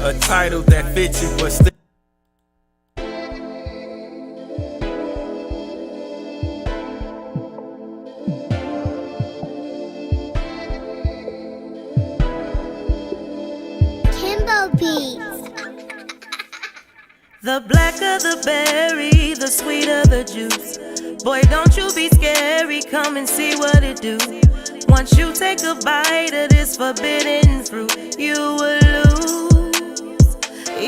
a title that fits you, but still. The blacker the berry, the sweeter the juice. Boy, don't you be scary, come and see what it do. Once you take a bite of this forbidden fruit, you will lose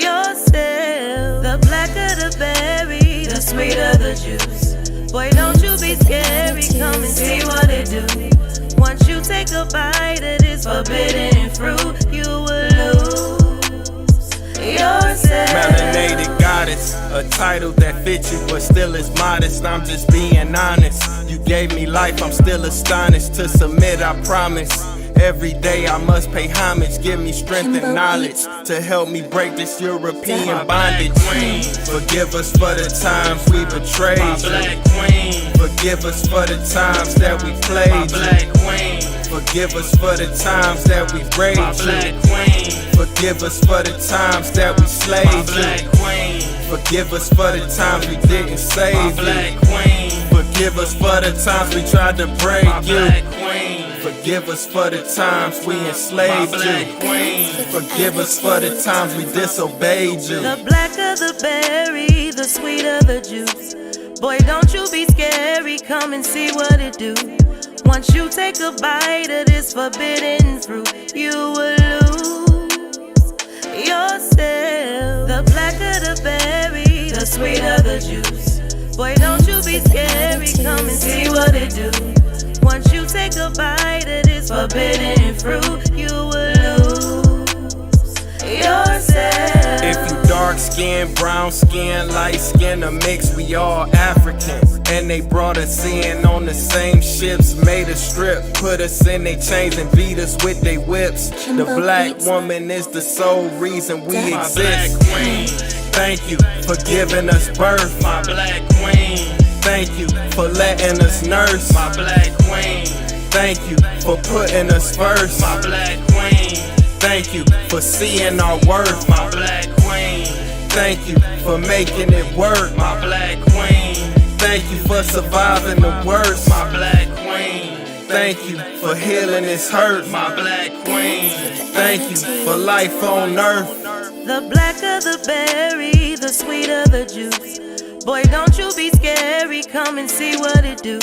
yourself. The blacker the berry, the sweeter the juice. Boy, don't you be scary, come and see what it do. Once you take a bite of this forbidden fruit, you will lose yourself. Melanated goddess, a title that fits you but still is modest. I'm just being honest. You gave me life, I'm still astonished. To submit, I promise. Every day I must pay homage. Give me strength and knowledge to help me break this European bondage. Forgive us for the times we betrayed you. Forgive us for the times that we played you. Forgive us for the times that we raped you. Forgive us for the times that we slaved you. Forgive us for the times we didn't save you. Forgive us for the times we tried to break you. Forgive us for the times we enslaved you. Forgive us for the times we disobeyed you. The blacker the berry, the sweeter the juice. Boy, don't you be scary, come and see what it do. Once you take a bite of this forbidden fruit, you will lose yourself. The blacker the berry, the sweeter the juice. Boy, don't you be scary, come and see what it do. Once you take a bite of this forbidden fruit, you will lose yourself. If you dark skin, brown skin, light skin, a mix, we all African. And they brought us in on the same ships, made a strip, put us in they chains and beat us with they whips. The black woman is the sole reason we exist. Thank you for giving us birth, my black queen. Thank you for letting us nurse, my black queen. Thank you for putting us first, my black queen. Thank you for seeing our worth, my black queen. Thank you for making it work, my black queen. Thank you for surviving the worst, my black queen. Thank you for healing this hurt, my black queen. Thank you for life on earth. The blacker the berry, the sweeter the juice. Boy, don't you be scary, come and see what it do.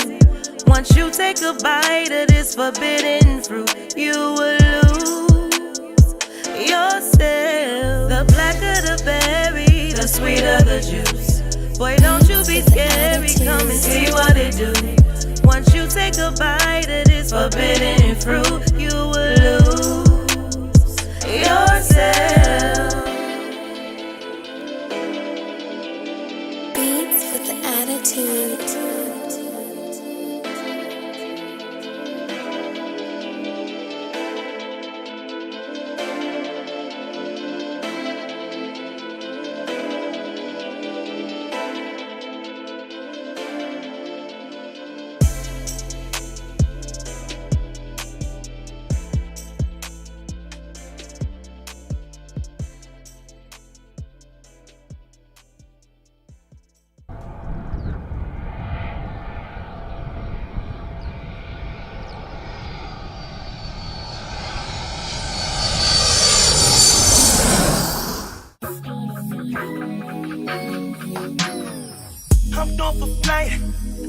Once you take a bite of this forbidden fruit, you will lose yourself. The blacker the berry, the sweeter the juice. Boy, don't you be scary, come and see what it do. Once you take a bite of this forbidden fruit, you will lose yourself. Beats with the attitude. Hopped off a flight,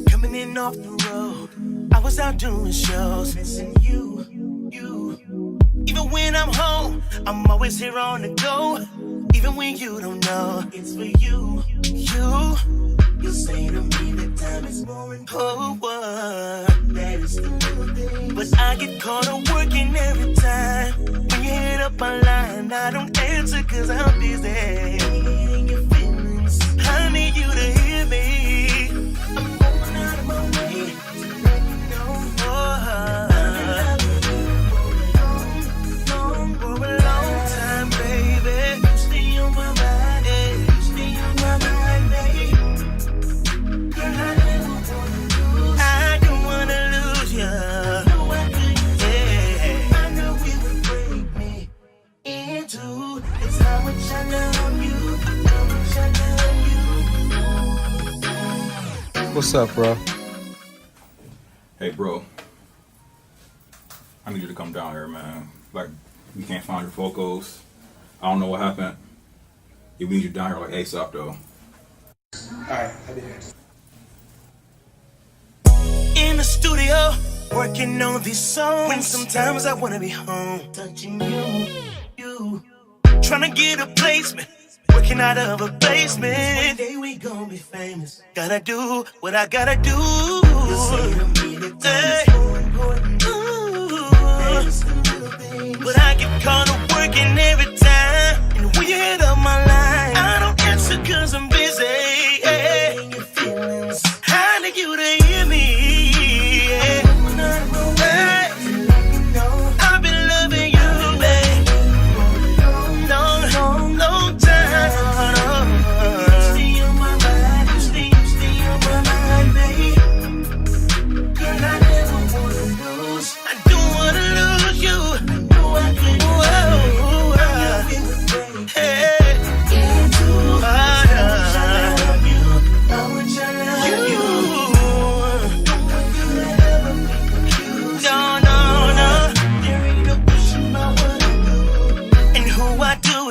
coming in off the road. I was out doing shows, missing you. Even when I'm home, I'm always here on the go. Even when you don't know, it's for you. You say to me that time is more important. That is the little thing. But I get caught on working every time. When you hit up my line, I don't answer 'cause I'm busy. Your feelings, I need you to hear me. I'm going out of my way to let you know. For a long time, baby. You stay on my mind, you stay on my mind, baby. Girl, I never wanna lose. I don't wanna lose you. No, I couldn't. Yeah. I know it would break me into. It's hard. how much I love you, how much I love you. What's up, bro? Hey, bro. I need you to come down here, man. Like, we can't find your photos. I don't know what happened. Yeah, we need you down here like ASAP, though. Alright, I'll be here. In the studio, working on these songs. When sometimes I wanna be home, touching you. Trying to get a placement, working out of a basement. One day we gon' be famous. Gotta do what I gotta do. Hey. But I get caught up working every time. And when you hit up my line, I don't answer cause I'm busy. Hey. How do you to hear me? Hey. I've been loving you, babe. Long time. Stay on my mind, stay on my mind, babe. Girl, I never wanna lose. I don't wanna lose you. I know I couldn't. Hey.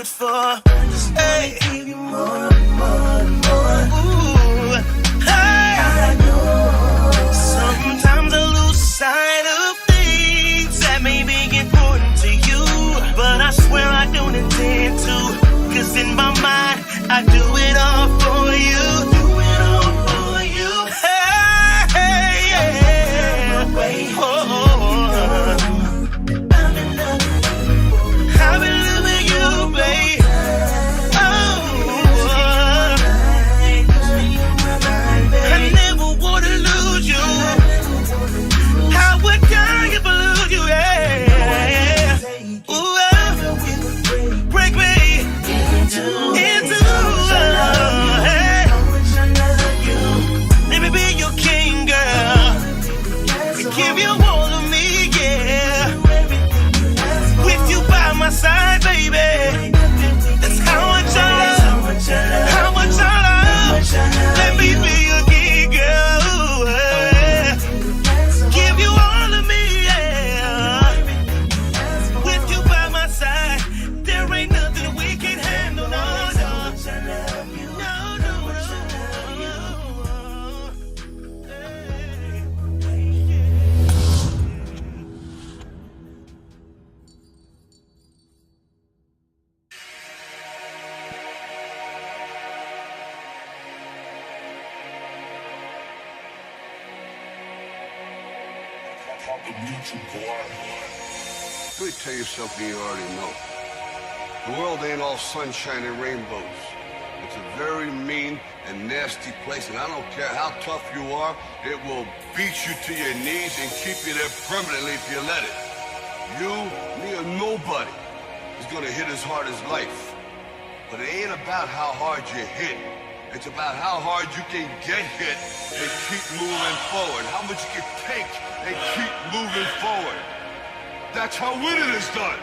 For hey. Give you more. Ooh, hey. Sometimes I lose sight of things that may be important to you, but I swear I don't intend to. Cause in my mind, I do it all for you. Hey, yeah. I've been loving you, babe. I never wanna lose you. I would die if I lose you, yeah. Ooh, break me into hey. Let me be your king, girl. Give you all of me, yeah. With you by my side, baby. That's how much I love. How much I love. Let me be your king, girl. Give you all of me, yeah. With you by my side, there ain't nothing we can handle, no. Let me tell you something you already know. The world ain't all sunshine and rainbows. It's a very mean and nasty place, and I don't care how tough you are, it will beat you to your knees and keep you there permanently if you let it. You, me, or nobody is gonna hit as hard as life. But it ain't about how hard you hit. It's about how hard you can get hit and keep moving forward. How much you can take and keep moving forward. That's how winning is done.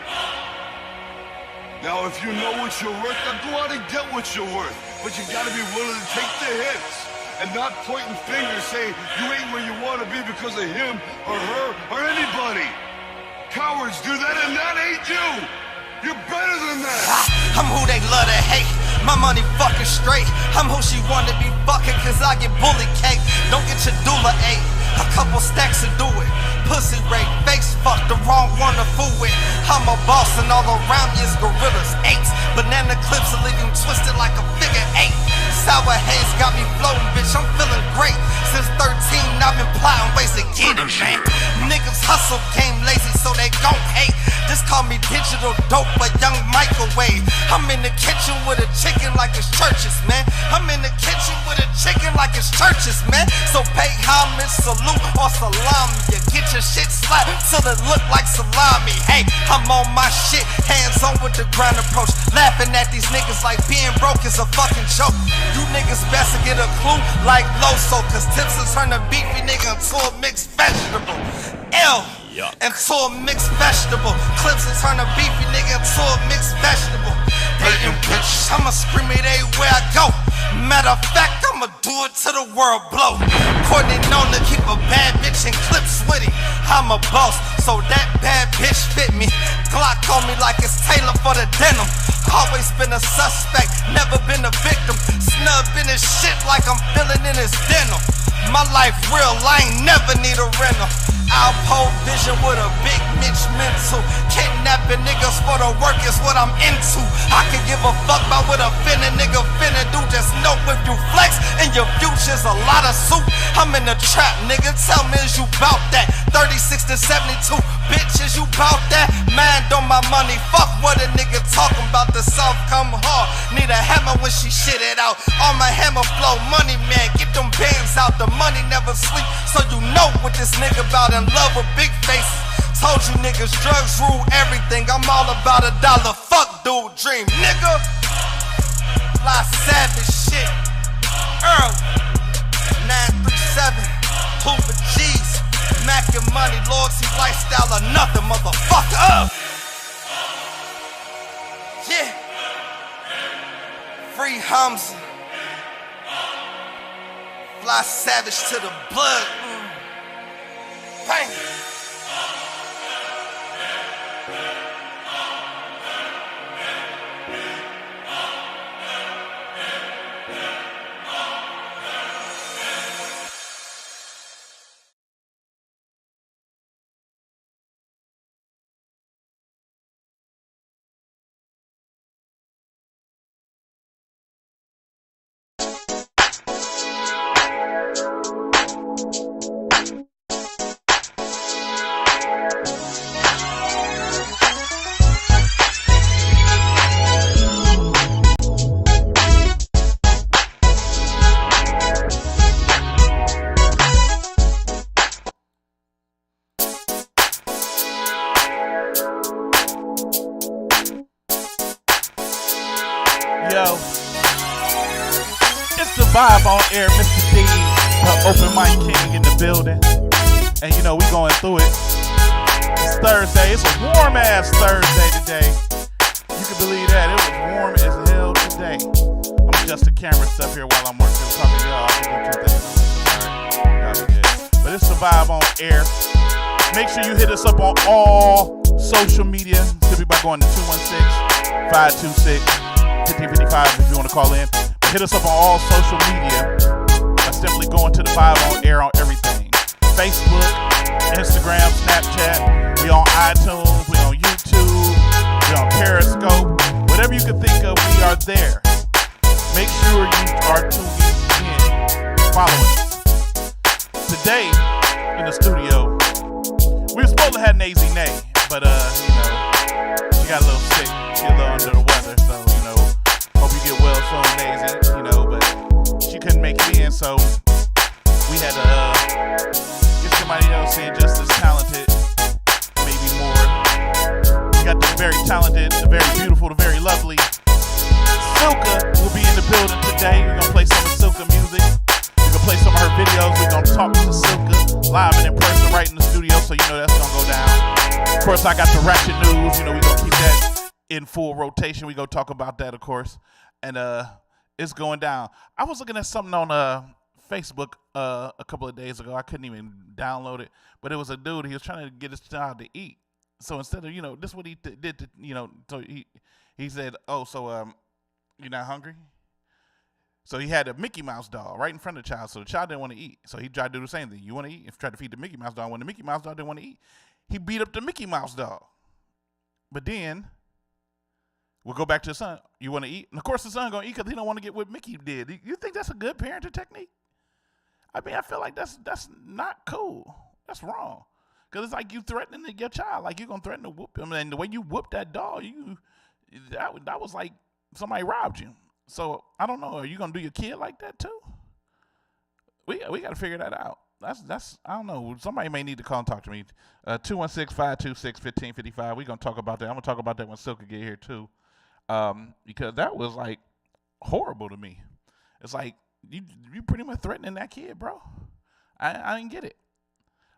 Now, if you know what you're worth, then go out and get what you're worth. But you gotta be willing to take the hits and not pointing fingers saying you ain't where you wanna be because of him or her or anybody. Cowards do that, and that ain't you. You're better than that. I'm who they love to hate. My money fucking straight. I'm who she wanna be fucking cause I get bully cake. Don't get your doula ate. A couple stacks to do it. Pussy rape, face fuck, the wrong one to fool with. I'm a boss and all around me is gorillas, apes. Banana clips will leave you twisted like a figure 8. Sour haze got me floating, bitch, I'm feeling great. Since 13, I've been plotting ways to get it, man. Niggas hustle, came lazy, so they gon' hate. Just call me digital dope, a young microwave. I'm in the kitchen with a chicken like it's churches, man. I'm in the kitchen with a chicken like it's churches, man. So pay homage, salute, or salami. You get your shit slapped till it look like salami. Hey, I'm on my shit, hands on with the grind approach. Laughing at these niggas like being broke is a fucking joke. You niggas best to get a clue like Loso, cause tips will turn a beefy nigga into a mixed vegetable. Into a mixed vegetable. Clips will turn a beefy nigga into a mixed vegetable. They I'ma scream it everywhere I go. Matter of fact, I'ma do it till the world blow. Courtney known to keep a bad bitch in clips with him. I'm a boss, so that bad bitch fit me. Glock on me like it's Taylor for the denim. Always been a suspect, never been a victim. Snub in his shit like I'm feeling in his denim. My life real, I ain't never need a rental. Alpo vision with a big Mitch mental. Kidnapping niggas for the work is what I'm into. I can give a fuck about what a finna nigga finna do. Just know if you flex and your future's a lot of soup. I'm in the trap, nigga. Tell me, is you bout that? 36 to 72, bitch, is you bout that? Mind on my money, fuck what a nigga talking about. The South come hard, need a hammer when she shit it out. On my hammer flow, money man, get them bands out. The money never sleep, so you know what this nigga about. In love with big faces. Told you niggas drugs rule everything. I'm all about $1. Fuck dude dream, nigga. Fly savage shit. Earl 937. Hoover G's. Mac and money, loyalty, lifestyle or nothing, motherfucker. Yeah. Free Hamza. Fly savage to the blood. Bang. Yo, it's the vibe on air, Mr. D, the open mic king in the building. And you know, we going through it. It's Thursday, it's a warm ass Thursday today. You can believe that, it was warm as hell today. I'm adjusting camera stuff here while I'm working. Talking to y'all, I can do two things. Y'all be good. But it's the vibe on air. Make sure you hit us up on all social media. Simply by going to 216-526-1555 if you want to call in. But hit us up on all social media by simply going to the Vibe on Air on everything. Facebook, Instagram, Snapchat. We on iTunes, we on YouTube, we on Periscope. Whatever you can think of, we are there. Make sure you are tuning in, following us. Today, in the studio, we were supposed to have Nazy Nay, but you know, she got a little sick, she a little under the weather, so you know, hope you get well soon, Nazy, you know, but she couldn't make it in, so we had to get somebody else in just as talented, maybe more. We got the very talented, the very beautiful, the very lovely Silka will be in the building today. We're gonna play some of Silka music. We're gonna play some of her videos. We're gonna talk to Silka live and in person right in the studio, so you know that's gonna go down. Of course, I got the ratchet news. You know, we're gonna keep that in full rotation. We're gonna talk about that, of course. And it's going down. I was looking at something on Facebook a couple of days ago. I couldn't even download it, but it was a dude. He was trying to get his child to eat. So instead of, you know, this is what he did to, you know, so he said, oh, so you're not hungry? So he had a Mickey Mouse doll right in front of the child. So the child didn't want to eat. So he tried to do the same thing. You want to eat? If tried to feed the Mickey Mouse doll, when the Mickey Mouse doll didn't want to eat, he beat up the Mickey Mouse doll. But then we'll go back to the son. You want to eat? And of course the son gonna eat because he don't want to get what Mickey did. You think that's a good parenting technique? I mean, I feel like that's not cool. That's wrong. Because it's like you threatening your child. Like you're going to threaten to whoop him. And the way you whooped that dog, that was like somebody robbed you. So, I don't know. Are you going to do your kid like that too? We got to figure that out. That's I don't know. Somebody may need to call and talk to me. 216-526-1555. We're going to talk about that. I'm going to talk about that when Silka get here too. Because that was like horrible to me. It's like you pretty much threatening that kid, bro. I didn't get it.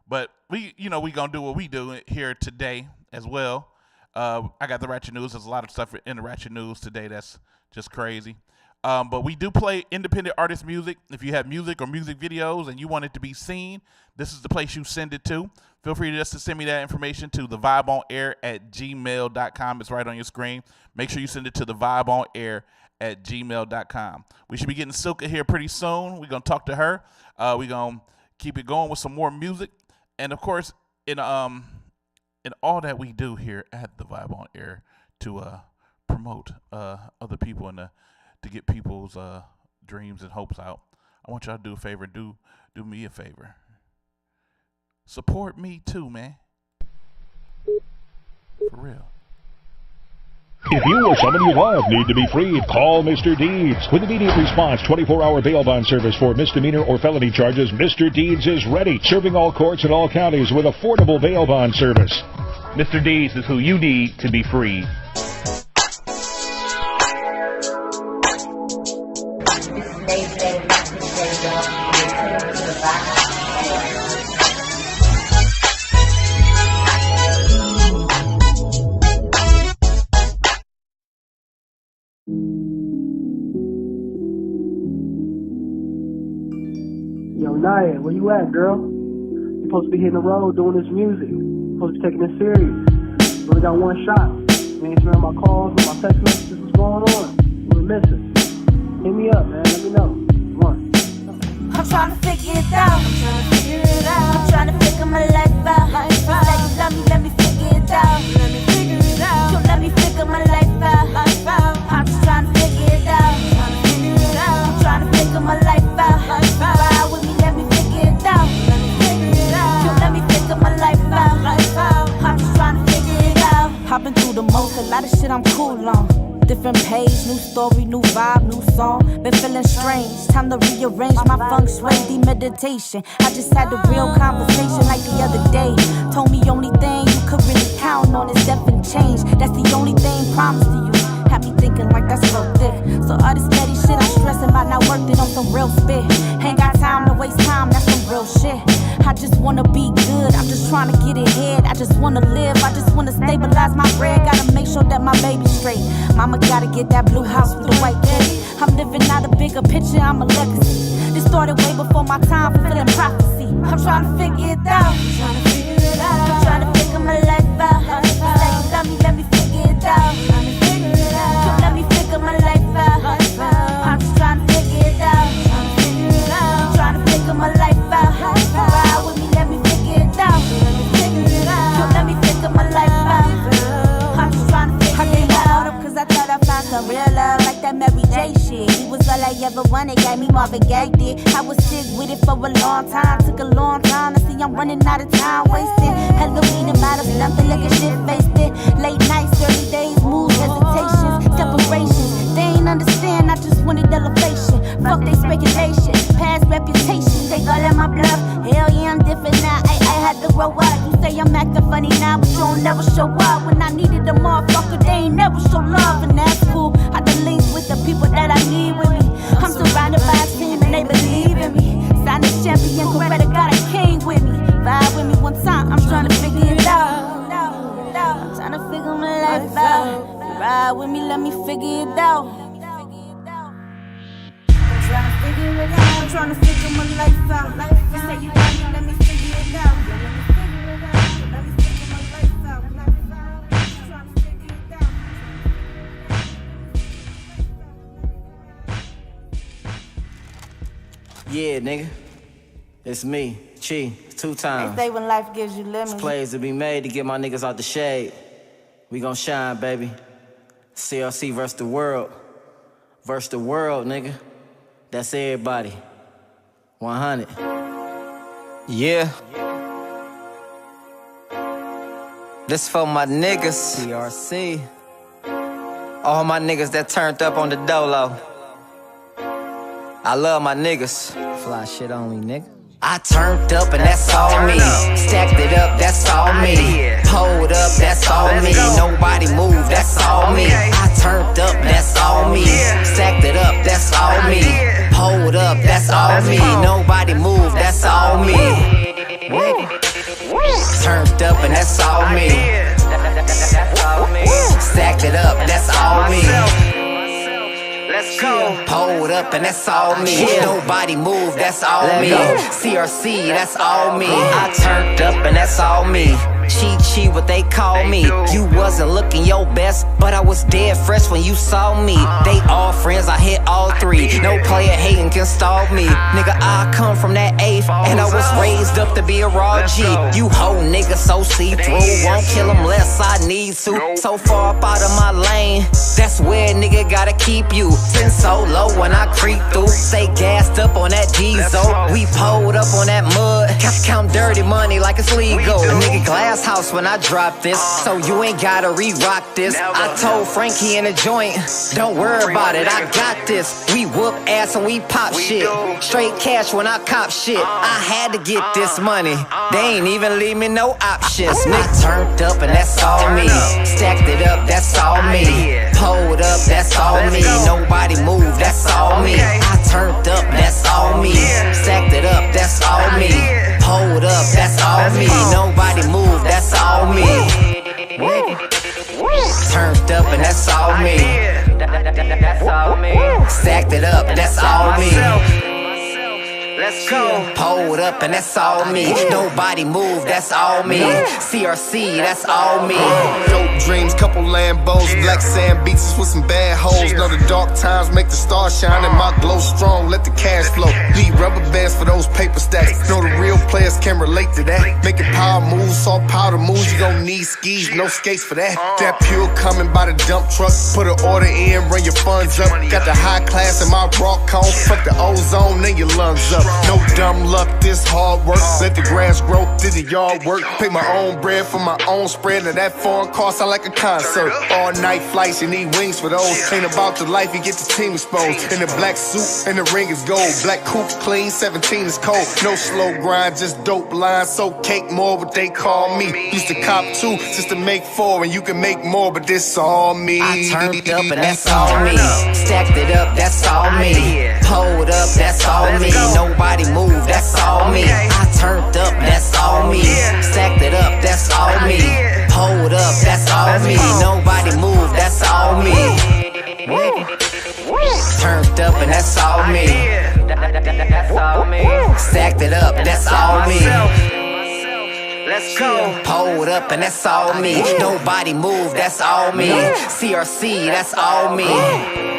But we gonna do what we do here today as well. I got the Ratchet News. There's a lot of stuff in the Ratchet News today that's just crazy. But we do play independent artist music. If you have music or music videos and you want it to be seen, this is the place you send it to. Feel free to send me that information to thevibeonair@gmail.com. It's right on your screen. Make sure you send it to thevibeonair@gmail.com. We should be getting Silka here pretty soon. We're going to talk to her. We're going to keep it going with some more music. And, of course, in all that we do here at The Vibe on Air to promote other people and to get people's dreams and hopes out, I want y'all to do a favor. Do me a favor. Support me too, man. For real. If you or someone you love need to be freed, call Mr. Deeds. With immediate response, 24-hour bail bond service for misdemeanor or felony charges, Mr. Deeds is ready, serving all courts in all counties with affordable bail bond service. Mr. Deeds is who you need to be freed. Yo, Naya, where you at, girl? You supposed to be hitting the road doing this music. You supposed to be taking it serious. You only got one shot. You ain't answering my calls, my text messages. What's going on? You been missing. Hit me up, man. Let me know. Come on. I'm trying to figure it out. I'm trying to figure my life out. You say you love me, let me figure it out. You let me figure my life out. I'm just trying to figure it out. I'm trying to figure my life out. Ride with me, let me figure it out. You let me figure my life out. I'm just trying to figure it out. Hopping through the most, a lot of shit I'm cool on. Different page, new story, new vibe, new song. Been feeling strange, time to rearrange my feng shui, meditation. I just had a real conversation like the other day. Told me only thing you could really count on is death and change. That's the only thing promised to you. Had me thinking like that's so thick. So all this petty shit I'm stressing about, not worked it on some real spit. Ain't got time to waste time, that's some real shit. I just wanna be good, I'm just trying to get ahead. I just wanna live, I just wanna stabilize my bread. Gotta make sure that my baby's straight. Mama gotta get that blue house with the white kitty. I'm living out a bigger picture, I'm a legacy. This started way before my time, fulfilling prophecy. I'm trying to figure it out. I'm trying to figure my life out. You say you love me, let me figure it out. You let me figure my life out. I'm just trying to figure it out. I'm trying to figure my life out. Ride with me, let me figure it out. You let me figure my life out. I'm just trying to figure it out. Cause I thought I found some real love like that Mary J shit. He was all I ever wanted, got me Marvin Gaye did. I was sick with it for a long time. Took a long time to see I'm running out of time. Wasting Halloween and out of nothing like a shit faced it. Late nights, early days, moves, hesitations, separations. They ain't understand, I just wanted elevation. Fuck they speculation, past reputation. They all in my bluff. Hell yeah, I'm different now. I had to grow up. You say I'm acting funny now, but you don't never show up. When I needed a motherfucker, they ain't never show love, and that's cool. I done linked with the people that I need with me. I'm surrounded by a team and they believe in me. Signed a champion, Coretta got a king with me. Vibe with me one time, I'm trying to figure it out. I'm trying to figure my life out. Ride with me, let me figure it out. I'm trying to figure my life out. You say you want me, let me figure it out. Let me figure my life out. I'm trying to figure it out. Yeah, nigga. It's me, Chi, 2 times. They say when life gives you lemons. It's plays to be made to get my niggas out the shade. We gon' shine, baby. CLC versus the world. Versus the world, nigga. That's everybody. 100. Yeah. This for my niggas. TRC. All my niggas that turned up on the dolo. I love my niggas. Fly shit on me, nigga. I turned up and that's all me. Stacked it up, that's all me. Pulled up, that's all me. Nobody moved, that's all me. I turned up, that's all me. Stacked it up, that's all me. Pulled up, that's all me. Nobody moved, that's all me. Turned up and that's all me. That's all me. Stacked it up, that's all me. Let's go. Pulled up and that's all me. Nobody move, that's all me. CRC, that's all me. I turned up and that's all me. Chi, what they call me. You wasn't looking your best, but I was dead fresh when you saw me. They all friends, I hit all three. No player hating can stall me. Nigga, I come from that eighth, and I was raised up to be a raw G. You hoe nigga so see-through, won't kill him less I need to. So far up out of my lane, that's where nigga gotta keep you. Sitting so low when I creep through. Stay gassed up on that G-Zo. We pulled up on that mud. Count dirty money like it's legal. A nigga glass house when I drop this, so you ain't gotta re-rock this. I told Frankie in the joint, don't worry about it, I got this. We whoop ass and we pop shit. Straight cash when I cop shit. I had to get this money. They ain't even leave me no options. Nigga turned up and that's all me. Stacked it up, that's all me. Pulled up, that's all me. Nobody move, that's all me. I turned up, that's all me. Stacked it up, that's all me. Pulled up, that's all me. Nobody move, that's all me. Turned up and that's all me. That's all me. Stacked it up, that's all me. Let's go. Pulled up and that's all me. Nobody move, that's all me. CRC, that's all me. Dope dreams, couple Lambos, black sand beaches with some bad hoes. Know the dark times make the stars shine and my glow strong, let the cash flow. Need rubber bands for those paper stacks. Know the real players can relate to that. Making power moves, salt powder moves, you gon' need skis, no skates for that. That pure coming by the dump truck. Put an order in, run your funds up. Got the high class in my rock cone. Fuck the ozone, then your lungs up. No dumb luck, this hard work. Let the grass grow, did the yard work. Pay my own bread for my own spread. Now that foreign car sound like a concert. All night flights, you need wings for those. Ain't about the life, you get the team exposed. In the black suit, and the ring is gold. Black coupe clean, 17 is cold. No slow grind, just dope lines. So cake more, what they call me. Used to cop 2 just to make 4, and you can make more, but this all me. I turned up and that's all me. Stacked it up, that's all me. Pulled up, that's all me. Nobody move, that's all me. I turned up, that's all me. Stacked it up, that's all me. Pulled up, that's all me. Nobody move, that's all me. Turned up and that's all me. That's all me. Stacked it up, that's all me. Let's go. Pulled up and that's all me. Nobody move, that's all me. CRC, that's all me.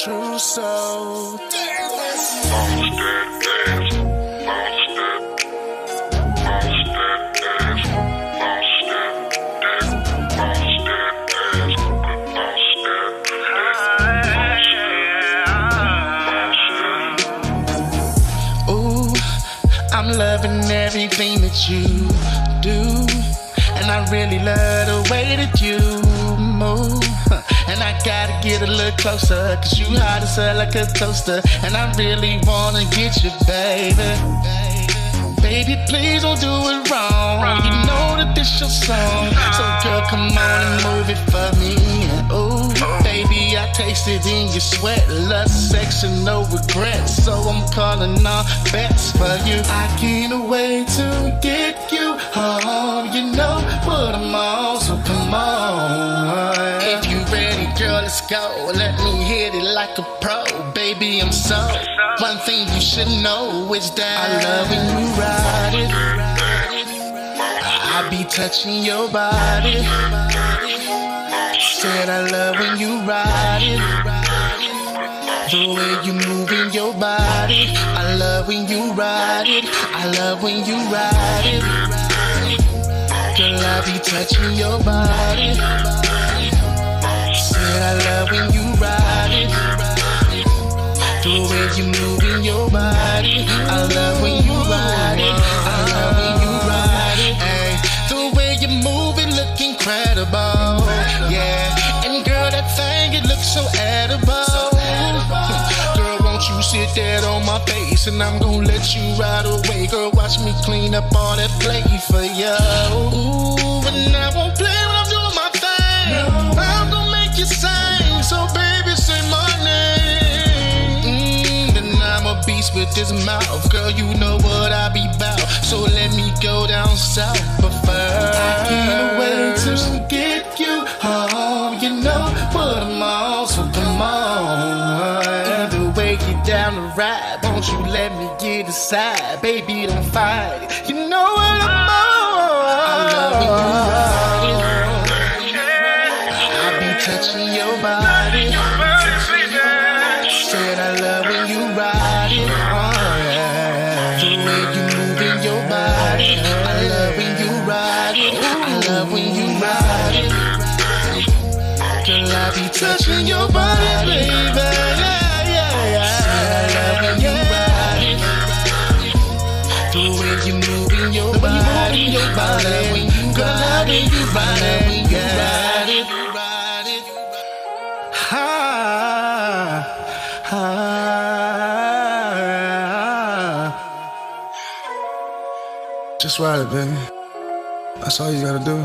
True soul. Ooh, I'm loving everything that you do, and I really love the way that you move. And I gotta get a little closer, cause you hot as hell like a toaster. And I really wanna get you, baby. Baby, please don't do it wrong. You know that this your song. So girl, come on and move it for me. Ooh, baby, I taste it in your sweat. Lust, sex, and no regrets. So I'm calling all bets for you. I can't wait to get you home. You know what I'm on, so come on. If you ready, girl, let's go. Let me hit it like a pro. Baby, I'm so. One thing you should know is that I love when you ride it. I be touching your body. Said I love when you ride it. The way you moving your body. I love when you ride it. I love when you ride it. Girl, I be touching your body. Said I love when you ride it. The way you moving your body. I love when you ride it. I love when you ride it. Ay, the way you move it look incredible. Yeah, and girl, sit that on my face, and I'm gonna let you ride away. Girl, watch me clean up all that plate for you. Ooh, and I won't play when I'm doing my thing. No. I'm gonna make you sing, so baby, say my name. And I'm a beast with this mouth, girl, you know what I be bout. So let me go down south, but first I can't wait to get you home. You know what I'm on, so come on. Either way, get down the ride. Won't you let me get aside? Baby, don't fight. You know what I'm on. I be touching your body. Said I love when you ride it. The way you move in your body. I love when you ride it. I love when you ride it. Girl, I be touching your body, baby. Said I love when you ride it. The way you move in your body. Girl, I love when you ride it. Just ride it, baby. That's all you gotta do.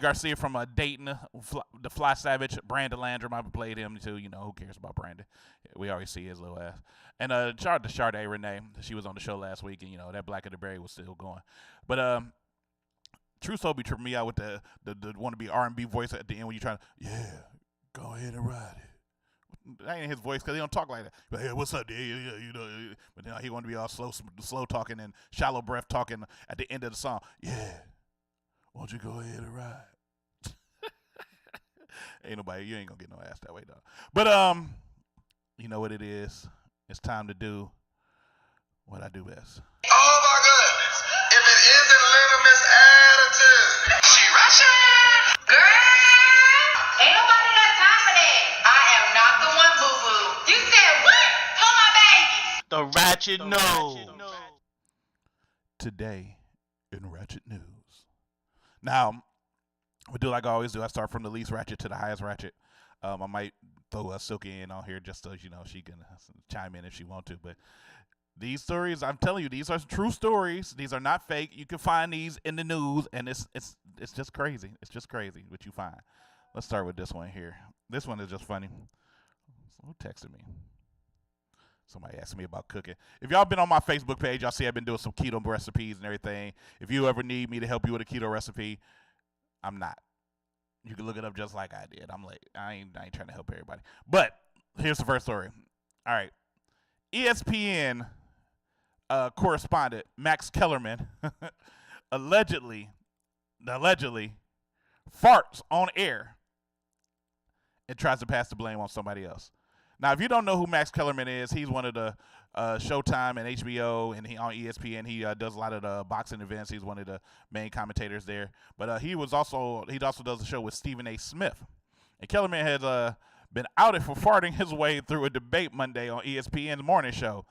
Garcia from Dayton, the Fly Savage, Brandon Landrum. I played him too. You know, who cares about Brandon? We always see his little ass. And shout out to Sade Renee. She was on the show last week, and you know that Black of the Berry was still going. But True Soul be tripping me out with the want to be R&B voice at the end when you trying to go ahead and ride it. That ain't his voice because he don't talk like that. But hey, what's up, dude? Yeah, you know. But then he want to be all slow talking and shallow breath talking at the end of the song. Yeah. Won't you go ahead and ride? Ain't nobody, you ain't gonna get no ass that way, though. But you know what it is. It's time to do what I do best. Oh my goodness! If it isn't Little Miss Attitude, she Russian, girl. Ain't nobody got time for that. I am not the one, boo boo. You said what? Hold my baby. The Ratchet News. Today in Ratchet News. Now, we do like I always do. I start from the least ratchet to the highest ratchet. I might throw a Silky in on here just so, you know, she can chime in if she wants to. But these stories, I'm telling you, these are true stories. These are not fake. You can find these in the news, and it's just crazy. It's just crazy what you find. Let's start with this one here. This one is just funny. Who texted me? Somebody asked me about cooking. If y'all been on my Facebook page, y'all see I've been doing some keto recipes and everything. If you ever need me to help you with a keto recipe, I'm not. You can look it up just like I did. I'm like, I ain't trying to help everybody. But here's the first story. All right. ESPN correspondent Max Kellerman allegedly farts on air and tries to pass the blame on somebody else. Now, if you don't know who Max Kellerman is, he's one of the Showtime and HBO, and he on ESPN. He does a lot of the boxing events. He's one of the main commentators there. But he also does a show with Stephen A. Smith. And Kellerman has been outed for farting his way through a debate Monday on ESPN's morning show,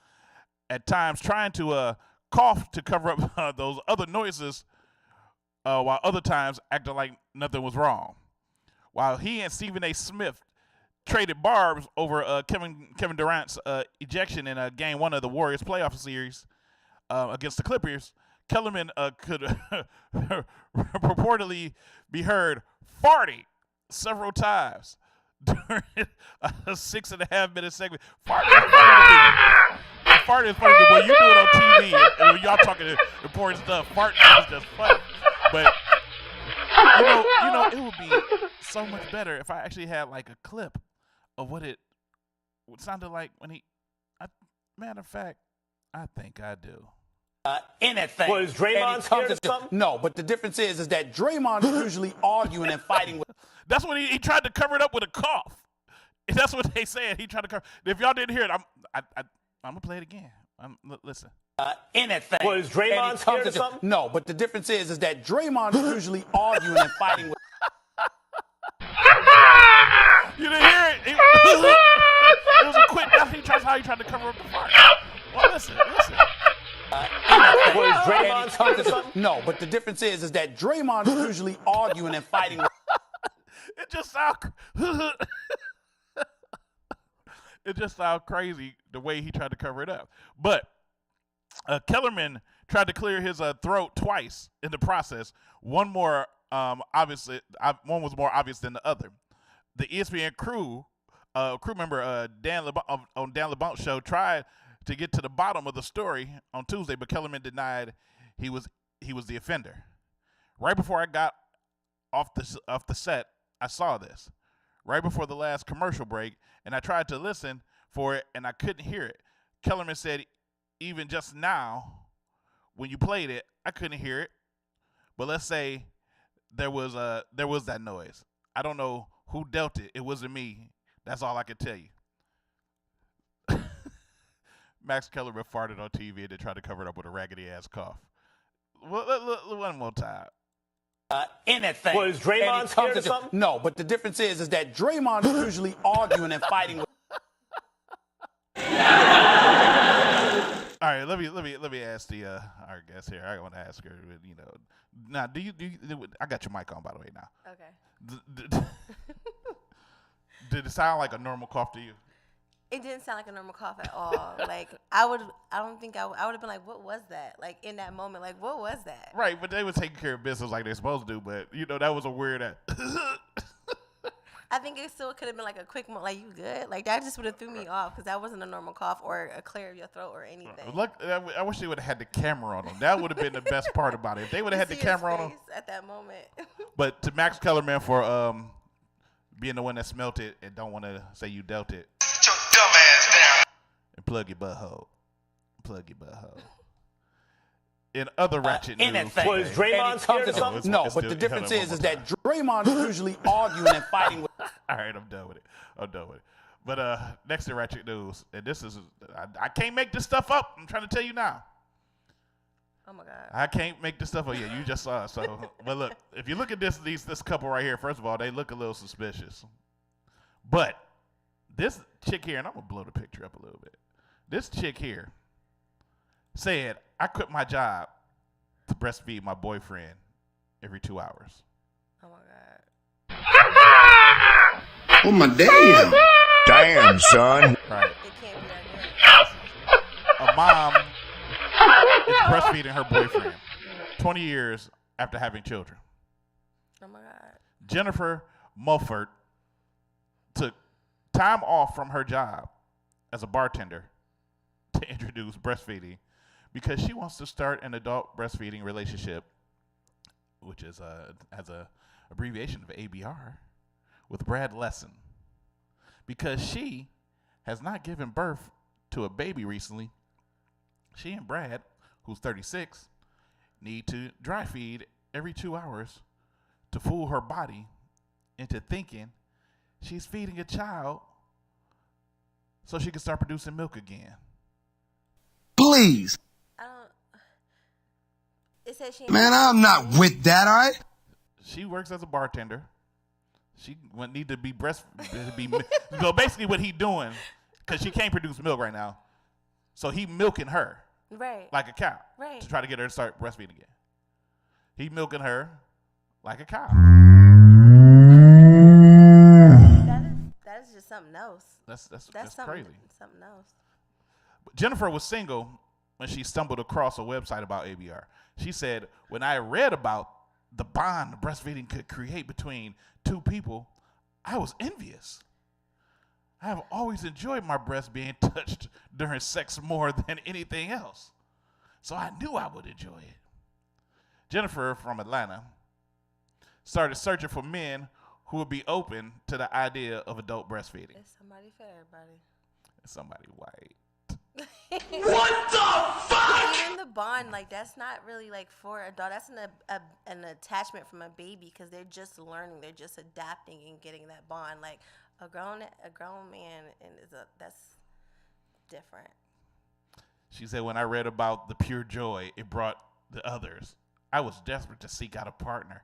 at times trying to cough to cover up those other noises, while other times acting like nothing was wrong. While he and Stephen A. Smith traded barbs over Kevin Durant's ejection in Game 1 of the Warriors playoff series against the Clippers, Kellerman could purportedly be heard farting several times during a 6.5-minute segment. Farting is funny to me. Farting is funny to me. When you do it on TV and when y'all talking important stuff, farting is just funny. But you know, it would be so much better if I actually had like a clip of what it sounded like when he. Matter of fact, I think I do. Anything. Well, is Draymond scared of something? No, but the difference is that Draymond is usually arguing and fighting with. That's when he tried to cover it up with a cough. That's what they said. He tried to cover. If y'all didn't hear it, I'm gonna play it again. Listen. Anything. Well, is Draymond scared of something? No, but the difference is that Draymond is usually arguing and fighting with. You didn't hear it. It was a quick. That's how he tried to cover up the fart. Well, listen. Well, is Draymond scared of something? No, but the difference is that Draymond is usually arguing and fighting with. It just sounds crazy the way he tried to cover it up. But Kellerman tried to clear his throat twice in the process. One was more obvious than the other. The ESPN crew member Dan LeBont's show tried to get to the bottom of the story on Tuesday, but Kellerman denied he was the offender. Right before I got off the set, I saw this. Right before the last commercial break, and I tried to listen for it, and I couldn't hear it. Kellerman said, even just now, when you played it, I couldn't hear it. But let's say there was that noise. I don't know who dealt it. It wasn't me. That's all I can tell you. Max Kellerman farted on TV and then tried to cover it up with a raggedy-ass cough. One more time. Anything. Well, is Draymond scared of something? No, but the difference is that Draymond is usually arguing and fighting with. All right, let me ask our guest here. I want to ask her. Now, do you? I got your mic on, by the way. Now. Okay. Did it sound like a normal cough to you? It didn't sound like a normal cough at all. Like I would have been like, what was that? Like in that moment, like what was that? Right, but they were taking care of business like they're supposed to do. But that was a weird. I think it still could have been like a quick moment, like you good? Like that just would have threw me off because that wasn't a normal cough or a clear of your throat or anything. Look, I wish they would have had the camera on them. That would have been the best part about it. If they would have had the camera on them at that moment. But to Max Kellerman for being the one that smelt it and don't want to say you dealt it. Sit your dumb ass down. And plug your butthole. In other ratchet news. Anything. Well, is Draymond scared of something? No, but the difference is that Draymond is usually arguing and fighting with. All right, I'm done with it. But next to ratchet news, and this is I can't make this stuff up. I'm trying to tell you now. Oh my God. I can't make this stuff up. Yeah, you just saw it. So, but look, if you look at this couple right here, first of all, they look a little suspicious. But this chick here, and I'm gonna blow the picture up a little bit. This chick here said, I quit my job to breastfeed my boyfriend every 2 hours. Oh my God. Oh my damn. Damn, son. Right. It can't be that good. A mom is breastfeeding her boyfriend 20 years after having children. Oh my God. Jennifer Mulford took time off from her job as a bartender to introduce breastfeeding because she wants to start an adult breastfeeding relationship, which is has a abbreviation of ABR, with Brad Lesson because she has not given birth to a baby recently. She and Brad, who's 36, need to dry feed every 2 hours to fool her body into thinking she's feeding a child so she can start producing milk again. Please. It says she. Man, I'm not with that, all right? She works as a bartender. She would need to be so basically what he doing, because she can't produce milk right now, so he milking her like a cow to try to get her to start breastfeeding again. He milking her like a cow. That is just something else. That's something, crazy. Something else. Jennifer was single when she stumbled across a website about ABR. She said, when I read about the bond breastfeeding could create between two people, I was envious. I have always enjoyed my breast being touched during sex more than anything else, so I knew I would enjoy it. Jennifer from Atlanta started searching for men who would be open to the idea of adult breastfeeding. It's somebody for everybody. It's somebody white. What the fuck? Even the bond, like, that's not really like for adult. That's an attachment from a baby because they're just learning, they're just adapting and getting that bond. Like a grown man that's different. She said, when I read about the pure joy it brought the others, I was desperate to seek out a partner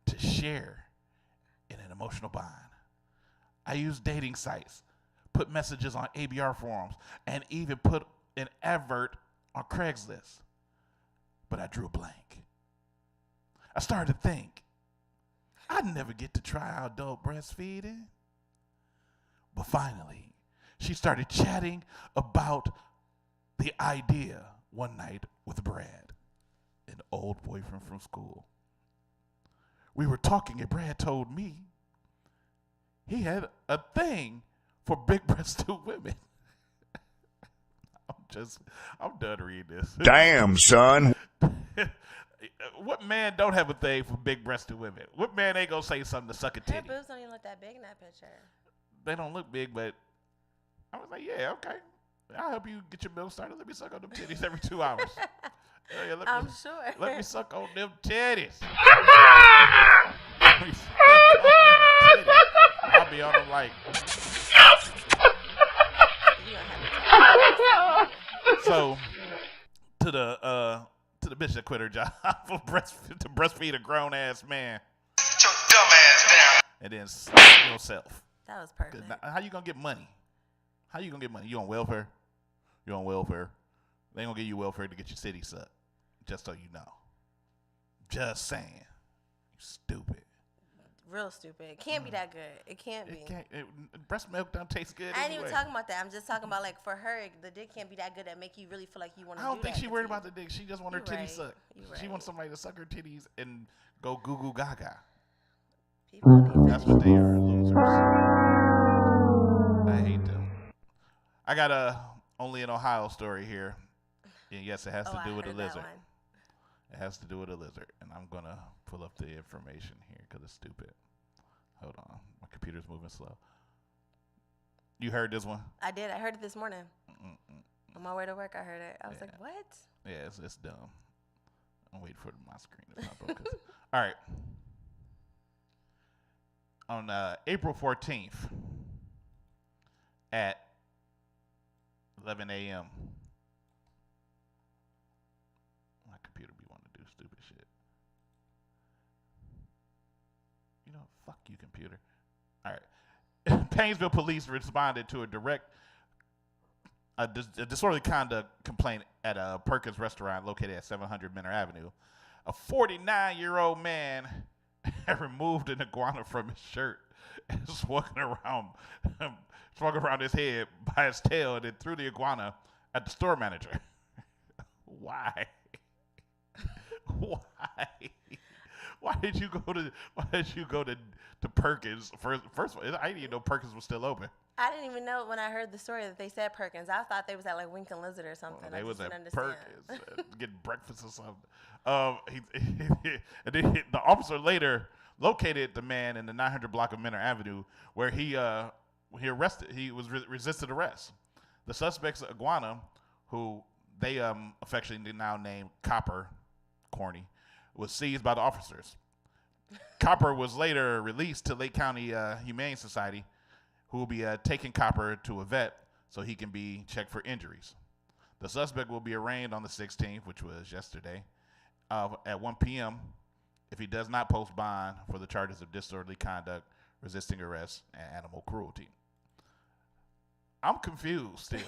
to share in an emotional bond. I used dating sites, put messages on ABR forums, and even put an advert on Craigslist. But I drew a blank. I started to think, I'd never get to try out adult breastfeeding. But finally, she started chatting about the idea one night with Brad, an old boyfriend from school. We were talking and Brad told me he had a thing for big breasted women. I'm done reading this. Damn, son. What man don't have a thing for big breasted women? What man ain't gonna say something to suck a Her titty? boobs don't even look that big in that picture. They don't look big, but I was like, yeah, okay. I'll help you get your milk started. Let me suck on them titties every 2 hours. I'm sure. Let me suck on them titties. I'll be on them like. So, to the bitch that quit her job to breastfeed a grown ass man. Sit your dumb ass down. And then yourself. That was perfect. How you gonna get money? How you gonna get money? You on welfare? You on welfare? They ain't gonna give you welfare to get your city sucked. Just so you know. Just saying. You stupid. Real stupid. It can't be that good. It can't be. Breast milk don't taste good. I ain't anyway. even talking about that. I'm just talking about, like, for her, the dick can't be that good that make you really feel like you want to do that. I don't think she worried about the dick. She just want her titties sucked. Right. She wants somebody to suck her titties and go goo goo gaga. That's what they are, losers. I hate them. I got a only in Ohio story here. And yes, it has to do with a lizard. It has to do with a lizard. And I'm going to pull up the information here because it's stupid. Hold on. My computer's moving slow. You heard this one? I did. I heard it this morning. On my way to work, I heard it. I was like, what? Yeah, it's dumb. I'm waiting for my screen to pop up. All right. On April 14th at 11 a.m., my computer be wanting to do stupid shit. You know, fuck you, computer. All right. Painesville police responded to a disorderly conduct complaint at a Perkins restaurant located at 700 Menor Avenue. A 49-year-old man had removed an iguana from his shirt and swung around his head by his tail and then threw the iguana at the store manager. Why? Why did you go to Perkins first of all? I didn't even know Perkins was still open. I didn't even know when I heard the story that they said Perkins. I thought they was at like Wink and Lizard or something. They was at understand. Perkins getting breakfast or something. And then the officer later located the man in the 900 block of Menor Avenue where he was resisted arrest. The suspect's iguana, who they affectionately now named Copper, corny, was seized by the officers. Copper was later released to Lake County Humane Society, who will be taking Copper to a vet so he can be checked for injuries. The suspect will be arraigned on the 16th, which was yesterday, at 1 p.m. if he does not post bond for the charges of disorderly conduct, resisting arrest, and animal cruelty. I'm confused still.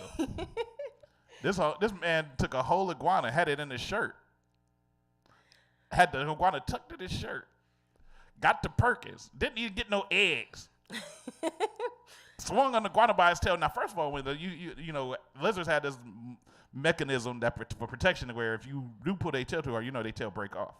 This man took a whole iguana, had it in his shirt. Had the iguana tucked in his shirt. Got to Perkins. Didn't even get no eggs. Swung on the iguana by his tail. Now, first of all, when lizards had this mechanism for protection where if you do put a tail to her, their tail break off.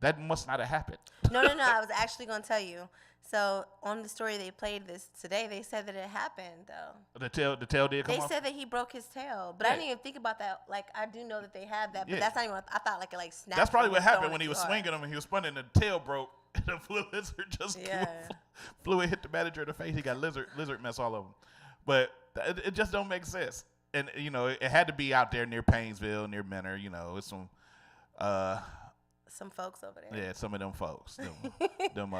That must not have happened. No. I was actually going to tell you. So on the story they played this today, they said that it happened though. The tail did come off? They said that he broke his tail, but I didn't even think about that. Like I do know that they have that, but that's not even. I thought like it snapped. That's probably what happened when he was swinging him and he was spinning. The tail broke and the lizard just flew and hit the manager in the face. He got lizard mess all over him. But it just don't make sense. And it had to be out there near Painesville, near Menor. It's some folks over there. Yeah, some of them folks. them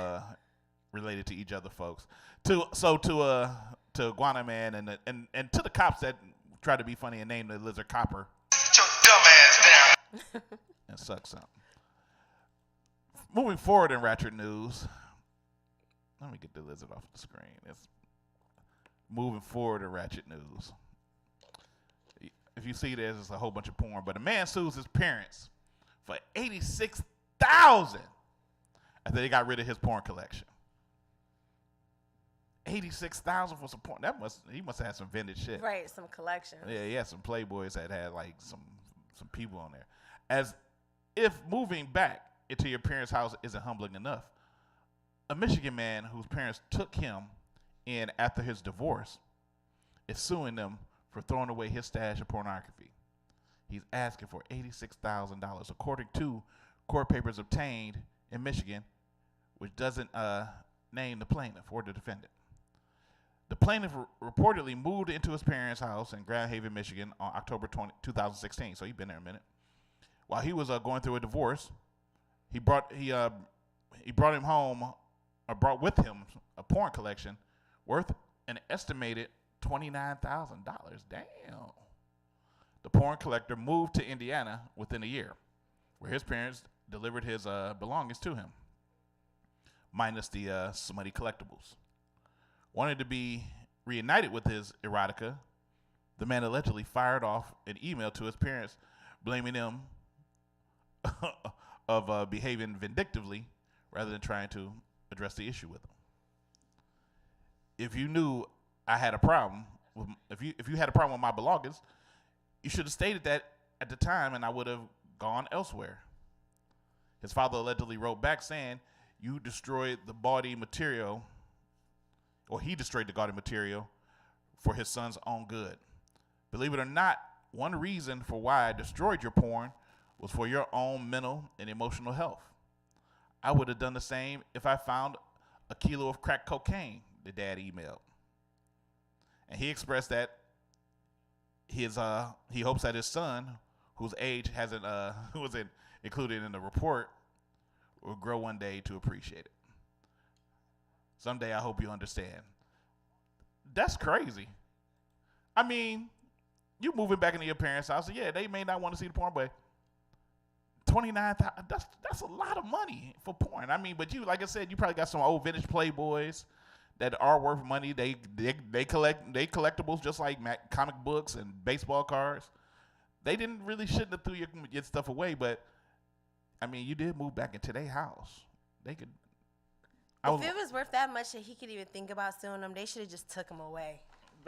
related to each other folks. To Iguana Man and to the cops that try to be funny and name the lizard Copper. Sit your dumb ass down. And suck something. Moving forward in Ratchet news. Let me get the lizard off the screen. It's moving forward in Ratchet news. If you see there's a whole bunch of porn, but a man sues his parents for $86,000 after they got rid of his porn collection. $86,000 for some porn. He must have had some vintage shit. Right, some collection. Yeah, some Playboys that had like some people on there. As if moving back into your parents' house isn't humbling enough, a Michigan man whose parents took him in after his divorce is suing them for throwing away his stash of pornography. He's asking for $86,000, according to court papers obtained in Michigan, which doesn't name the plaintiff or the defendant. The plaintiff reportedly moved into his parents' house in Grand Haven, Michigan on October 2016, so he's been there a minute. While he was going through a divorce, he brought him home, or brought with him a porn collection worth an estimated $29,000. Damn. The porn collector moved to Indiana within a year, where his parents delivered his belongings to him, minus the smutty collectibles. Wanted to be reunited with his erotica, the man allegedly fired off an email to his parents blaming them of behaving vindictively rather than trying to address the issue with them. If you knew I had a problem, if you had a problem with my belongings, you should have stated that at the time and I would have gone elsewhere. His father allegedly wrote back saying, you destroyed the body material, or he destroyed the gaudy material for his son's own good. Believe it or not, one reason for why I destroyed your porn was for your own mental and emotional health. I would have done the same if I found a kilo of crack cocaine, the dad emailed. And he expressed that he hopes that his son, whose age wasn't included in the report, will grow one day to appreciate it. Someday I hope you understand. That's crazy. I mean, you moving back into your parents' house, yeah, they may not want to see the porn, but $29,000, that's a lot of money for porn. I mean, but you, like I said, you probably got some old vintage Playboys that are worth money. They collectibles just like comic books and baseball cards. They shouldn't have threw your stuff away, but I mean, you did move back into their house. They could. If it was worth that much that he could even think about suing them, they should have just took him away.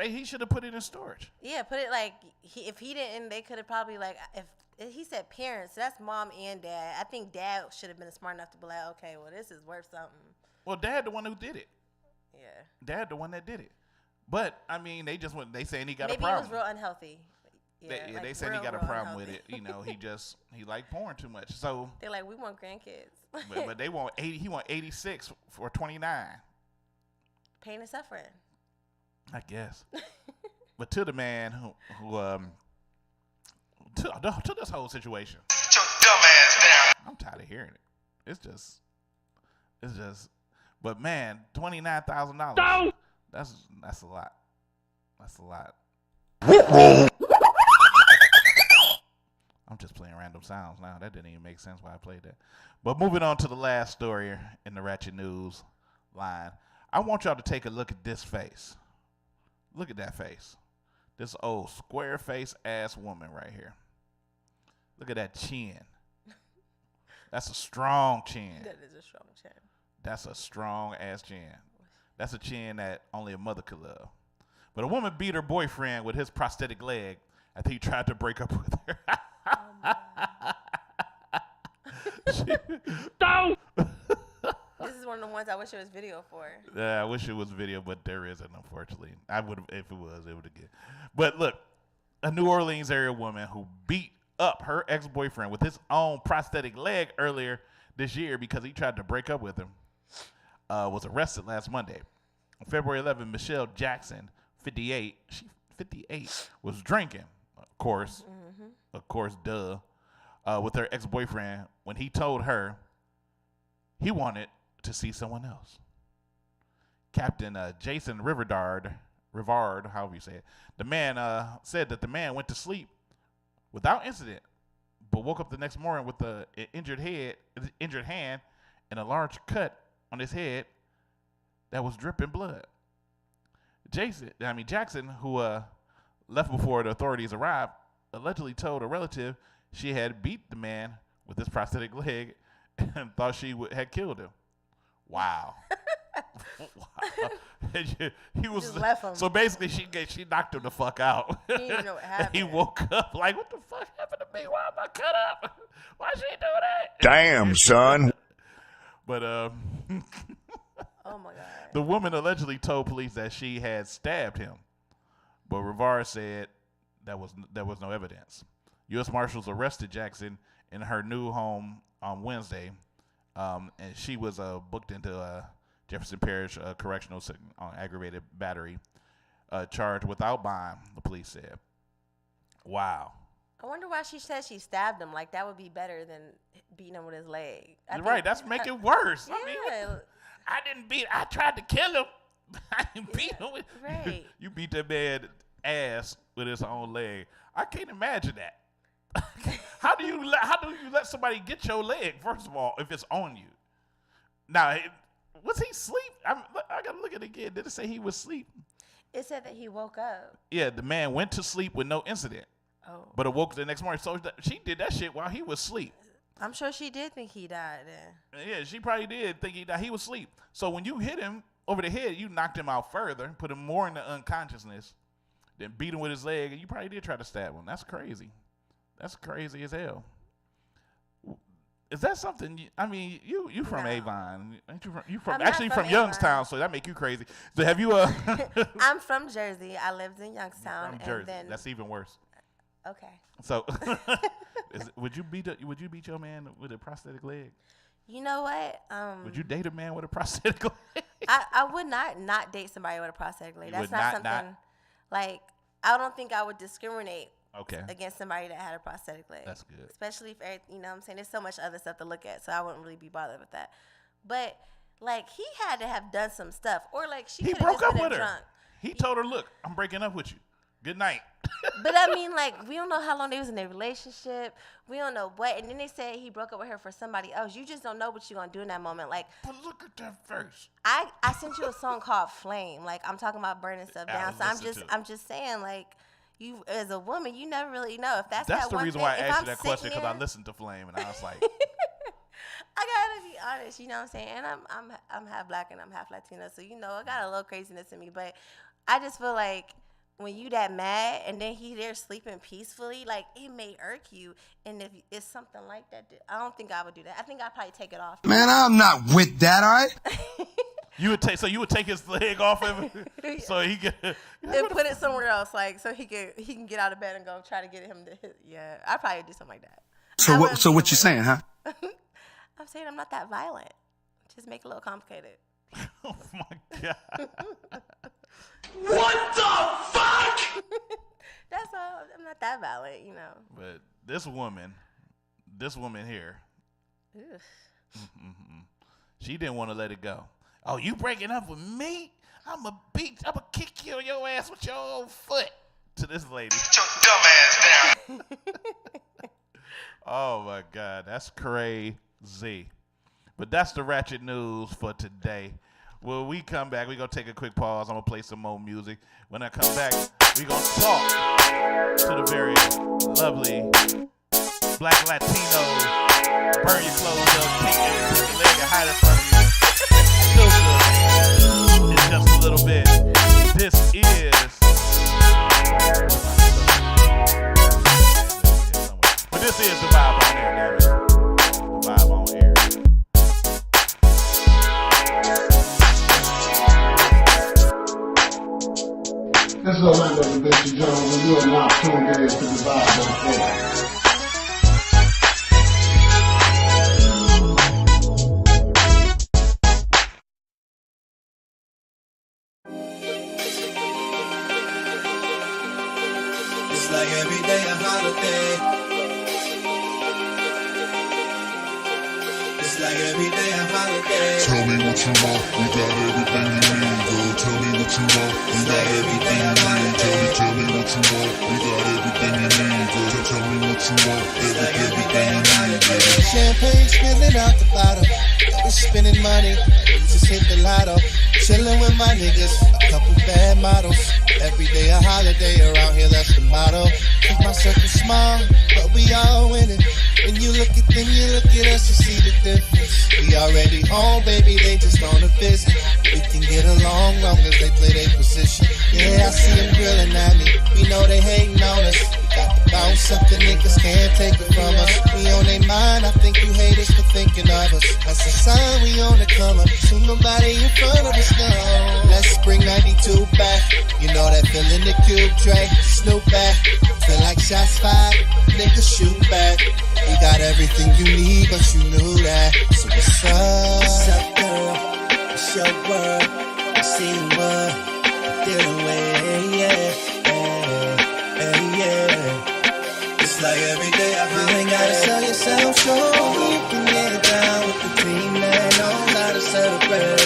He should have put it in storage. Yeah, put it like if he didn't, they could have probably like if he said parents, that's mom and dad. I think dad should have been smart enough to be like, okay, well this is worth something. Well, dad the one who did it. Yeah. Dad the one that did it. But I mean, they saying he got Maybe a problem. Maybe it was real unhealthy. Yeah, they said he got a problem with it. You know, he liked porn too much. So they're like, we want grandkids. but they want 80. He want 86 for 29. Pain and suffering. I guess. But to the man who to this whole situation. Sit your dumb ass down. I'm tired of hearing it. It's just. But man, $29,000. That's a lot. That's a lot. I'm just playing random sounds now. That didn't even make sense why I played that. But moving on to the last story in the Ratchet News line. I want y'all to take a look at this face. Look at that face. This old square face ass woman right here. Look at that chin. That's a strong chin. That is a strong chin. That's a strong ass chin. That's a chin that only a mother could love. But a woman beat her boyfriend with his prosthetic leg after he tried to break up with her. This is one of the ones I wish it was video for. Yeah, I wish it was video, but there isn't, unfortunately. I would have, if it was, it would have get. But look, a New Orleans area woman who beat up her ex-boyfriend with his own prosthetic leg earlier this year because he tried to break up with him was arrested last Monday. On February 11, Michelle Jackson, 58, was drinking, of course, with her ex-boyfriend when he told her he wanted to see someone else. Captain Jason Rivard, however you say it, the man said that the man went to sleep without incident, but woke up the next morning with an injured hand, and a large cut on his head that was dripping blood. Jackson, who left before the authorities arrived, allegedly told a relative she had beat the man with his prosthetic leg and thought she had killed him. Wow. Wow. He was just left him. So basically she knocked him the fuck out. He didn't even know what happened. He woke up like, what the fuck happened to me? Why am I cut up? Why she do that? Damn, son. But oh my God. The woman allegedly told police that she had stabbed him, but Rivard said there was no evidence. U.S. Marshals arrested Jackson in her new home on Wednesday, and she was booked into Jefferson Parish Correctional on aggravated battery, charged without bond, the police said. Wow. I wonder why she said she stabbed him. Like, that would be better than beating him with his leg. Right, that's making it worse. Yeah. I tried to kill him. I didn't beat him. Right. You beat that man ass with his own leg. I can't imagine that. How do you let somebody get your leg, first of all, if it's on you? Now, was he asleep? I gotta look at it again. Did it say he was asleep? It said that he woke up. Yeah, the man went to sleep with no incident. Oh. But awoke the next morning. So she did that shit while he was asleep. I'm sure she did think he died then. Yeah, she probably did think he died. He was asleep. So when you hit him over the head, you knocked him out further, put him more into unconsciousness, then beat him with his leg, and you probably did try to stab him. That's crazy. That's crazy as hell. Is that something? You from Avon? Ain't you from actually from Youngstown? So that make you crazy. So have you? I'm from Jersey. I lived in Youngstown. From Jersey. And then, that's even worse. Okay. So, would you beat your man with a prosthetic leg? You know what? Would you date a man with a prosthetic leg? I would not date somebody with a prosthetic leg. That's not something like I don't think I would discriminate. Okay. Against somebody that had a prosthetic leg. That's good. Especially if, you know what I'm saying? There's so much other stuff to look at, so I wouldn't really be bothered with that. But, like, he had to have done some stuff. Or, like, she could have just been drunk. Her. He told her, look, I'm breaking up with you. Good night. But, I mean, like, we don't know how long they was in their relationship. We don't know what. And then they said he broke up with her for somebody else. You just don't know what you're going to do in that moment. Like, but look at that first. I sent you a song called Flame. Like, I'm talking about burning stuff down. So I'm just saying, like, you as a woman, you never really know if that's the one reason thing. why I asked you that question, because I listened to Flame and I was like, I gotta be honest, you know what I'm saying? And I'm half black and I'm half Latino, so you know I got a little craziness in me. But I just feel like when you that mad and then he there sleeping peacefully, like it may irk you. And if it's something like that, I don't think I would do that. I think I'd probably take it off. Man, I'm not with that, all right? You would take his leg off of him so he could and put it somewhere else, like so he can get out of bed and go try to get him to hit. Yeah, I'd probably do something like that. So what you saying, huh? I'm saying I'm not that violent. Just make it a little complicated. Oh my God. What the fuck? That's all. I'm not that violent, you know. But this woman here, she didn't want to let it go. Oh, you breaking up with me? I'ma kick you on your ass with your old foot. To this lady. Get your dumb ass down. Oh my God, that's crazy. But that's the ratchet news for today. When we come back, we're going to take a quick pause. I'm going to play some more music. When I come back, we're going to talk to the very lovely black Latino, burn your clothes up, take your leg and hide it from you. In just a little bit. This is... But this is the Vibe on Air, damn it. The Vibe on Air. This is Orlando Da Vinci Jones, and you are now tuned in to the Vibe on Air. It's like every day a holiday. It's like every day a holiday. Tell me what you want, you got everything you need, girl. Tell me what you want, you got everything you need. Tell me what you want, you got everything you need, girl. Tell me what you want, everything you need, baby. Champagne spilling out the bottle. We spending money, we just hit the lotto. Chilling with my niggas, a couple bad models. Every day a holiday around here, that's the motto. Keep my circle small, but we all winning. When you look at them, you look at us, you see the difference. We already home, baby, they just on a visit. We can get along long as they play their position. Yeah, I see them grilling at me, we know they hating on us. We got to bounce up, the niggas can't take it from us. We on their mind, I think you hate us for thinking of us. That's a sign we on the come up, so nobody in front of us now. Let's bring 92 back, you know that feeling the Cube Dre, Snoop back. Feel like shots fired, niggas shoot back. We got everything you need, but you knew that. So what's up? What's up, girl? It's your world. I see what you're dealing with, yeah. It's like every day I you ain't gotta sell yourself short. You can get it down with the team that knows how to celebrate.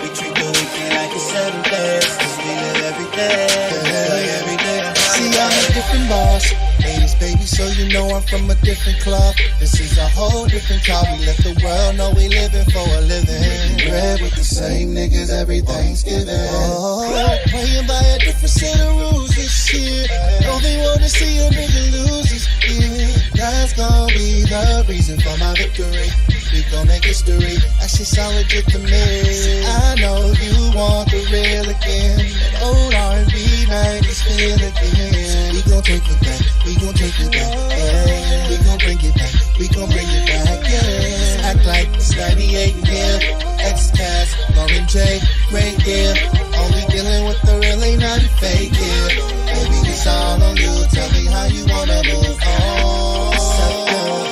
We treat the weekend like it's 7 days, 'cause we live every day. It's like every day I see I'm a different boss. Ladies, baby, so you know I'm from a different club. This is a whole different club. We let the world know we living for a living. Red with the same niggas every Thanksgiving. Oh, playing by a different set of rules this year. Don't they wanna see a nigga lose this year? That's gonna be the reason for my victory. We gon' make history. That shit sound legit to me. I know you want the real again. That old R&B 90s feel again. We gon' take it back. We gon' take it back. Yeah. We gon' bring it back. We gon' bring it back. Yeah. Act like it's 98 in here. X-Cast, Lauren J, great deal. Only dealing with the real, ain't not fake here. Baby, it's all on you. Tell me how you wanna move on. What's up, girl?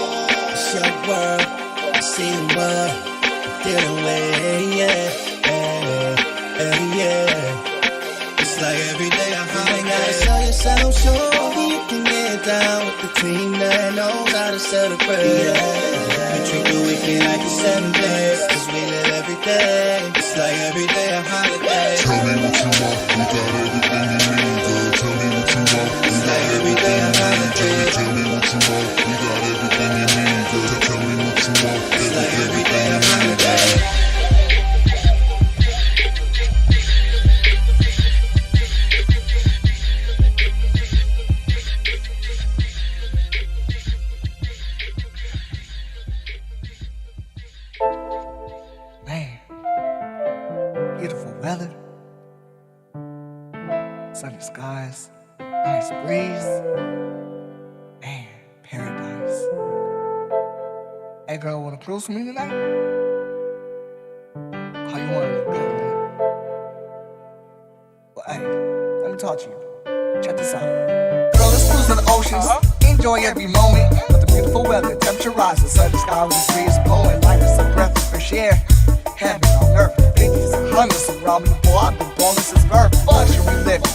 It's your world. See what you're dealing with, yeah. It's like every day I'm high. You ain't gotta sell yourself short. You can get down with the team that knows how to celebrate. Yeah. We treat the weekend like it's 7 days, 'cause we live every day. It's like every day a holiday. Tell me what you want, you got everything you need, girl. Tell me what you want, you got everything you need. Tell me what you want, you got everything you need, girl. Tell me what you want, everything you need, baby. Man, beautiful weather, sunny skies, nice breeze, man, paradise. Hey girl, wanna cruise with me tonight? How you wanna talk to you. Check this out. Girl, let's cruise in the oceans. Enjoy every moment of the beautiful weather. Temperature rises, sun, the sky with the breeze blowing. Life is a breath of fresh air. Heaven on earth. 50s and 100s around me, boy. I've been born since birth. Luxury living.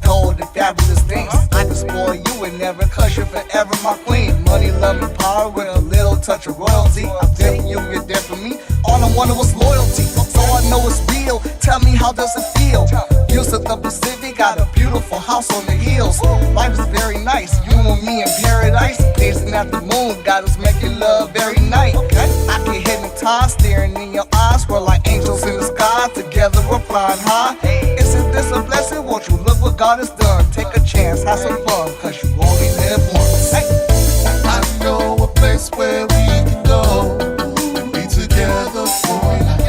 Told the fabulous things. I can spoil you and never, cause you're forever my queen. Money, love, and power with a little touch of royalty. I'm there for you, you're there for me. All I wanted was loyalty, so I know it's real. Tell me, how does it feel? Views of the Pacific, got a beautiful house on the hills. Life is very nice, you and me in paradise. Gazing at the moon, got us making love every night. I get hypnotized, staring in your eyes. We're like angels in the sky, together we're flying high. Isn't this a blessing? Won't you look what God has done? Take a chance, have some fun, cause you only live once. I know a place where we can go and be together for life.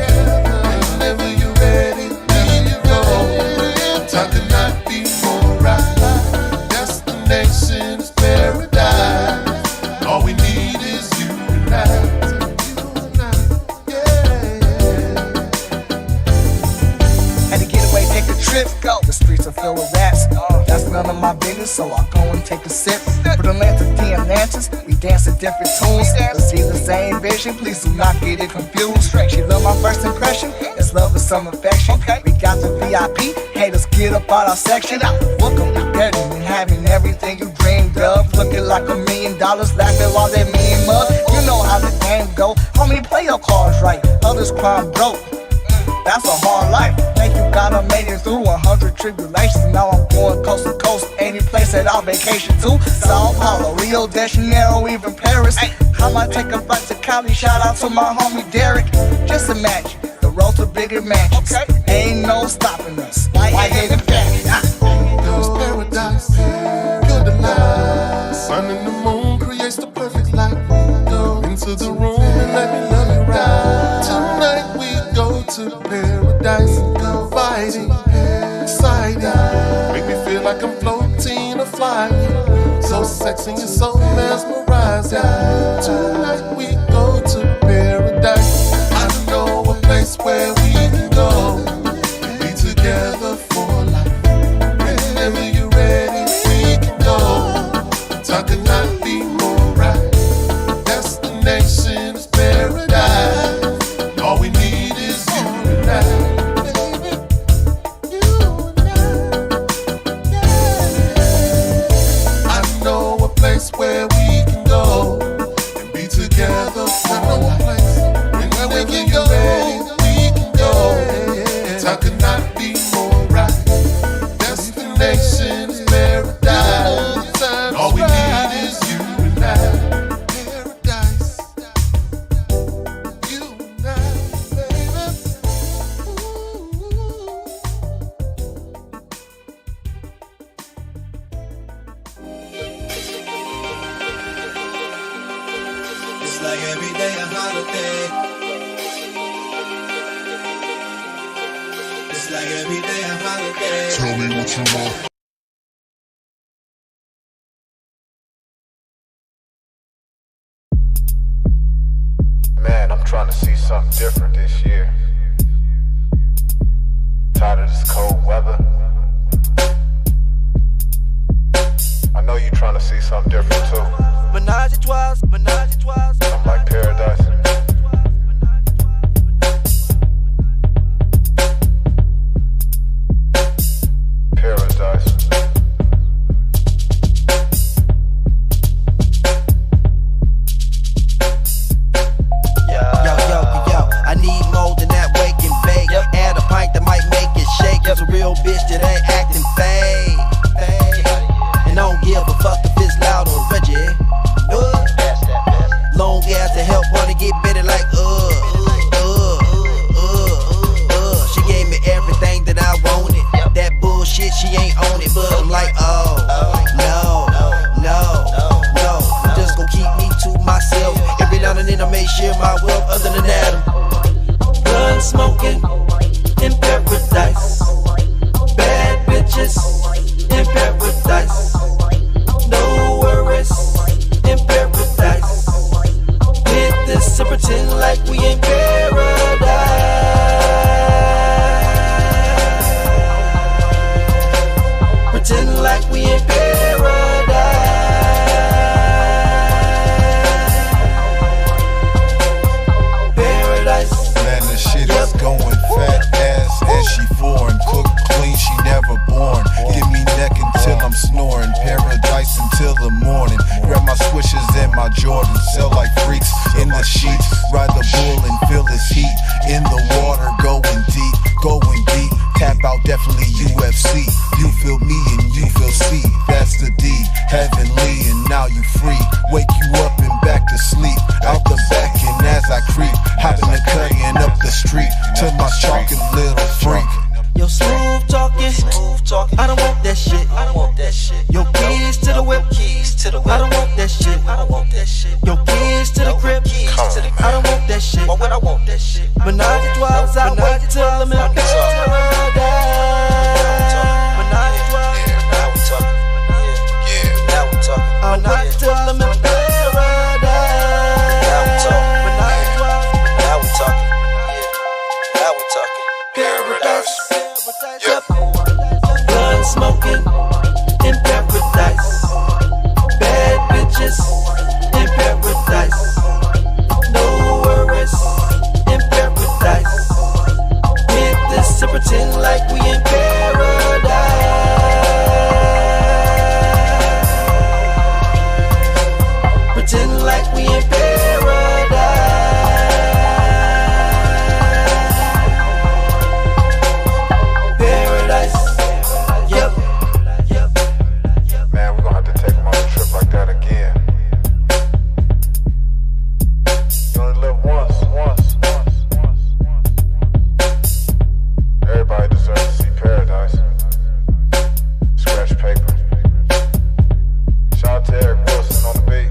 Whenever you're ready, there you go. Time could not be more right. Destination is paradise. All we need is you and I. Had to get away, take a trip, go. The streets are filled with rats. That's none of my business, so I go and take a sip. Put a lantern to the Atlantis, we dance to different tunes. To see the same vision, please do not get it confused. She love my first impression, it's love with some affection. We got the VIP, haters get up out our section. What could be better than having everything you dreamed of? Looking like $1 million, laughing while they mean mug. You know how the game go, homie, play your cards right. Others crime broke. That's a hard life. Think you gotta make it through 100 tribulations. Now I'm going coast to coast, any place that I'll vacation to. Sao Paulo, Rio de Janeiro, even Paris. I might take a flight to Cali, shout out to my homie Derek. Just imagine, the road to bigger mansions. Ain't no stopping us, white headed back. It's paradise, good to life. The sun and the moon creates the perfect light. Go into the room and let me love you right. Tonight we go to paradise, fighting, exciting. Make me feel like I'm floating or flying. So sexy and so mesmerizing. Tonight we go to paradise. I know a place where we can go and be together for life. Whenever you're ready, we can go. Time could not be more right. Destination is paradise. All we need is you and I. I know a place where we can go and be together for life. Whenever you're ready, we can go. Time could not be more right. Destination is paradise. All we need is you and I. Paradise. You and I, baby. It's like every day a holiday. It's like every day a holiday. Tell me what you want. Man, I'm trying to see something different this year. Tired of this cold weather. I know you trying to see something different too. Menage a trois, menage a trois. I'm like paradise. Paradise. Yo, I need about definitely UFC. You feel me and you feel C. That's the D, heavenly, and now you free. Wake you up and back to sleep. Out the back and as I creep, hopping the cutty and up the street to my chalking little freak. Yo, smooth talking, I don't want that shit. Yo, keys to the whip, I don't want that shit. Yo, keys to the crib, I don't want that shit. Why would I want that shit? Menage a trois, I wait till I'm in paradise. Menage a trois, now we talking. Yeah, now we talking. I wait till I'm in paradise. Now we talking. Menage a trois, now we talking. Yeah, now we talking. Paradise. Yep. Blood smoking in paradise. Bad bitches in paradise. No worries in paradise. Hit this and pretend like we in paradise. Pretend like we in paradise. Man, we're gonna have to take him on a trip like that again. You only live once. Everybody deserves to see paradise. Scratch paper. Shout out to Eric Wilson on the beat.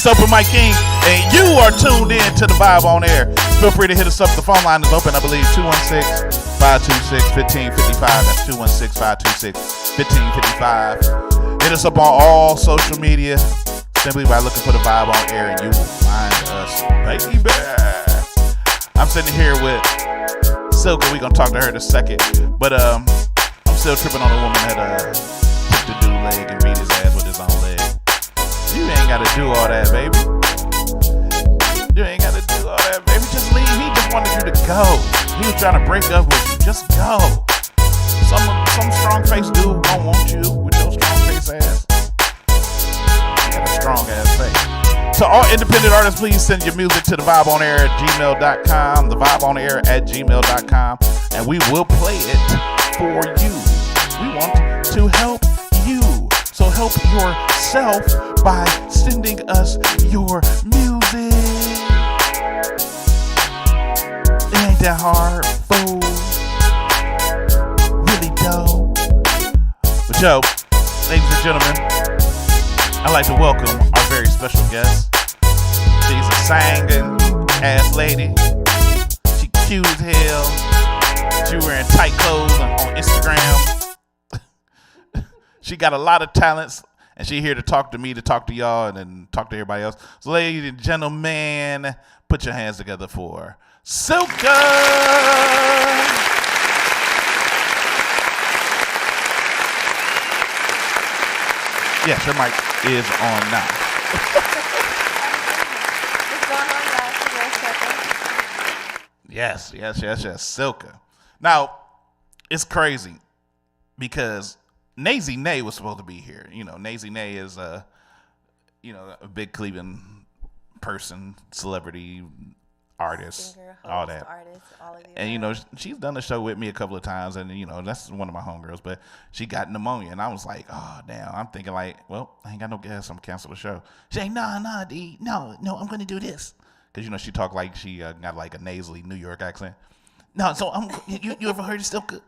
Open Mike King, and you are tuned in to the Vibe on Air. Feel free to hit us up. The phone line is open, I believe, 216-526-1555. That's 216-526-1555. Hit us up on all social media simply by looking for the Vibe on Air, and you will find us, baby. I'm sitting here with Silka. We're gonna talk to her in a second, but I'm still tripping on a woman that took the dude leg and beat his ass with his own leg. You ain't gotta do all that, baby. You ain't gotta do all that, baby. Just leave. He just wanted you to go. He was trying to break up with you. Just go. Some strong face dude don't want you with your strong face ass. You got a strong ass face. So all independent artists, please send your music to thevibeonair@gmail.com. Thevibeonair@gmail.com, and we will play it for you. We want to help you. So help yourself by sending us your music. It ain't that hard, fool. Really dope. But yo, ladies and gentlemen, I'd like to welcome our very special guest. She's a singing ass lady. She cute as hell. She wearing tight clothes on Instagram. She got a lot of talents, and she here to talk to me, to talk to y'all, and then talk to everybody else. So ladies and gentlemen, put your hands together for Silka! Yes, your mic is on now. Yes, Silka. Now, it's crazy because Nazy Nay was supposed to be here. You know, Nazy Nay is a big Cleveland person, celebrity, artist, singer, host, all that. Artist, all of and she's done the show with me a couple of times, and that's one of my homegirls. But she got pneumonia, and I was like, oh damn. I'm thinking like, well, I ain't got no gas. I'm gonna cancel the show. She ain't nah, D, no, I'm gonna do this because she talk like she got like a nasally New York accent. No, so you ever heard of Silka?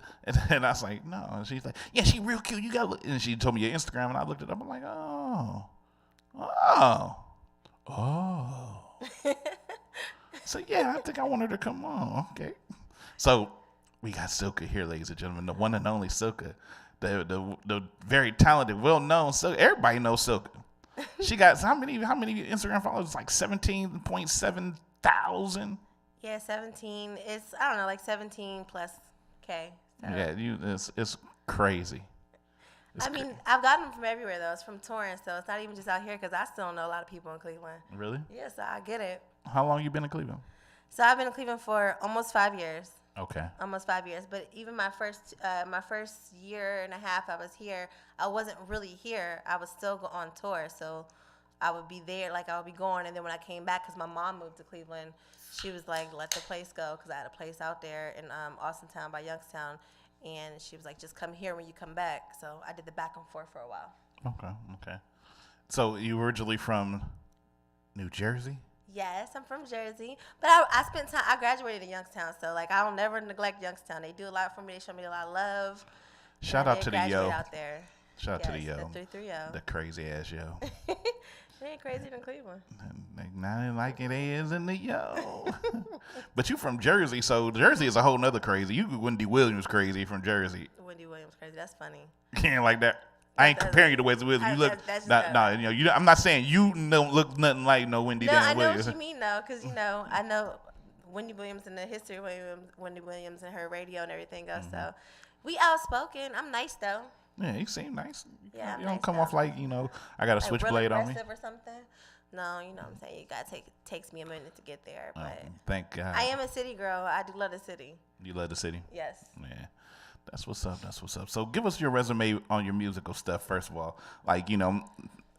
And I was like, no. And she's like, yeah, she real cute. You got. And she told me your Instagram, and I looked it up. I'm like, oh. So yeah, I think I want her to come on. Okay. So we got Silka here, ladies and gentlemen, the one and only Silka, the very talented, well known Silka. Everybody knows Silka. She got how many Instagram followers? Like 17.7 thousand. Yeah, 17. It's I don't know, like 17 plus K. So. Yeah, it's crazy. I mean, I've gotten them from everywhere though. It's from touring, so it's not even just out here because I still don't know a lot of people in Cleveland. Really? Yes, I get it. How long you been in Cleveland? So I've been in Cleveland for almost 5 years. Okay. Almost 5 years, but even my first year and a half I was here, I wasn't really here. I was still on tour, so I would be there, like I would be going, and then when I came back, because my mom moved to Cleveland, she was like, let the place go, because I had a place out there in Austintown by Youngstown, and she was like, just come here when you come back. So I did the back and forth for a while. Okay. So you originally from New Jersey? Yes, I'm from Jersey, but I spent time. I graduated in Youngstown, so like I don't never neglect Youngstown. They do a lot for me. They show me a lot of love. Shout out to the yo out there. Shout out to the yo. The 330. The crazy ass yo. They ain't crazier than Cleveland. Not like it is in the yo. But you from Jersey, so Jersey is a whole nother crazy. You Wendy Williams crazy from Jersey. Wendy Williams crazy. That's funny. Can't like that. I ain't comparing you to Wendy Williams. You look, I'm not saying you don't look nothing like no Wendy Williams. No, I know what you mean though, because I know Wendy Williams and the history of Wendy Williams and her radio and everything else. So we outspoken. I'm nice though. Yeah, you seem nice. Yeah, you don't come off like I got a switchblade on me. Or something. No, you know what I'm saying. You got takes me a minute to get there, but thank God. I am a city girl. I do love the city. You love the city? Yes. Yeah. That's what's up. So give us your resume on your musical stuff, first of all. Like, and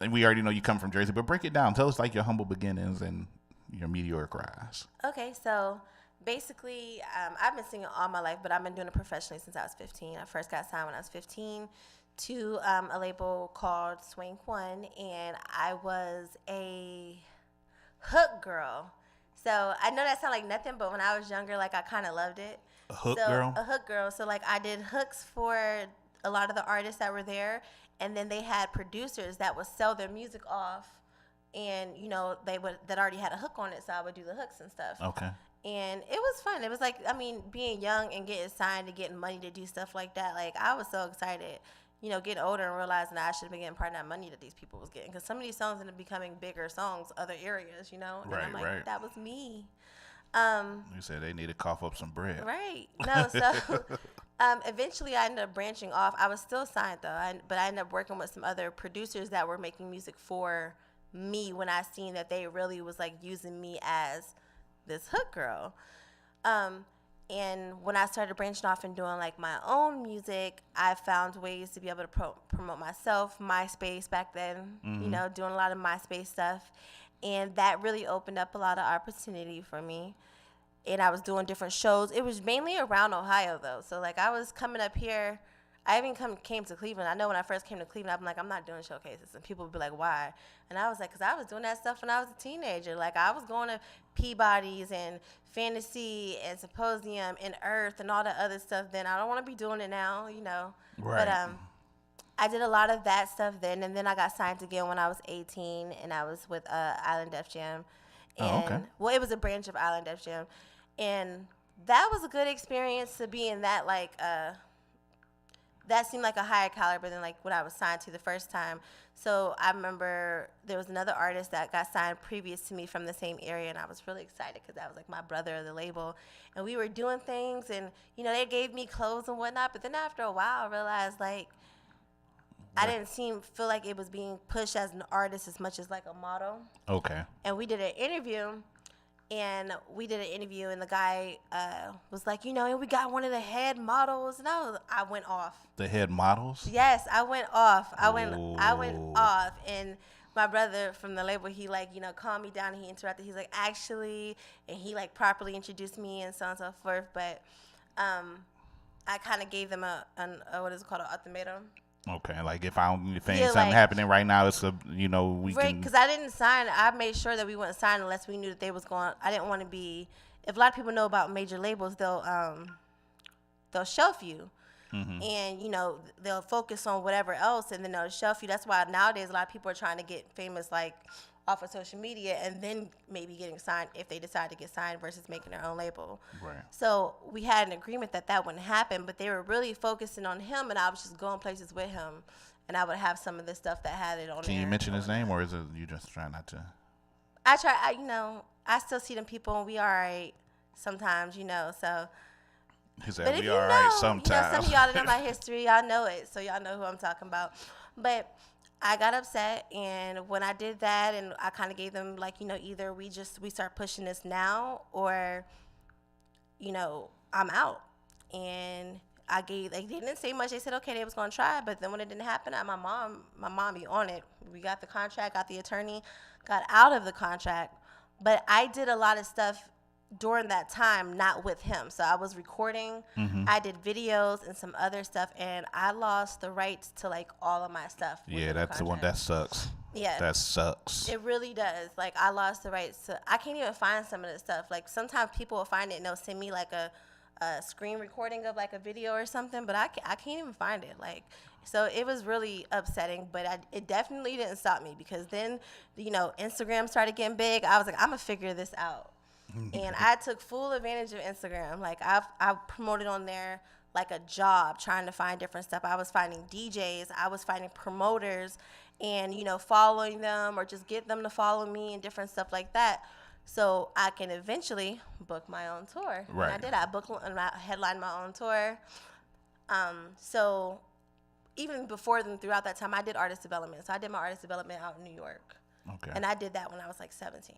we already know you come from Jersey, but break it down. Tell us like your humble beginnings and your meteoric rise. Okay, so basically, I've been singing all my life, but I've been doing it professionally since I was 15. I first got signed when I was 15 to a label called Swank One, and I was a hook girl. So I know that sounds like nothing, but when I was younger, like I kind of loved it. A hook girl? A hook girl. So like I did hooks for a lot of the artists that were there, and then they had producers that would sell their music off, and that already had a hook on it, so I would do the hooks and stuff. Okay. And it was fun. It was like, being young and getting signed and getting money to do stuff like that. Like I was so excited. Getting older and realizing that I should have been getting part of that money that these people was getting, because some of these songs ended up becoming bigger songs, other areas, and I'm like, right. That was me. You said they need to cough up some bread. Right. No, so eventually I ended up branching off. I was still signed though, but I ended up working with some other producers that were making music for me when I seen that they really was like using me as this hook girl. And when I started branching off and doing like my own music, I found ways to be able to promote myself. MySpace back then, doing a lot of MySpace stuff. And that really opened up a lot of opportunity for me. And I was doing different shows. It was mainly around Ohio, though. So, like, I was coming up here. I even came to Cleveland. I know when I first came to Cleveland, I'm like, I'm not doing showcases. And people would be like, why? And I was like, because I was doing that stuff when I was a teenager. Like, I was going to Peabody's and Fantasy and Symposium and Earth and all the other stuff then. I don't want to be doing it now, Right. But I did a lot of that stuff then. And then I got signed again when I was 18. And I was with Island Def Jam. And, okay. Well, it was a branch of Island Def Jam. And that was a good experience to be in that, like, that seemed like a higher caliber than, like, what I was signed to the first time. So I remember there was another artist that got signed previous to me from the same area, and I was really excited because that was, like, my brother of the label. And we were doing things, and, they gave me clothes and whatnot. But then after a while, I realized, like, I didn't feel like it was being pushed as an artist as much as, like, a model. Okay. And we did an interview. And the guy was like, and we got one of the head models, and I went off. The head models? Yes, I went off. I went off, and my brother from the label, he calmed me down, and he interrupted. He's like, actually, and he like properly introduced me and so on and so forth. But I kind of gave them a what is it called, an ultimatum. Okay, like if something happening right now, it's we right, because I didn't sign. I made sure that we wouldn't sign unless we knew that they was going. I didn't want to be. If a lot of people know about major labels, they'll shelf you, and they'll focus on whatever else, and then they'll shelf you. That's why nowadays a lot of people are trying to get famous like off of social media and then maybe getting signed if they decide to get signed versus making their own label. Right. So we had an agreement that wouldn't happen, but they were really focusing on him, and I was just going places with him, and I would have some of the stuff that had it on there. Can you mention his name, or is it you just trying not to? I try, I still see them people, and we all right sometimes, so. He said, But if we you all know, right sometimes. some of y'all that know my history, y'all know it, so y'all know who I'm talking about. But I got upset, and when I did that, and I kind of gave them either we start pushing this now, or I'm out. And they didn't say much. They said okay, they was gonna try, but then when it didn't happen, my mom be on it. We got the contract, got the attorney, got out of the contract, but I did a lot of stuff during that time, not with him. So I was recording, I did videos and some other stuff, and I lost the rights to all of my stuff. Yeah, that's the one that sucks. Yeah, that sucks. It really does. I lost the rights to. I can't even find some of the stuff. Sometimes people will find it and they'll send me a screen recording of a video or something, but I can't even find it. So it was really upsetting, but it definitely didn't stop me, because then Instagram started getting big. I was like, I'm gonna figure this out. And I took full advantage of Instagram. I promoted on there like a job, trying to find different stuff. I was finding DJs, I was finding promoters, and following them, or just get them to follow me and different stuff like that, so I can eventually book my own tour. Right. And I did. I booked and I headlined my own tour. So even before then, throughout that time, I did artist development. So I did my artist development out in New York. Okay. And I did that when I was 17.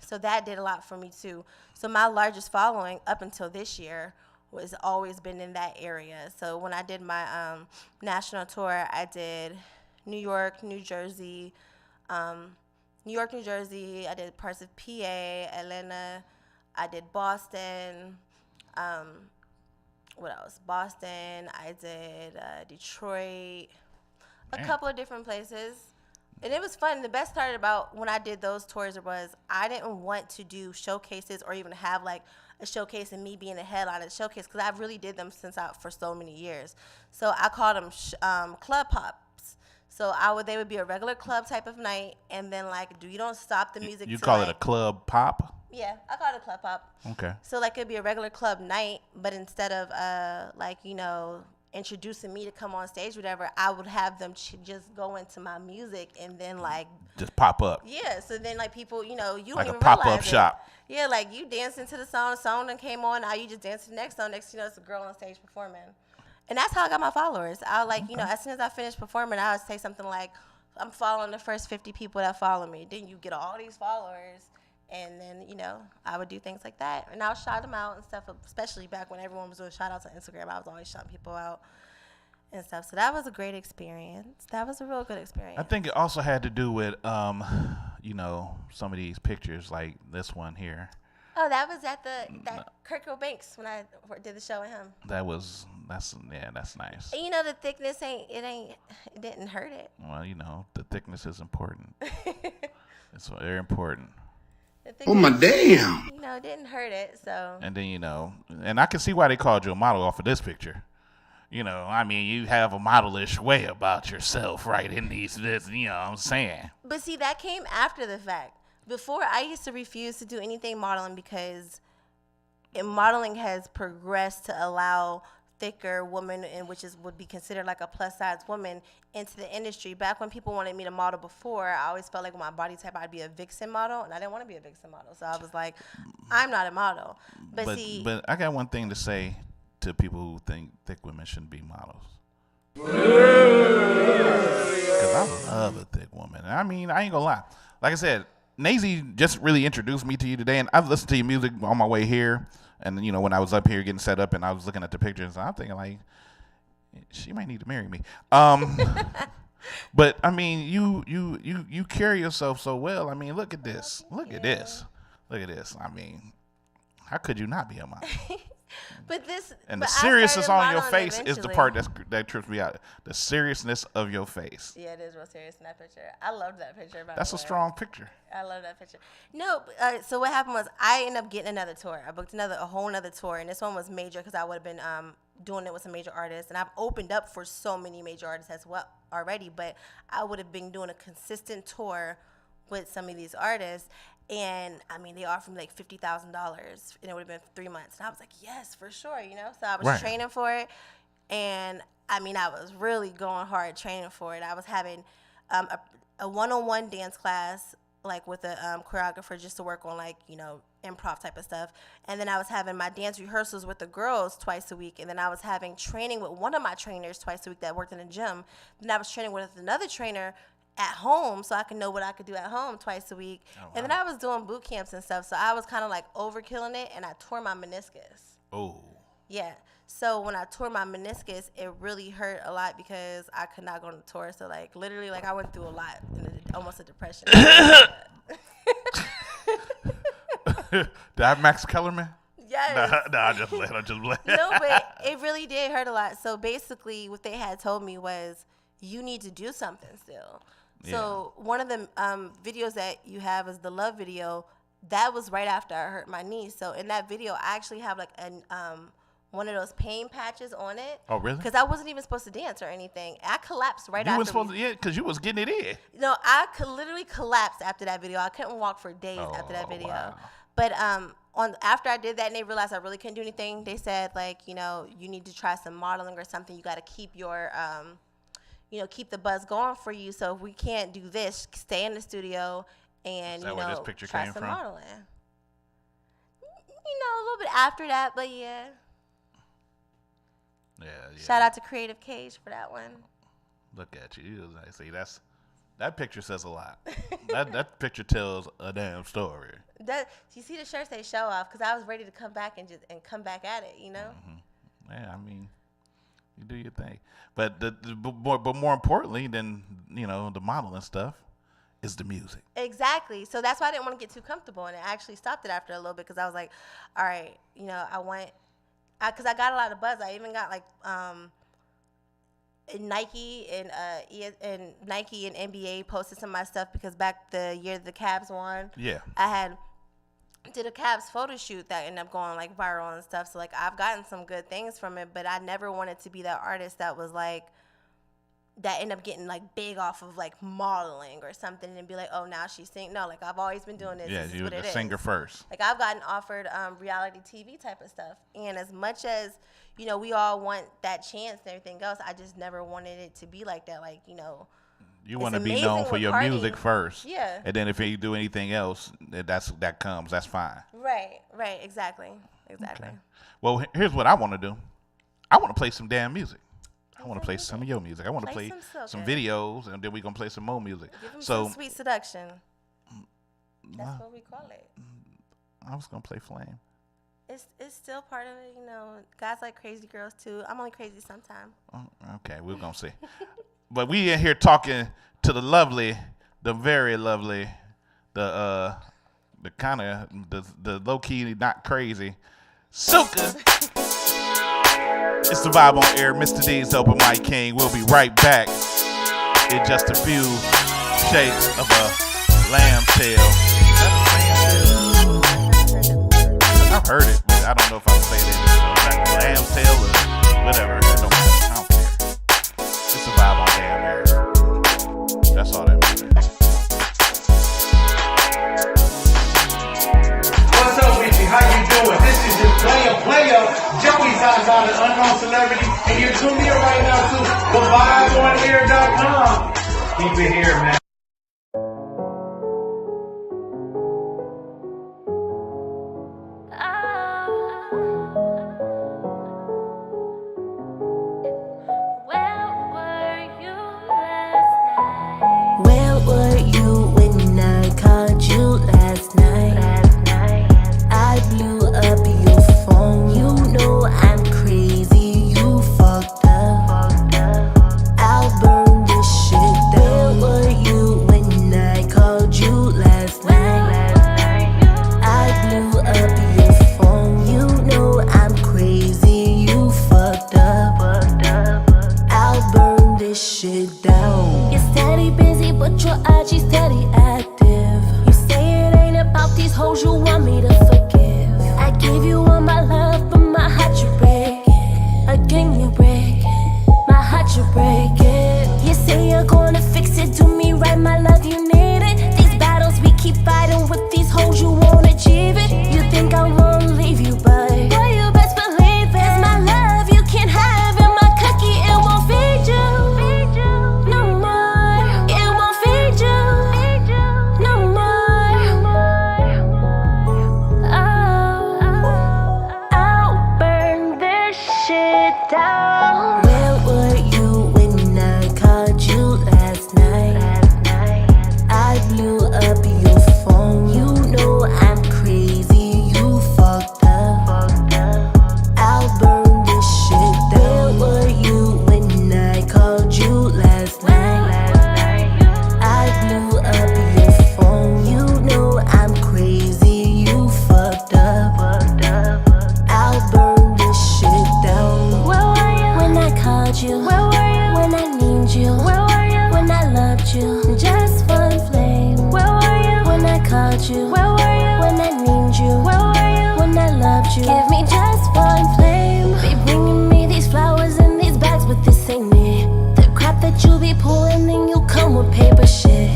So that did a lot for me too. So my largest following up until this year was always been in that area. So when I did my national tour, I did New York, New Jersey, I did parts of PA, Atlanta, I did Boston, what else? Boston, I did Detroit, a couple of different places. And it was fun. The best part about when I did those tours was I didn't want to do showcases or even have a showcase and me being a headline at the showcase, because I really did them for so many years. So I called them club pops. So they would be a regular club type of night, and then you don't stop the music. You call it a club pop? Yeah, I call it a club pop. Okay. So it'd be a regular club night, but instead of introducing me to come on stage, whatever, I would have them just go into my music and then just pop up. Yeah, so then people, you don't like even a pop-up realize shop. It. Yeah, you dancing to the song that came on, now you just dance to the next song. Next, it's a girl on stage performing, and that's how I got my followers. I as soon as I finished performing, I would say something like, "I'm following the first 50 people that follow me." Then you get all these followers. And then, I would do things like that. And I would shout them out and stuff, especially back when everyone was doing shout-outs on Instagram. I was always shouting people out and stuff. So that was a great experience. That was a real good experience. I think it also had to do with, some of these pictures, like this one here. Oh, that was at that Kurt Banks when I did the show with him. That's nice. And the thickness it didn't hurt it. Well, the thickness is important. It's very important. Oh my damn! It didn't hurt it, so. And then and I can see why they called you a model off of this picture. You have a modelish way about yourself, right? In this, what I'm saying. But see, that came after the fact. Before, I used to refuse to do anything modeling because modeling has progressed to allow thicker woman, and would be considered like a plus size woman, into the industry. Back when people wanted me to model before, I always felt like with my body type I'd be a vixen model, and I didn't want to be a vixen model. So I was like, I'm not a model. But I got one thing to say to people who think thick women shouldn't be models. Because I love a thick woman. I ain't gonna lie. Like I said, Nazy just really introduced me to you today, and I've listened to your music on my way here. And then, when I was up here getting set up and I was looking at the pictures, I'm thinking she might need to marry me. But you carry yourself so well. Look at this. Look at this. How could you not be a model? The seriousness on your face is the part that trips me out. The seriousness of your face. Yeah, it is real serious in that picture. I love that picture. That's a strong picture. I love that picture. No, so what happened was I ended up getting another tour. I booked a whole nother tour, and this one was major because I would have been doing it with some major artists, and I've opened up for so many major artists as well already. But I would have been doing a consistent tour with some of these artists. And I mean, they offered me like $50,000, and it would have been 3 months. And I was like, yes, for sure, you know. So I was training for it, and I mean, I was really going hard training for it. I was having a one-on-one dance class, like with a choreographer, just to work on like, you know, improv type of stuff. And then I was having my dance rehearsals with the girls twice a week. And then I was having training with one of my trainers twice a week that worked in the gym. Then I was training with another trainer at home so I could know what I could do at home twice a week. Oh, wow. And then I was doing boot camps and stuff. So I was kind of like overkilling it, and I tore my meniscus. Oh. Yeah. So when I tore my meniscus, it really hurt a lot because I could not go on the tour. So like literally, like I went through a lot, almost a depression. Did I have Max Kellerman? Yes. Nah, just let her. No, but it really did hurt a lot. So basically, what they had told me was, you need to do something still. Yeah. So one of the videos that you have is the Love video. That was right after I hurt my knee. So in that video, I actually have like one of those pain patches on it. Oh, really? Because I wasn't even supposed to dance or anything. I collapsed right after. You weren't supposed to, yeah, because you was getting it in. No, I literally collapsed after that video. I couldn't walk for days after that video. Wow. But after I did that and they realized I really couldn't do anything, they said, like, you know, you need to try some modeling or something. You got to keep your you know, keep the buzz going for you. So if we can't do this, stay in the studio and, you know, where this picture try came some from? modeling. You know, a little bit after that, but yeah. Yeah. Shout out to Creative Cage for that one. Look at you. See, that picture says a lot. that picture tells a damn story. You see the shirts they show off, because I was ready to come back and come back at it, you know? Mm-hmm. Yeah, I mean, you do your thing. But but more importantly than, you know, the modeling stuff is the music. Exactly. So that's why I didn't want to get too comfortable, and I actually stopped it after a little bit, because I was like, all right, you know, because I got a lot of buzz. I even got like Nike and Nike and NBA posted some of my stuff, because back the year the Cavs won, I did a Cavs photo shoot that ended up going like viral and stuff. So like I've gotten some good things from it, but I never wanted to be that artist that was like that ended up getting like big off of like modeling or something and be like, oh, now she's singing. No, like I've always been doing this. Yeah, this you were the singer first. Like I've gotten offered reality TV type of stuff, and as much as, you know, we all want that chance and everything else, I just never wanted it to be like that. Like, you know, you want to be known for your music first. Yeah. And then if you do anything else, that's fine. Right, exactly. Okay. Well, here's what I want to do. I want to play some damn music. I want to play some of your music. I want to play some videos, and then we're going to play some more music. Give them some sweet seduction. That's what we call it. I was going to play Flame. It's still part of it, you know. Guys like crazy girls, too. I'm only crazy sometimes. Okay, we're going to see. But we in here talking to the lovely, the very lovely, the kind of, the low-key, not crazy, Suka. It's the Vibe on Air. Mr. D's Open Mic King. We'll be right back in just a few shakes of a lamb tail. I've heard it, but I don't know if I'm saying it. Lamb tail or whatever. It don't matter. I don't care. It's the Vibe on Damn Air. That's all that matters. What's up, Richie? How you doing? This is your player, Joey Zaza, the unknown celebrity, and you're tuning in right now to thevibeonair.com. Keep it here, man. Where were you when I called you last night? I blew up your phone. You know I'm crazy. You fucked up. I'll burn this shit down. Where were you shit down. Where were you when I called you last night? I blew up your phone. You know I'm crazy. You fucked up. I'll burn this shit down. Where were you when I called you last night? I blew up your phone. You know I'm crazy. You fucked up. I'll burn this shit down. Where were you when I called you? Where were you when I need you? Where were you when I loved you? Just one flame. Where were you when I called you? Where were you when I need you? Where were you when I loved you? Give me just one flame. Be bringing me these flowers in these bags, but this ain't it. The crap that you be pulling and you come with paper shit.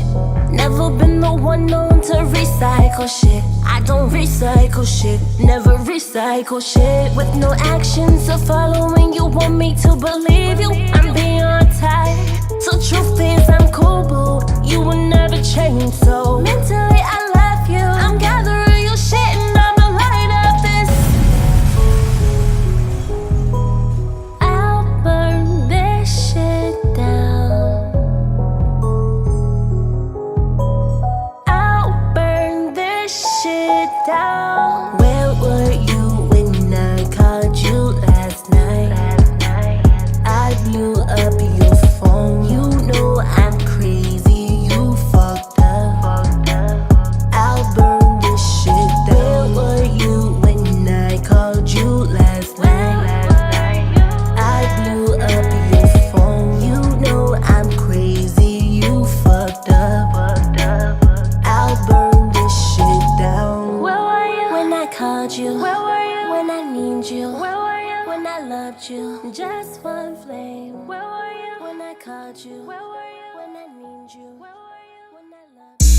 Never been the one known to recycle shit. I don't recycle shit, never recycle shit. With no actions to follow when you want me to believe you. I'm beyond tired, so truth is I'm cool, boo. You will never change, so mentally I love you. I'm gathering your shit and I'ma light up this. I'll burn this shit down. I'll burn this shit down. Where were you when I called you last night? I blew up your phone. You know I'm crazy. You fucked up. I'll burn this shit down. Where were you when I called you last night? I blew up your phone. You know I'm crazy. You fucked up. I'll burn this shit down. Where were you when I called you? Where were you when I need you? Where were you when I loved you? Just one flame. Where were you when I called you? Where were you when I need you? Where were you when I loved you?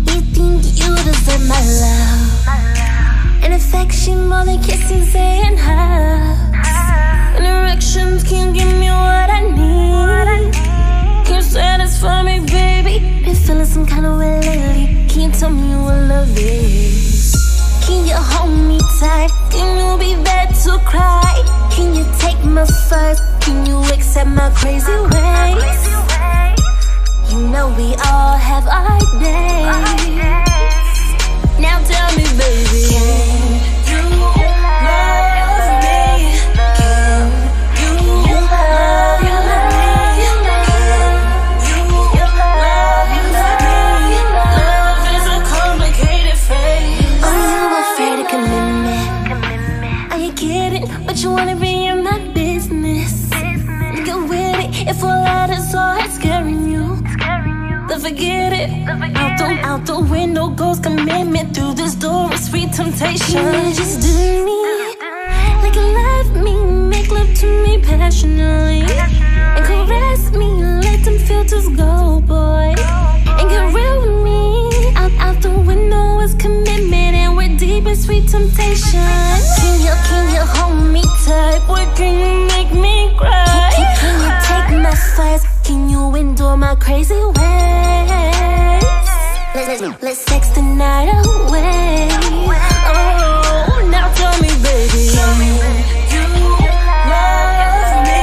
You think you deserve my love and affection more than kisses and hugs. And erections can give me what I need. Can you satisfy me, baby? Been feeling some kind of way lately. Can you tell me what love is? Can you hold me tight? Can you be there to cry? Can you take my first? Can you accept my crazy ways? You know we all have our days. Now tell me, baby, can you love me? Can you love me? Love is a complicated phrase. Are you afraid of commitment? Are you kidding? But you wanna be in my business? Get with it if all that is all it's scaring you. Then forget it. Out the window goes commitment. Through this door is sweet temptation. Can you just do me like you love me? Make love to me passionately and caress me. Let them filters go, boy, and get real with me. Out the window is commitment, and we're deep in sweet temptation. Can you hold me tight? Boy, can you make me cry? Can you take my first? Can you endure my crazy ways? Let's sex the night away. Oh, now tell me, baby, can you love me? Can you love me?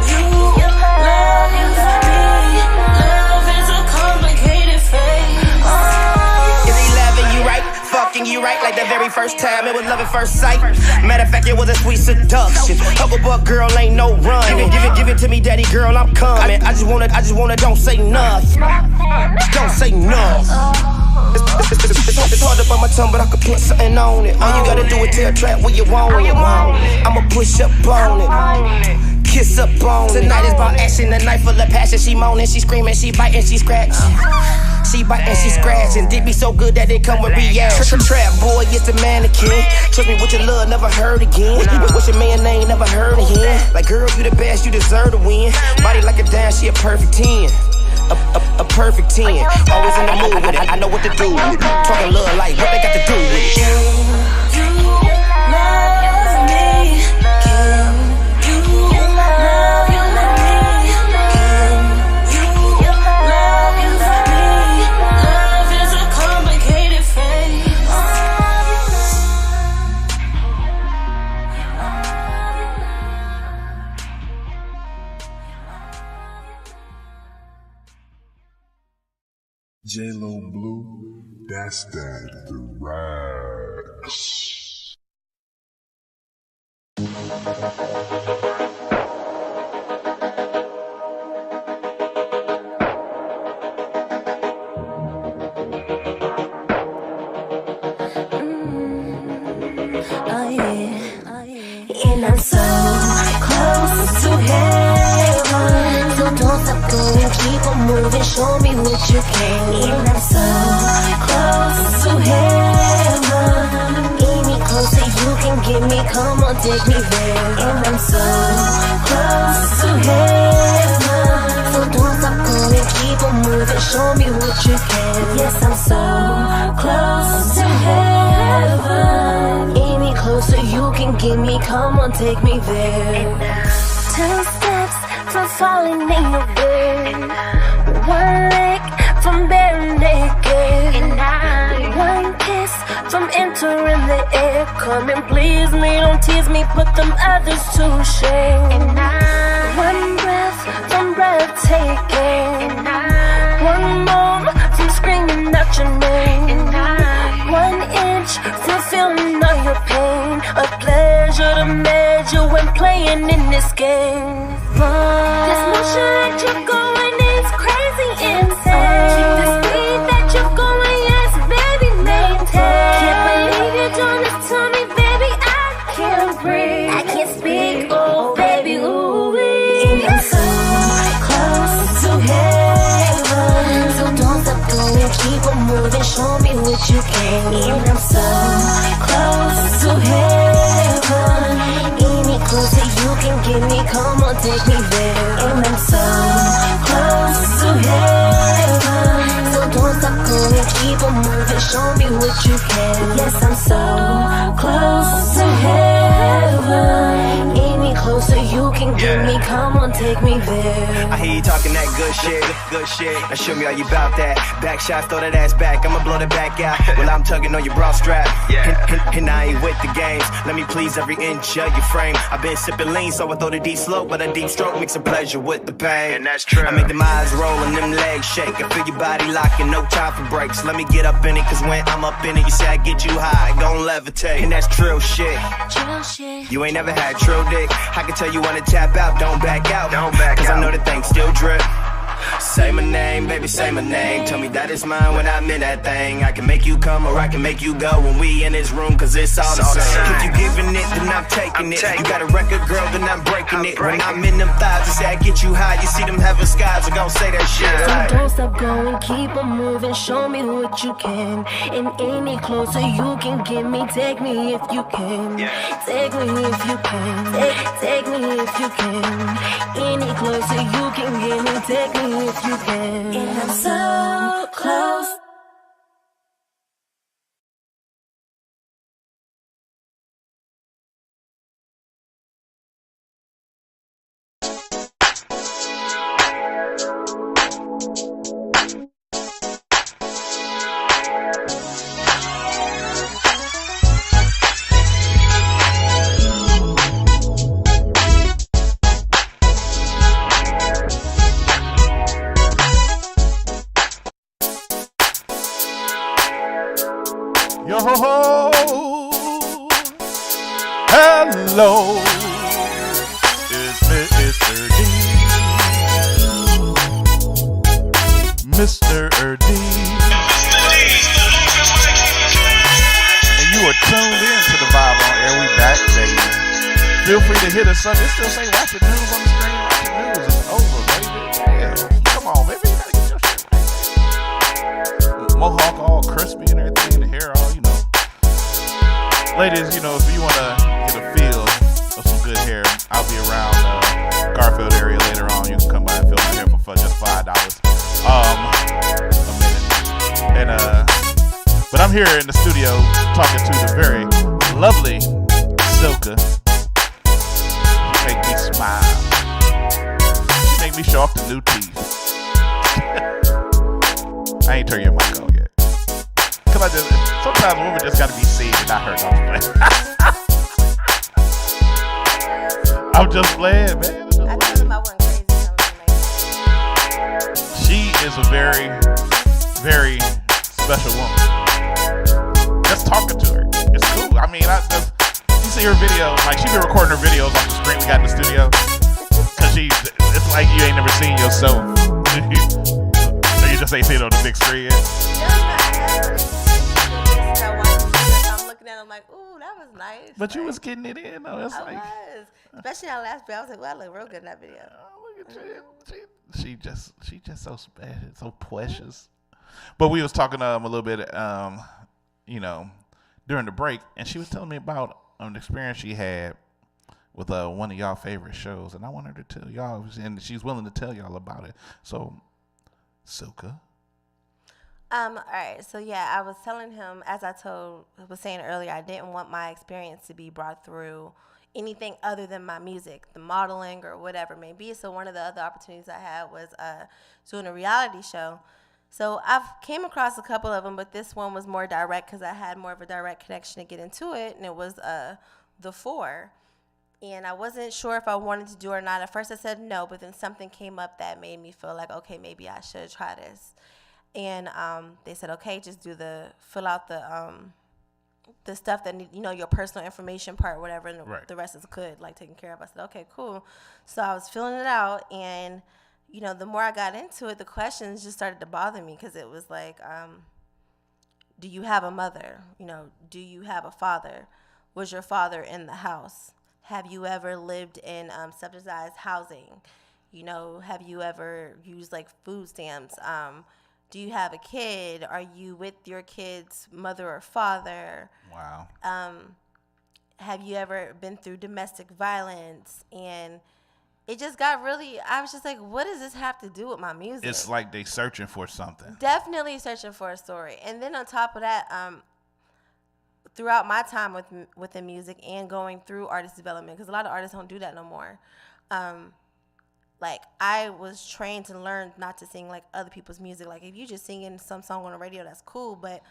Can you love me? Love is a complicated phase. Is he loving you right? Fucking you right like the very first time. It was love at first sight. Matter of fact, it was a sweet seduction. Hoverboard girl, ain't no running. Give it to me, daddy girl, I'm coming. I just wanna, don't say nothing. Don't say nothing. It's hard to bite my tongue, but I could put something on it. All you gotta do is tell trap where you want it. I'ma push up on it. Kiss up on it. Tonight is about action, a night full of passion. She moaning, she screaming, she biting, she scratching. She biting, she scratching. Dick be so good that it come with reaction. Trap boy, it's the mannequin. Trust me, with your love, never heard again. What's your man name, never heard of him. Like girl, you the best, you deserve to win. Body like a dime, she a perfect 10. A perfect 10. Always in the mood with it. I know what to do with it. Talking love like what they got to do with it. J-Lo Blue, that's that the rags. And I'm so close to heaven. So don't stop going, keep on moving, show me what you can. And I'm so close to heaven. Any closer you can get me, come on, take me there. And I'm so close to heaven. So don't stop going, keep on moving, show me what you can. Yes, I'm so close to heaven. Any closer you can get me, come on, take me there. 2 steps from falling in your bed, 1 leg from bare naked, 1 kiss from entering the air. Come and please me, don't tease me, put them others to shame. 1 breath from breathtaking, 1 moan from screaming out your name, 1 inch from feeling all your pain. A pleasure to measure when playing in this game. This motion that you're going is crazy insane. The speed that you're going, yes, baby, maintain. Can't believe you're doing this to me, baby. I can't breathe, I can't speak, oh baby, ooh-wee. And I'm so close to heaven. So don't stop going, keep on moving, show me what you can. And I'm so close to heaven. Any closer you can get me, come on, take me there. And I'm so close to heaven. So don't stop going, keep on moving, show me what you can. Yes, I'm so close to heaven. Any closer you can get me, come on, take me there. I hear you talking that good shit, good shit. Now show me all you about that. Back shots, throw that ass back, I'ma blow that back out. Well, I'm tugging on your bra strap, and I ain't with the games. Let me please every inch of your frame. I've been sipping lean, so I throw the deep slope, but a deep stroke mixing pleasure with the pain. And that's true. I make them eyes roll and them legs shake. I feel your body locking, no time for breaks. Let me get up in it, cause when I'm up in it, you say I get you high, gon' levitate. And that's trill shit. You ain't never had trill dick. I can tell you wanna tap out, don't back out. Cause I know the thing still drip. Say my name, baby, say my name. Tell me that it's mine when I'm in that thing. I can make you come or I can make you go when we in this room, cause it's all the same. If you giving it, then I'm taking it. You got a record, girl, then I'm breaking it. When I'm in them thighs, you say I get you high. You see them heaven skies, I gon' say that shit. So don't stop going, keep on moving, show me what you can. And any closer you can get me, take me if you can. Take me if you can. Take me if you can. Any closer you can get me, take me if you can. And I'm so close. Yo ho ho! Hello, it's Mr. D. Mr. D. And you are tuned in to the Vibe on Air. We back, baby. Feel free to hit us up. It still say Ratchet News on the screen. Ratchet News is over, baby. Yeah. Come on, baby. You gotta get your shit right. Mohawk all crispy and everything. The hair all, you know. Ladies, you know, if you want to get a feel of some good hair, I'll be around Garfield area later on. You can come by and fill my hair for just $5 a minute. And but I'm here in the studio talking to the very lovely Silka. She make me smile. She make me show off the new teeth. I ain't turn your mic on yet. Cause sometimes women just gotta be seen and not heard. I'm just playing, man. She is a very very special woman. Just talking to her, it's cool. I mean, you see her video, like she been recording her videos off the screen we got in the studio, cause it's like you ain't never seen yourself. So you just ain't seen it on the big screen yet. I'm looking at it, I'm like, ooh, that was nice. But you was getting it in though. I was, especially that last video. I was like, well, I look real good in that video. Look at you. She just so special, so precious. But we was talking a little bit, during the break, and she was telling me about an experience she had with one of y'all favorite shows, and I want her to tell y'all, and she's willing to tell y'all about it. So, Silka. All right. So yeah, I was telling him, as I was saying earlier, I didn't want my experience to be brought through anything other than my music, the modeling or whatever it may be. So one of the other opportunities I had was doing a reality show. So I've came across a couple of them, but this one was more direct because I had more of a direct connection to get into it, and it was The Four. And I wasn't sure if I wanted to do it or not. At first I said no, but then something came up that made me feel like, okay, maybe I should try this. And they said, okay, just fill out the stuff that, your personal information part, whatever, and the rest is good, like taken care of. I said, okay, cool. So I was filling it out, and the more I got into it, the questions just started to bother me because it was like, do you have a mother? Do you have a father? Was your father in the house? Have you ever lived in subsidized housing? Have you ever used like food stamps? Do you have a kid? Are you with your kid's mother or father? Wow. Have you ever been through domestic violence? And it just got really, I was just like, what does this have to do with my music? It's like they searching for something. Definitely searching for a story. And then on top of that, throughout my time within music and going through artist development, because a lot of artists don't do that no more, like I was trained to learn not to sing like other people's music. Like if you just singing some song on the radio, that's cool, but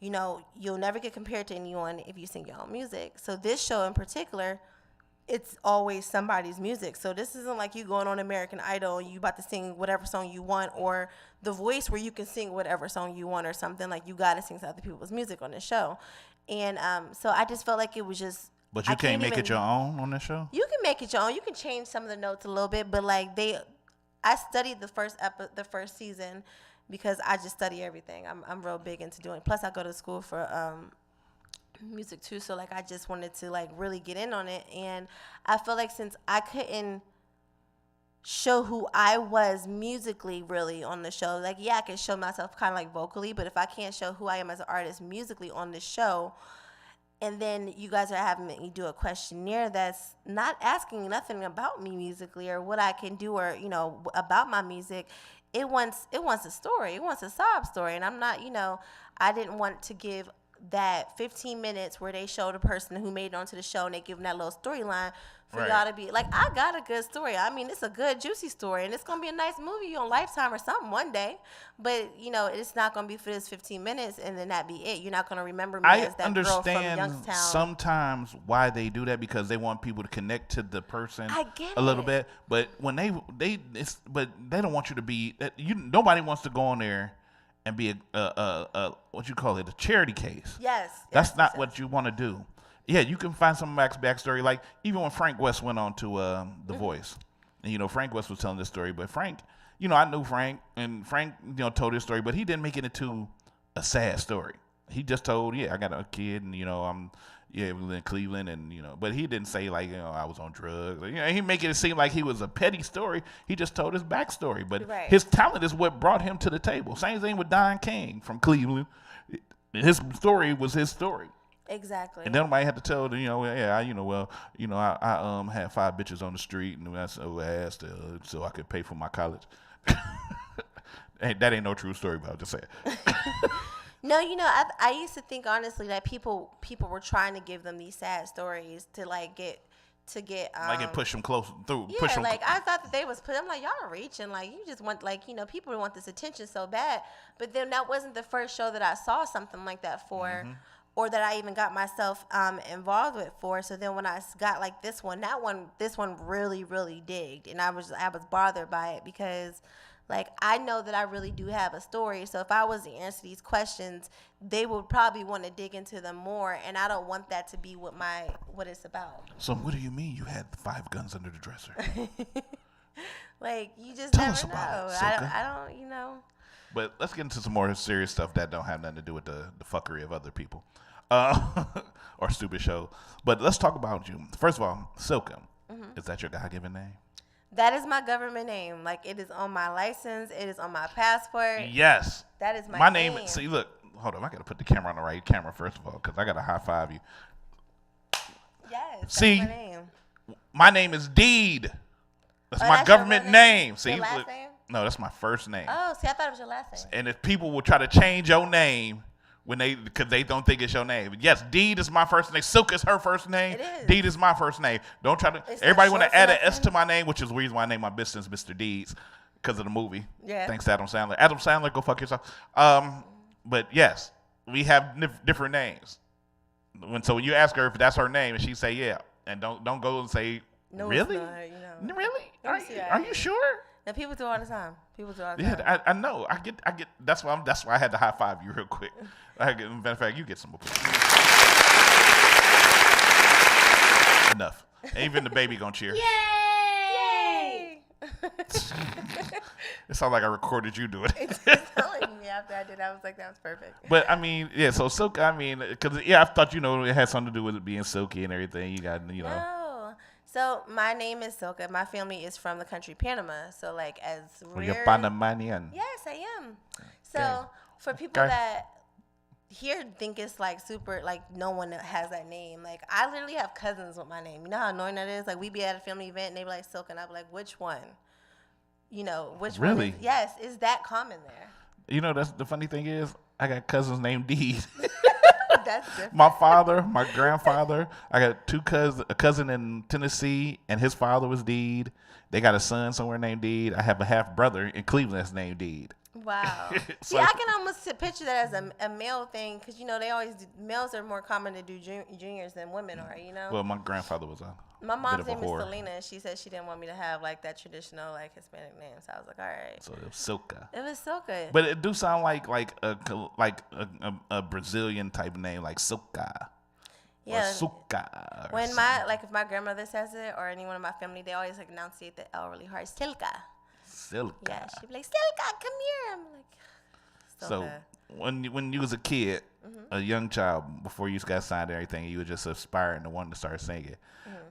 you'll never get compared to anyone if you sing your own music. So this show in particular, it's always somebody's music. So this isn't like you going on American Idol and you about to sing whatever song you want, or The Voice where you can sing whatever song you want or something. Like you got to sing other people's music on the show. And so I just felt like it was just. But you can't make it your own on this show? You can make it your own. You can change some of the notes a little bit, but like I studied the first season because I just study everything. I'm real big into doing. Plus I go to school for music too, so like I just wanted to like really get in on it. And I feel like since I couldn't show who I was musically really on the show, like I can show myself kind of like vocally, but if I can't show who I am as an artist musically on the show, and then you guys are having me do a questionnaire that's not asking nothing about me musically or what I can do or about my music, it wants a story, it wants a sob story. And I'm not, I didn't want to give that 15 minutes where they show the person who made it onto the show and they give them that little storyline for y'all to be like, I got a good story. I mean, it's a good juicy story and it's gonna be a nice movie on Lifetime or something one day, but it's not gonna be for this 15 minutes and then that be it. You're not gonna remember me as that girl from Youngstown. I understand sometimes why they do that, because they want people to connect to the person a little bit, but when they don't want you to be nobody wants to go on there and be a what you call it, a charity case. Yes. That's not what you want to do. Yeah, you can find some Max backstory. Like even when Frank West went on to The Voice, and Frank West was telling this story, but Frank, I knew Frank, and Frank, told his story, but he didn't make it into a sad story. He just told, I got a kid, and I'm we live in Cleveland, and but he didn't say like I was on drugs. He make it seem like he was a petty story. He just told his backstory, but his talent is what brought him to the table. Same thing with Don King from Cleveland. His story was his story. Exactly. And then nobody had to tell them, I had 5 bitches on the street, and I asked so I could pay for my college. That ain't no true story, but I'll just say it. No, I used to think honestly that people were trying to give them these sad stories to get push them close through. Yeah, push them. like I thought that they was I'm like, y'all are reaching, like you just want people want this attention so bad. But then that wasn't the first show that I saw something like that for, or that I even got myself involved with for. So then when I got like this one really really digged, and I was bothered by it because Like, I know that I really do have a story. So if I was to answer these questions, they would probably want to dig into them more. And I don't want that to be what it's about. So what do you mean you had 5 guns under the dresser? Like, you just Tell never us about know. it, Silka. I don't, But let's get into some more serious stuff that don't have nothing to do with the fuckery of other people. Or stupid show. But let's talk about you. First of all, Silka. Is that your God-given name? That is my government name. Like, it is on my license. It is on my passport. Yes. That is my name. See, look. Hold on. I got to put the camera on the right camera, first of all, because I got to high-five you. Yes, that's see, my name. My name is Deed. That's my that's your government real name. See, Your last look, name? No, that's my first name. Oh, see, I thought it was your last name. And if people will try to change your name because they don't think it's your name. Yes, Deed is my first name. Silk is her first name. It is. Deed is my first name. Don't try to. It's Everybody not want short to add for an that S to my name, which is the reason why I named my business Mr. Deeds, because of the movie. Yeah. Thanks to Adam Sandler. Adam Sandler, go fuck yourself. But yes, we have different names. So when you ask her if that's her name, and she say yeah, and don't go and say No, really, it's not, really. Let me see Are you sure? Now, people do all the time. Yeah, I know. I get. That's why I had to high five you real quick. Matter of fact, you get some applause. Enough. Even the baby gonna cheer. Yay! It sounds like I recorded you doing it. It's telling me after I did. I was like, that was perfect. But I mean, yeah. So Silk. I mean, because I thought it had something to do with it being silky and everything. You got No. So my name is Silka. My family is from the country Panama. So like as You're rare. Panamanian. Yes, I am. So Okay. for people Okay. that here think it's like super, like no one has that name. Like I literally have cousins with my name. You know how annoying that is? Like we be at a family event and they be like Silk and I be like, which one? Which one? Really? Yes, is that common there? That's the funny thing is, I got cousins named Deed. That's different. My father, my grandfather. I got a cousin in Tennessee, and his father was Deed. They got a son somewhere named Deed. I have a half brother in Cleveland that's named Deed. Wow. So- See, I can almost picture that as a male thing because they always males are more common to do juniors than women are. Well, my grandfather was a My bit mom's of a name is whore. Selena, and she said she didn't want me to have like that traditional like Hispanic name. So I was like, all right. So it was Silka. It was so good. But it do sound like a Brazilian type name, like Silka. Yeah. Or Suka. When if my grandmother says it or anyone in my family, they always like enunciate the L really hard. Silka. Silka. Yeah, she'd be like, Silka, come here. I'm like, So when you was a kid, a young child, before you got signed and everything, you were just aspiring to want to start singing.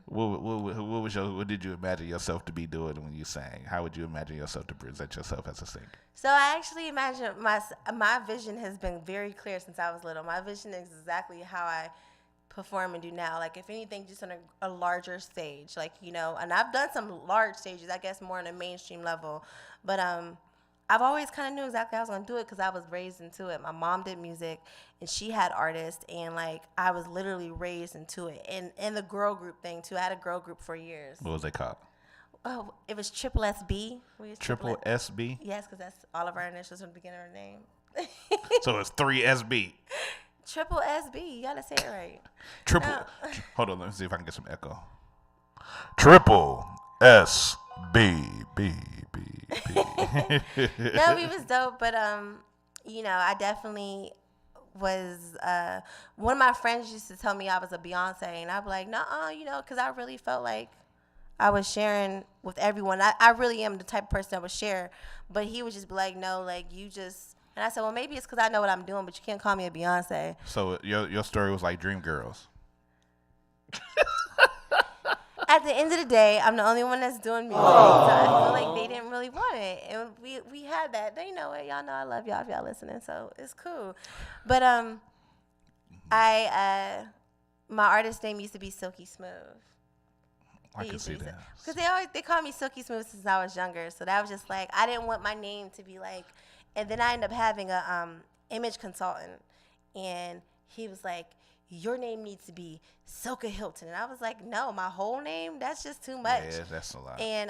What did you imagine yourself to be doing when you sang? How would you imagine yourself to present yourself as a singer? So I actually imagine my vision has been very clear since I was little. My vision is exactly how I perform and do now. Like if anything, just on a larger stage. Like and I've done some large stages. I guess more on a mainstream level, but I've always kind of knew exactly how I was gonna do it because I was raised into it. My mom did music, and she had artists, and like I was literally raised into it. And the girl group thing too. I had a girl group for years. What was they called? Oh, it was Triple SB. Triple SB? Yes, because that's all of our initials from the beginning of our name. So it's 3SB. Triple SB. You gotta say it right. Triple. No. Hold on, let me see if I can get some echo. Triple SB B. No, we was dope, but I definitely was. One of my friends used to tell me I was a Beyonce, and I'd be like, nuh-uh, because I really felt like I was sharing with everyone. I really am the type of person that would share, but he would just be like, no, like you just. And I said, well, maybe it's because I know what I'm doing, but you can't call me a Beyonce. So your story was like Dreamgirls. At the end of the day, I'm the only one that's doing music. So I feel like they didn't really want it. And we had that. They know it. Y'all know I love y'all if y'all listening. So it's cool. But my artist name used to be Silky Smooth. I can see that. Because they call me Silky Smooth since I was younger. So that was just like, I didn't want my name to be like, and then I ended up having a image consultant. And he was like, your name needs to be Silka Hilton. And I was like, no, my whole name, that's just too much. Yeah, that's a lot. And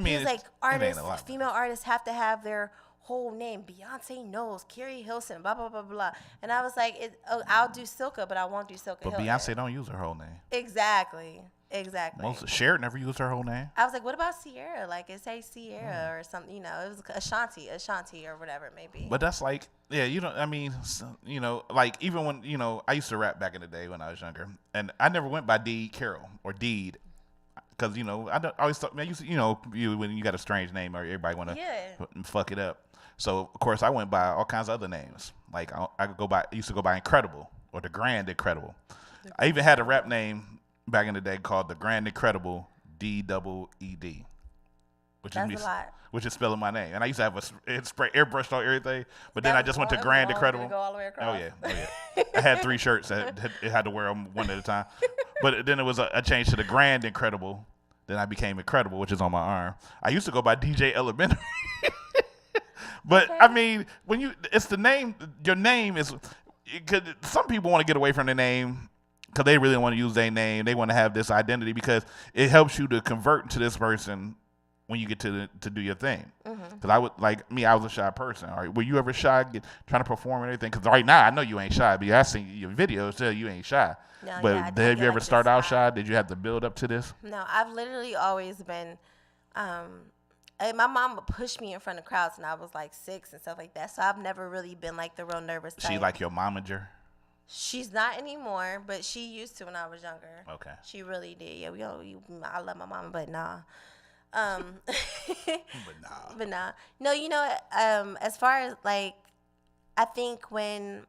he was like, it ain't a lot. female artists have to have their whole name. Beyonce knows, Carrie Hilson, blah, blah, blah, blah. And I was like, I'll do Silka, but I won't do Silka But Hilton. Beyonce don't use her whole name. Exactly. Exactly. Most Cher never used her whole name. I was like, what about Sierra? Like, it say Sierra or something, you know, it was Ashanti or whatever it may be. But that's like, yeah, I mean, like even when, I used to rap back in the day when I was younger, and I never went by Deed Carroll or Deed, because, I always thought, man, when you got a strange name, or everybody want to fuck it up. So, of course, I went by all kinds of other names. Like, I used to go by Incredible or The Grand Incredible. I even had a rap name back in the day called The Grand Incredible D-double-E-D, which is spelling my name. And I used to have a spray airbrushed on everything, but then I just went to Grand Incredible. Go all the way across. Oh yeah. I had 3 shirts that it had to wear them one at a time. But then it was a change to The Grand Incredible. Then I became Incredible, which is on my arm. I used to go by DJ Elementary. But I mean, it's the name. Your name is. Cause some people want to get away from the name because they really want to use their name. They want to have this identity because it helps you to convert into this person when you get to do your thing. Because I was a shy person. All right, were you ever shy trying to perform and everything? Because right now I know you ain't shy, but I seen your videos tell you ain't shy. No, but yeah, have you ever started out shy? Did you have to build up to this? No, I've literally always been. My mom would push me in front of crowds when I was like 6 and stuff like that. So I've never really been like the real nervous type. She like your momager? She's not anymore, but she used to when I was younger. Okay. She really did. Yeah, I love my mama, but nah. But nah. No, as far as like, I think when,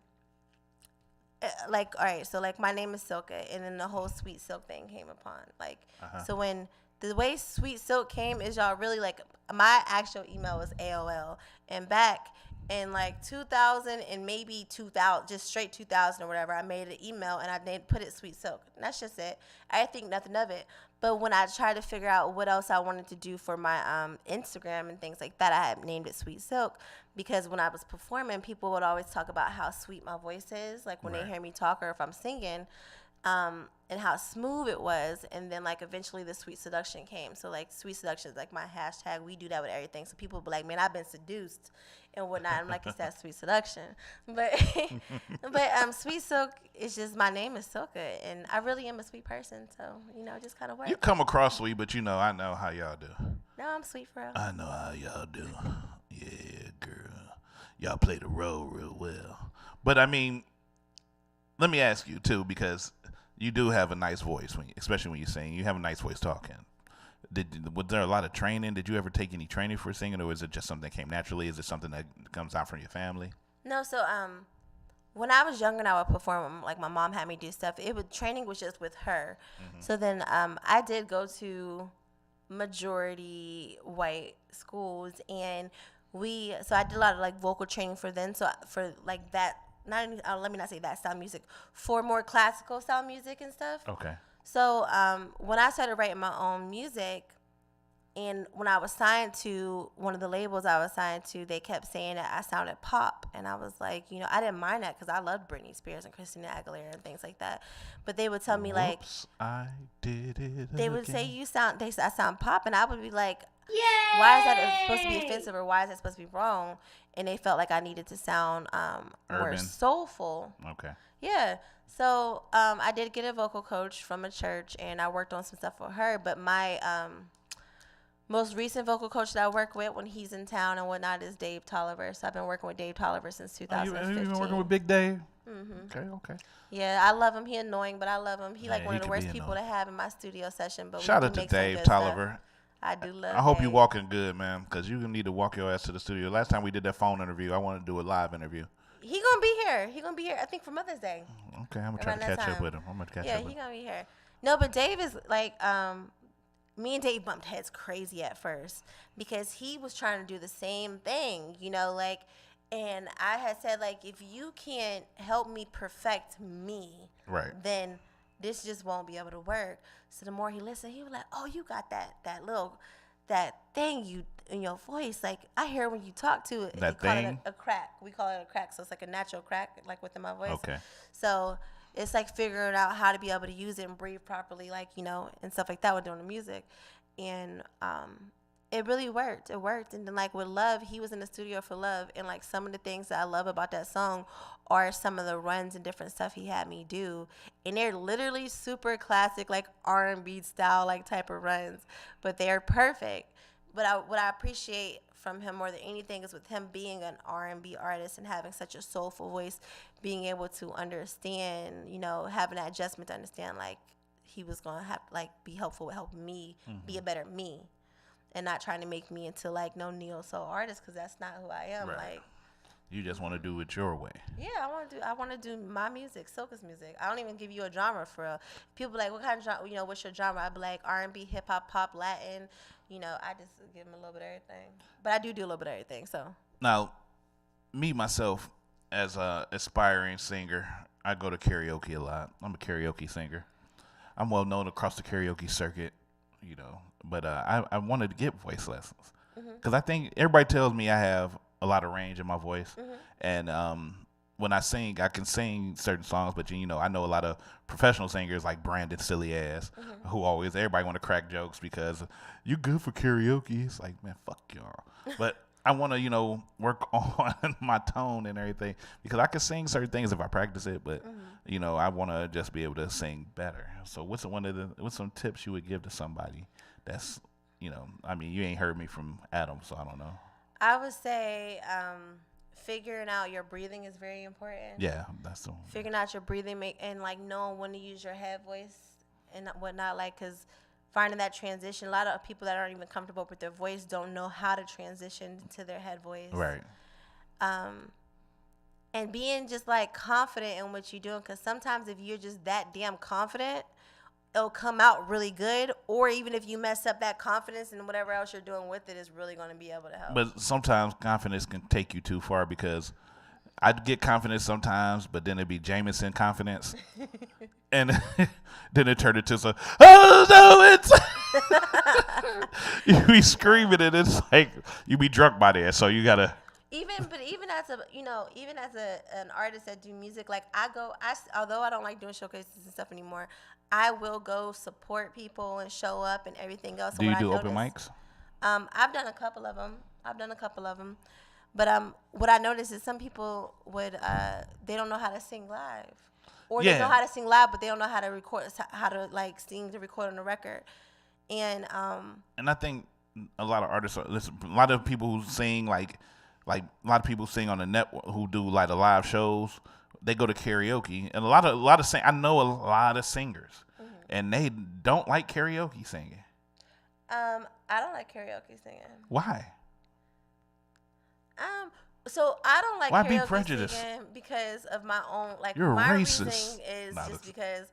like, all right, so like my name is Silka, and then the whole Sweet Silk thing came upon. Like, so when the way Sweet Silk came is y'all really like, my actual email was AOL, and back in like 2000 and maybe 2000, just straight 2000 or whatever, I made an email and I put it Sweet Silk. And that's just it. I think nothing of it. But when I tried to figure out what else I wanted to do for my Instagram and things like that, I had named it Sweet Silk because when I was performing, people would always talk about how sweet my voice is, like when they hear me talk or if I'm singing. And how smooth it was, and then like eventually the Sweet Seduction came. So like Sweet Seduction is like my hashtag. We do that with everything. So people be like, man, I've been seduced and whatnot. I'm like, it's that Sweet Seduction. But Sweet Silk is just, my name is Silka, and I really am a sweet person. So it just kind of works. You come across sweet, but I know how y'all do. No, I'm sweet for real. I know how y'all do. Yeah, girl, y'all play the role real well. But I mean, let me ask you too, because you do have a nice voice, especially when you sing. You have a nice voice talking. Was there a lot of training? Did you ever take any training for singing, or was it just something that came naturally? Is it something that comes out from your family? No, so when I was younger and I would perform, like my mom had me do stuff. Training was just with her. Mm-hmm. So then I did go to majority white schools, and so I did a lot of like vocal training for them. So for like that. Let me not say that style music, for more classical style music and stuff. Okay. So when I started writing my own music, and when I was signed to one of the labels I was signed to, they kept saying that I sounded pop, and I was like, I didn't mind that because I loved Britney Spears and Christina Aguilera and things like that. But they would tell me like, I did it. They would say I sound pop, and I would be like, yay! Why is that supposed to be offensive, or why is that supposed to be wrong? And they felt like I needed to sound more soulful. Okay. Yeah. So I did get a vocal coach from a church, and I worked on some stuff for her. But my most recent vocal coach that I work with when he's in town and whatnot is Dave Tolliver. So I've been working with Dave Tolliver since 2015. You've been working with Big Dave? Mm-hmm. Okay. Yeah, I love him. He annoying, but I love him. He like one of the worst people to have in my studio session. But shout out to Dave Tolliver. I do love. I hope you're walking good, man, because you need to walk your ass to the studio. Last time we did that phone interview, I wanted to do a live interview. He gonna be here. I think for Mother's Day. Okay, I'm gonna try to catch up with him. Yeah, he gonna be here. No, but Dave is like, me and Dave bumped heads crazy at first because he was trying to do the same thing, like, and I had said like, if you can't help me perfect me, right, then this just won't be able to work. So the more he listened, he was like, oh, you got that thing you in your voice. Like, I hear when you talk to it. That call thing? it a crack. We call it a crack. So it's like a natural crack, like within my voice. Okay. So it's like figuring out how to be able to use it and breathe properly, like, and stuff like that with doing the music. And it really worked. It worked. And then like with Love, he was in the studio for Love, and like some of the things that I love about that song are some of the runs and different stuff he had me do, and they're literally super classic like R&B style like type of runs, but they're perfect. But what I appreciate from him more than anything is with him being an R&B artist and having such a soulful voice, being able to understand, you know, having that adjustment to understand like he was gonna have like be helpful with helping me be a better me, and not trying to make me into like no neo soul artist, because that's not who I am. Right. Like, you just want to do it your way. yeah, I want to do my music, Soca's music. I don't even give you a genre for real. People be like, what kind of genre? You know, what's your genre? I be like R&B, hip hop, pop, Latin. You know, I just give them a little bit of everything. But I do a little bit of everything. So Now, me myself as a aspiring singer, I go to karaoke a lot. I'm a karaoke singer. I'm well known across the karaoke circuit, you know. But I wanted to get voice lessons because I think everybody tells me I have a lot of range in my voice, and when I sing, I can sing certain songs. But you know, I know a lot of professional singers like Brandon Silly Ass, who always everybody want to crack jokes because you good for karaoke. It's like, man, fuck y'all. But I want to, you know, work on my tone and everything because I can sing certain things if I practice it. But you know, I want to just be able to sing better. So what's some tips you would give to somebody that's, you know, I mean, you ain't heard me from Adam, so I don't know. I would say figuring out your breathing is very important. Yeah, that's the one. Figuring out your breathing and like knowing when to use your head voice and whatnot, like, because finding that transition, a lot of people that aren't even comfortable with their voice don't know how to transition to their head voice. Right. And being just like confident in what you're doing, because sometimes if you're just that damn confident, it'll come out really good. Or even if you mess up, that confidence and whatever else you're doing with it is really going to be able to help. But sometimes confidence can take you too far because I'd get confidence sometimes, but then it'd be Jameson confidence. And then it turned into some, oh no, it's you be screaming and it's like you be drunk by there, so you gotta. Even as an artist that do music, like although I don't like doing showcases and stuff anymore, I will go support people and show up and everything else. Do you do open mics? I've done a couple of them. But what I noticed is some people would they don't know how to sing live, or they know how to sing live, but they don't know how to record, how to like sing to record on the record, and I think a lot of artists, a lot of people who sing like a lot of people sing on the network who do like the live shows, they go to karaoke, and a lot of I know a lot of singers, and they don't like karaoke singing. I don't like karaoke singing. Why? So I don't like Why be karaoke prejudiced? singing because of my own, like, You're my racist. reasoning is just because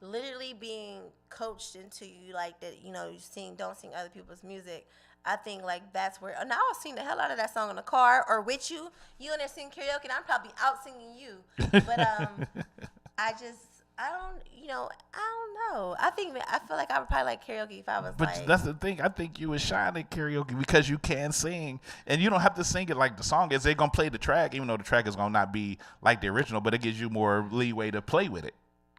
literally being coached into you like that, you know, you don't sing other people's music. I think like that's where, now I'll sing the hell out of that song in the car or with you. You in there singing karaoke and I'm probably out singing you. But I don't know. I feel like I would probably like karaoke if I was But that's the thing. I think you would shine at karaoke because you can sing, and you don't have to sing it like the song is. They're gonna play the track, even though the track is gonna not be like the original, but it gives you more leeway to play with it.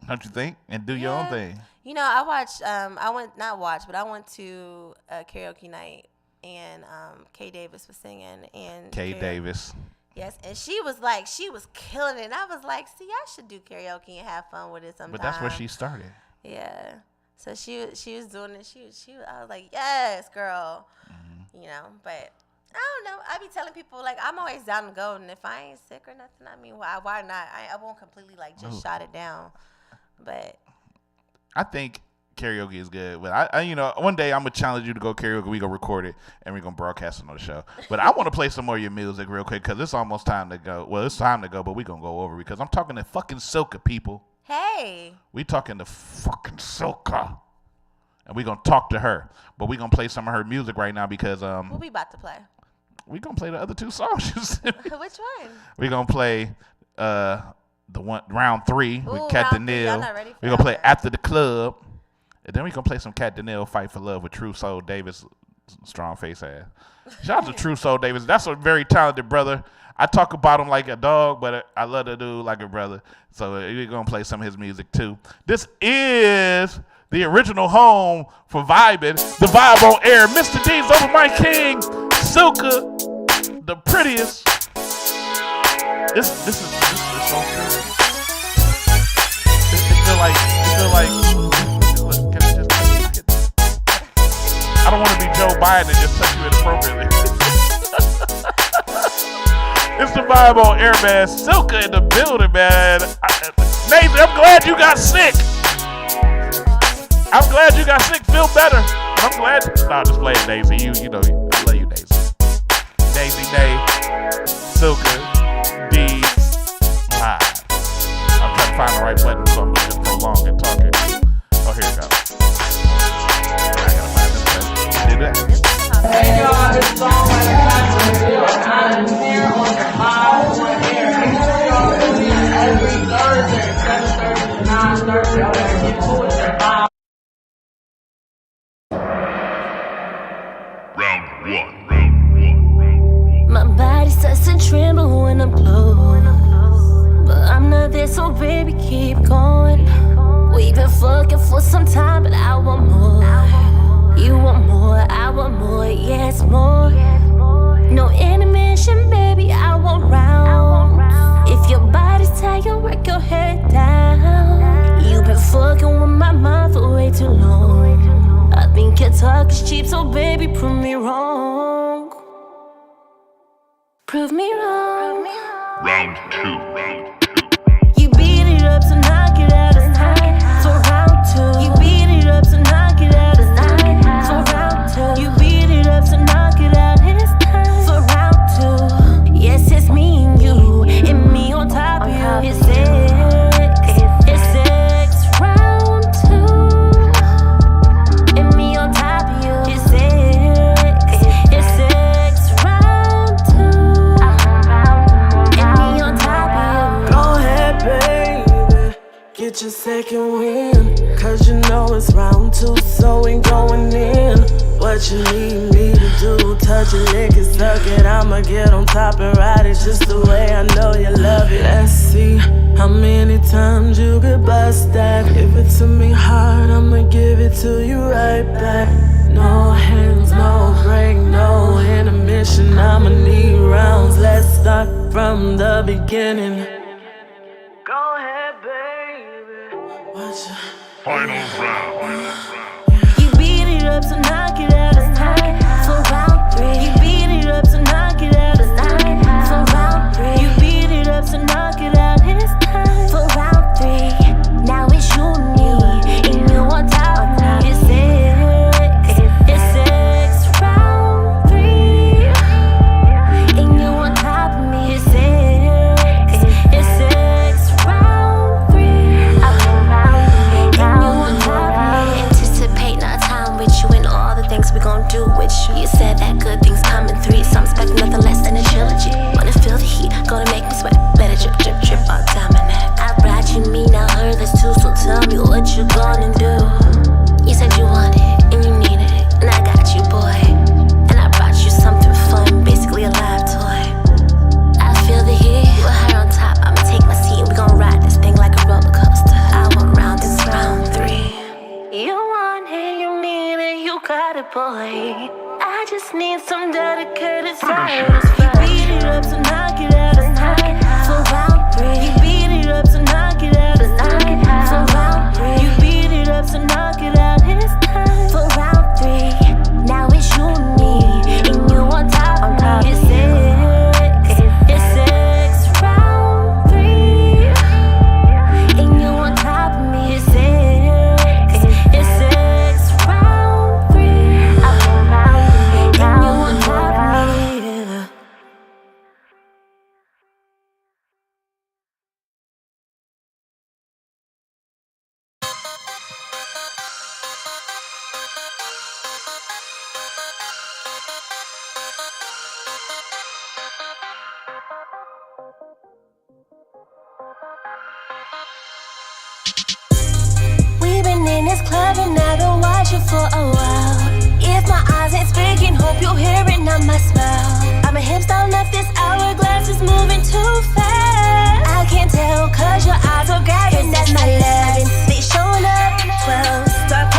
Don't you think? And do your own thing. You know, I watched. I went to a karaoke night, and Kay Davis was singing, and Kay Davis. Yes, and she was killing it. And I was like, see, I should do karaoke and have fun with it sometime. But that's where she started. Yeah. So she was doing it. I was like, yes, girl. You know, but I don't know. I be telling people like I'm always down to go, and if I ain't sick or nothing, I mean, why not? I won't completely like just shot it down. But I think karaoke is good, but I you know, one day I'm gonna challenge you to go karaoke. We gonna record it and we're gonna broadcast it on the show. But I want to play some more of your music real quick because it's almost time to go. Well, it's time to go, but we gonna go over because I'm talking to fucking Soca people. Hey, we talking to fucking Soca, and we gonna talk to her. But we gonna play some of her music right now because what we about to play? We gonna play the other two songs. Which one? We gonna play the one round 3 with Cat Danielle. We gonna play After the Club. And then we gonna play some Cat Danielle Fight for Love with True Soul Davis, strong face ass. Shout out to True Soul Davis. That's a very talented brother. I talk about him like a dog, but I love the dude like a brother. So we're gonna play some of his music too. This is the original home for vibing, the vibe on air. Mr. D's over my king, Silka, the prettiest. This is so good. It feel like. Look, can I just touch it? I don't want to be Joe Biden and just touch you inappropriately. It's the vibe on air, man. Silka in the building, man. Nathan, I'm glad you got sick. I'm glad you got sick. Feel better. I'm glad. Nah, just playing Daisy. You know, I love you, Daisy. Daisy Day, Silka, D, live. I'm trying to find the right button, so I'm just prolong and talking. Oh, here it goes. I gotta find this button. Did that? Hey y'all, this song by the Conscious Real and here on the Vibe on Air. Make sure y'all tune in every Thursday, 7:30 to 9:30. Y'all better get to it. Their Vibe. My body starts to tremble when I'm close, but I'm not there, so baby, keep going. We've been fucking for some time, but I want more. You want more, I want more, yes, more. No intermission, baby, I want rounds. If your body's tired, work your head down. You've been fucking with my mind for way too long. I think your talk is cheap, so baby, prove me wrong. Prove me wrong. Round two. You beat it up, so knock it out of time. For round two. You beat it up, so knock it out of time. For round two. You beat it up, so knock it out this time. For round two. Yes, it's me and you, and me on top of you. It's sex. Round two. And me on top of you. It's sex. Round two. And me on top of you. Go ahead, baby, get your second win. Cause you know it's round two, so we going in. What you need me to do? Touch it, lick it, suck it. I'ma get on top and ride it just the way I know you love it. Let's see how many times you could bust that. Give it to me hard, I'ma give it to you right back. No hands, no break, no intermission. I'ma need rounds. Let's start from the beginning. Go ahead, baby. What's your Final round. You beat it up, so knock it out of time. For round three. You beat it up, so knock it out of time. For round three. You beat it up, so knock it out this time. For round three. Now it's you and me, and you on top of me. It's sex. Round three. And you on top of me. It's sex. Round three. And you on top of me. Anticipating our time with you and all the things we gon' do with you. You said that good things come in threes, so I'm expecting nothing less than a trilogy. Wanna feel the heat, gonna make me sweat. Let it drip, drip, drip all down my neck. I brought you me, now her that's too, so tell me what you gonna do. You said you want it, and you need it, and I got you, boy. And I brought you something fun, basically a live toy. I feel the heat, with her on top, I'ma take my seat, and we gon' ride this thing like a roller coaster. I want round, this round three. You want it, you need it, you got it, boy. I just need some dedicated service. You beat it up, so knock it out of time. For round three. You beat it up, so knock it out of time. For round three. You beat it up, so knock it out this time. For round three. Now it's you and me, and you on top of me. It's sex. Round three. And you on top of me. It's sex. Round three. And you on top of me. We've been in this club and I've been watching for a while. If my eyes ain't speaking, hope you hear it, not my smile. I'm a hipster left, this hourglass is moving too fast. I can't tell cause your eyes are grabbing, that's my love. They showing up 12, start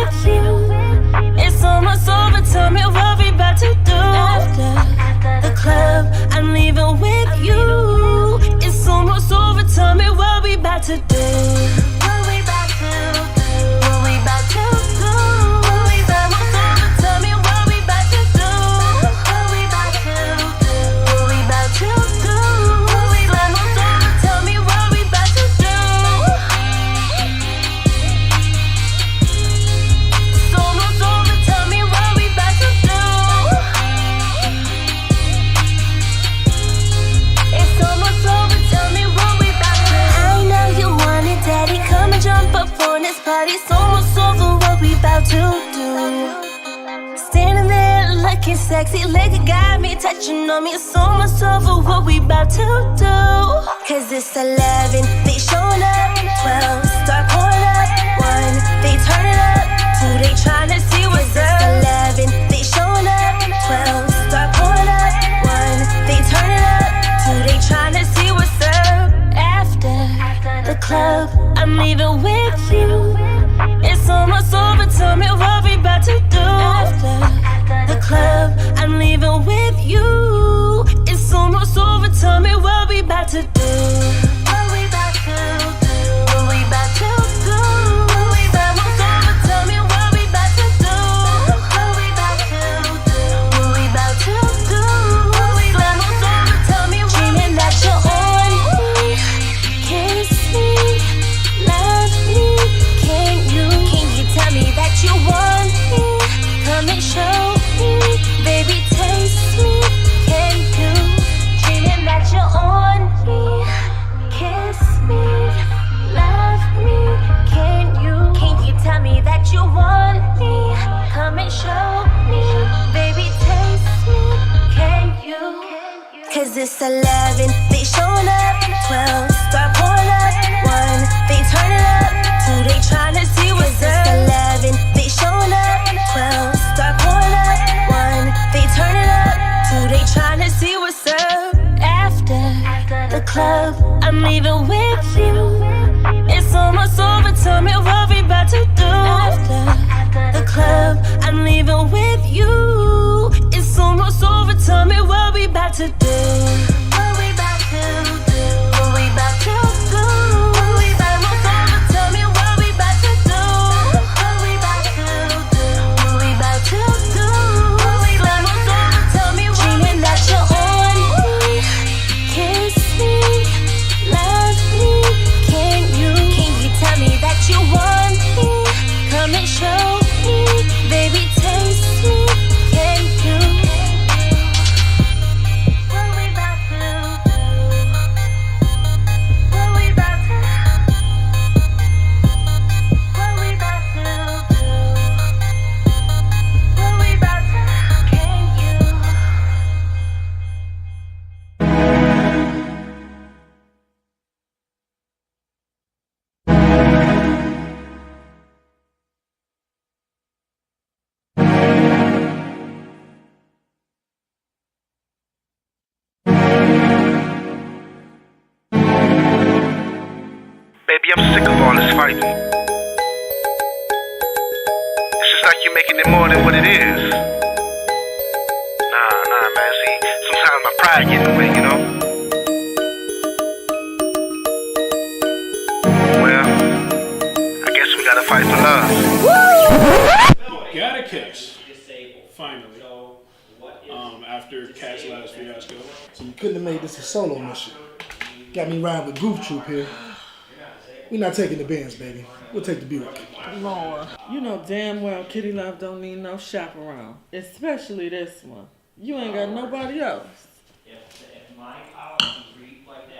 with you. It's almost over, tell me what we about to do. After the club, I'm leaving with you. It's almost over, tell me what we about to do. What we about to do, what we about to do. It's almost over, tell me what we about to do. What we about to do, what we about to do. It's almost over, tell me what we about to do. It's almost over, tell me what we about to do. It's almost over, tell me what we about to do. I know you want it, daddy, come and jump up on this party. It's almost over, what we about to do. Standing there looking sexy, liquor got me touching on me. It's almost over, what we about to do. Cause it's 11, they showing up. 12, start pouring up. 1, they turn it up. 2, they tryna see what's up. 11, they showing up. 12, start pouring up. 1, they turn it up. 2, they tryna see what's up. After the club, I'm leaving with you. It's almost over, tell me what we about to do. After the club, I'm leaving with you. It's almost over, tell me what we about to do. What we about to do, what we about to do. It's almost over, tell me what we about to do. What we about to do, what we about to do. It's almost over, tell me what we about to do. Dreaming that you're on me, kiss me, love me. Can you tell me that you want me? Come and show me, baby, taste me. Can you? Dreaming that you're on me, kiss me, love me. Can you tell me that you want me? Come and show me, baby, taste me. Can you? Cause it's 11, they showing up. 12, start pouring up. 1, they turn it up. 2, they tryna see what's up. 11, they showing up. 12, start pouring up. 1, they turn it up. 2, they tryna see what's up. After the club, I'm leaving with you. It's almost over, tell me what we about to do. After the club, I'm leaving with you. It's almost over, tell me what we about to do. What we about to do, what we about to do. It's almost over, tell me what we about to do. What we about to do, what we about to do. It's almost over, tell me what dreaming that you're on me, kiss me, love me. Can you tell me that you want me? Come and show me, baby, taste me. Can you? What we about to do? What we about to? What we about to do? What we about to? Can you? Baby, I'm sick of all this fighting. It's just like you're making it more than what it is. Nah, man. See, sometimes my pride get in the way, you know? Well, I guess we gotta fight for love. Got a case. Finally. After Cat's last fiasco. So you couldn't have made this a solo mission. Got me riding with Goof Troop here. We're not taking the Benz, baby. We'll take the Buick. Lord, you know damn well Kitty Love don't need no chaperone. Especially this one. You ain't got nobody else.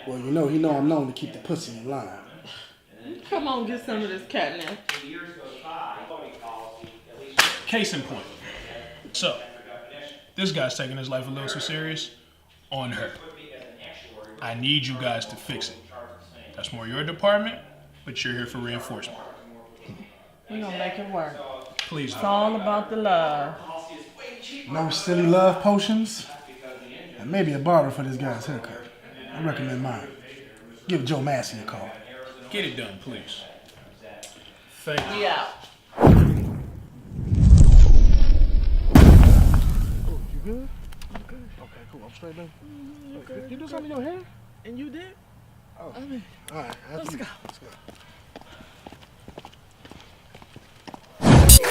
Well, you know I'm known to keep the pussy in line. Come on, get some of this catnip. Case in point. So, this guy's taking his life a little too serious on her. I need you guys to fix it. That's more your department, but you're here for reinforcement. We're gonna make it work. Please. It's all about the love. No silly love potions? And maybe a barber for this guy's haircut. I recommend mine. Give Joe Massey a call. Get it done, please. Thank you. Yeah. straight, man. Okay. You do something in your hair? And you did? Oh. I mean, all right. Let's go. Let's go.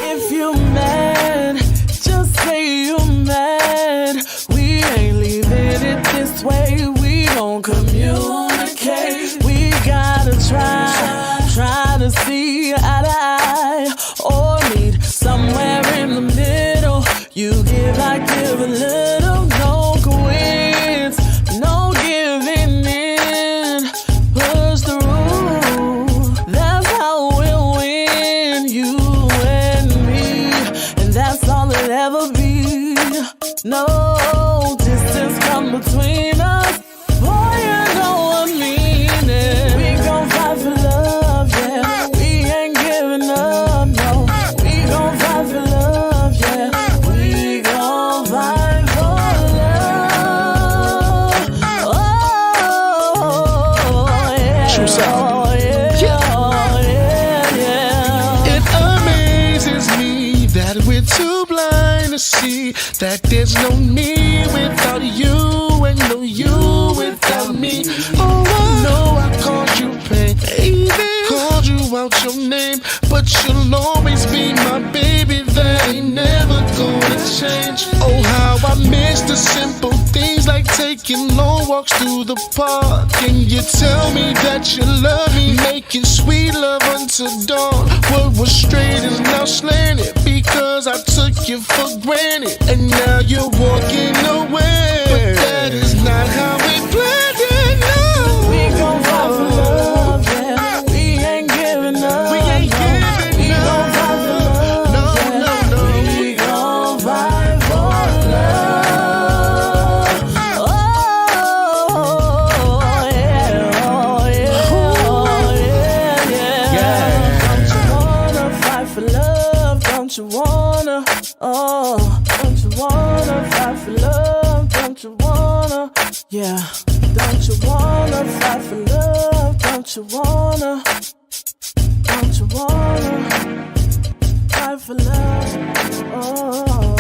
If you mad, just say you mad. We ain't leaving it this way. We gon' communicate. We gotta try to see eye to eye, or meet somewhere in the middle. You give, I give a little. No quits, no giving in. Push the rule. That's how we'll win. You and me, and that's all it'll ever be. No distance come between us. Boy, you know what I mean. We gon' fight for love, yeah. We ain't giving up, no. We gon' fight for love, yeah. We gon' fight for love. Oh, yeah. True sound. Oh, yeah. It amazes me that we're too blind to see that there's no me without you and no you without me. Oh, I know I caused you pain, even called you out your name, but you'll always be my baby. That ain't never gonna change. Oh, how I miss the simple things like taking long walks through the park. Can you tell me that you love me? Making sweet love until dawn. What was straight is now slanted because I took you for granted, and now you're walking away. But that is not how we planned it. No, we gon' fight for love, yeah. We ain't giving up. We ain't giving up. We gon' fight for love. No, yeah. no, no. We gon' fight for love. Oh, yeah. Oh, yeah. Oh, yeah. Don't you wanna fight for love? Don't you wanna? Oh, don't you wanna fight for love? Don't you wanna? Yeah. Don't you wanna fight for love? Don't you wanna? Don't you wanna fight for love? Oh.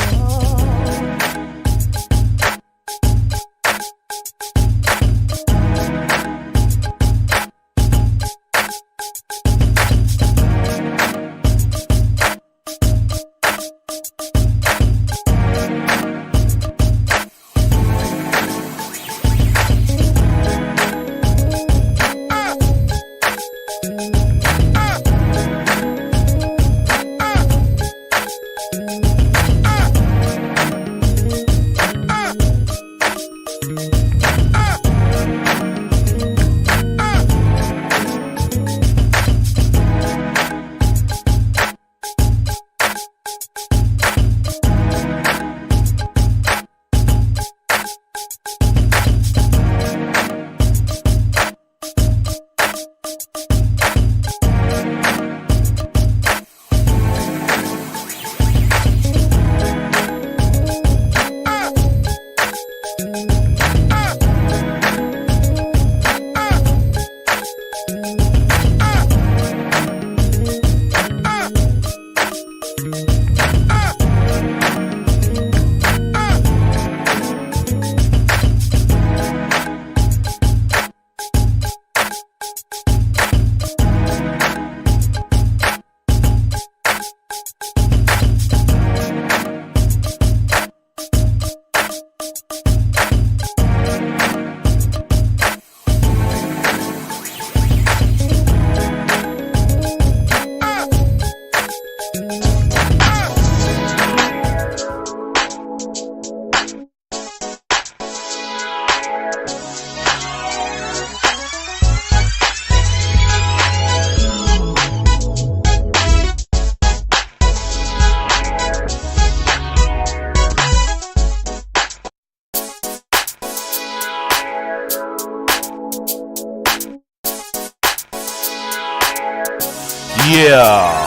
Yeah.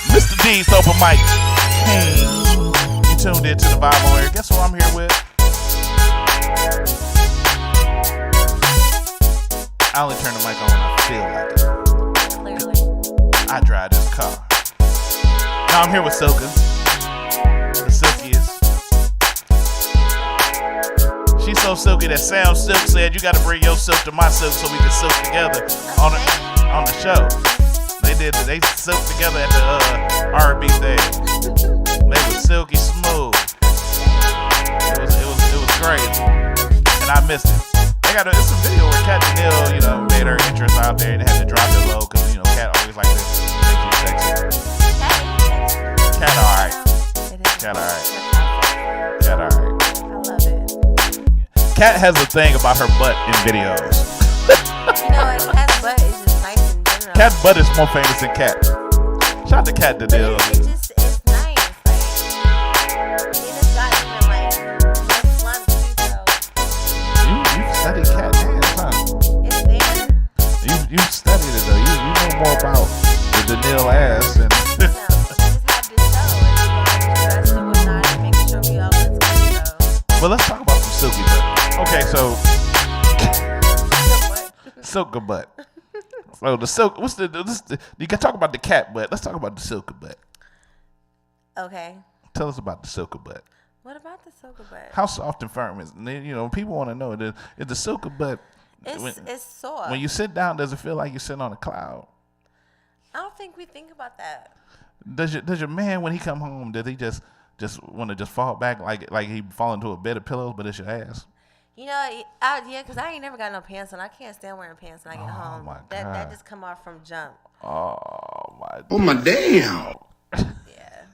Mr. D's Open Mic King. You tuned in to the Vibe on Air. Guess who I'm here with? I only turn the mic on when I feel like it. Clearly. I drive this car. Now I'm here with Silka. The silkiest. so silky that Sam Silk said you got to bring your silk to my silk so we can silk together on the show. They silk together at the R&B thing. They was silky smooth. It was crazy, and I missed it. It's a video where Cat Danielle, made her entrance out there and had to drop it low because Cat always like to make you sexy. Cat alright. Cat alright. Cat alright. I love it. Cat has a thing about her butt in videos. Cat's butt is just nice in general. Cat's butt is more famous than Cat. Shout out to Cat Danielle. It's nice. It just got even less slumped too, so. You studied Cat dance, huh? It's there. You studied it though. You know more about the Danielle ass and. Well, let's talk about some silky butt. Okay, so silky butt. So the silk. You can talk about the cat butt. Let's talk about the silky butt. Okay. Tell us about the silky butt. What about the silky butt? How soft and firm is? People want to know. Is the silky butt? It's soft. When you sit down, does it feel like you're sitting on a cloud? I don't think we think about that. Does your man, when he come home, does he just want to just fall back like he fall into a bed of pillows, but it's your ass? Because I ain't never got no pants on. I can't stand wearing pants when I get home. My God. That just come off from jump. Oh my. Oh my damn. Yeah.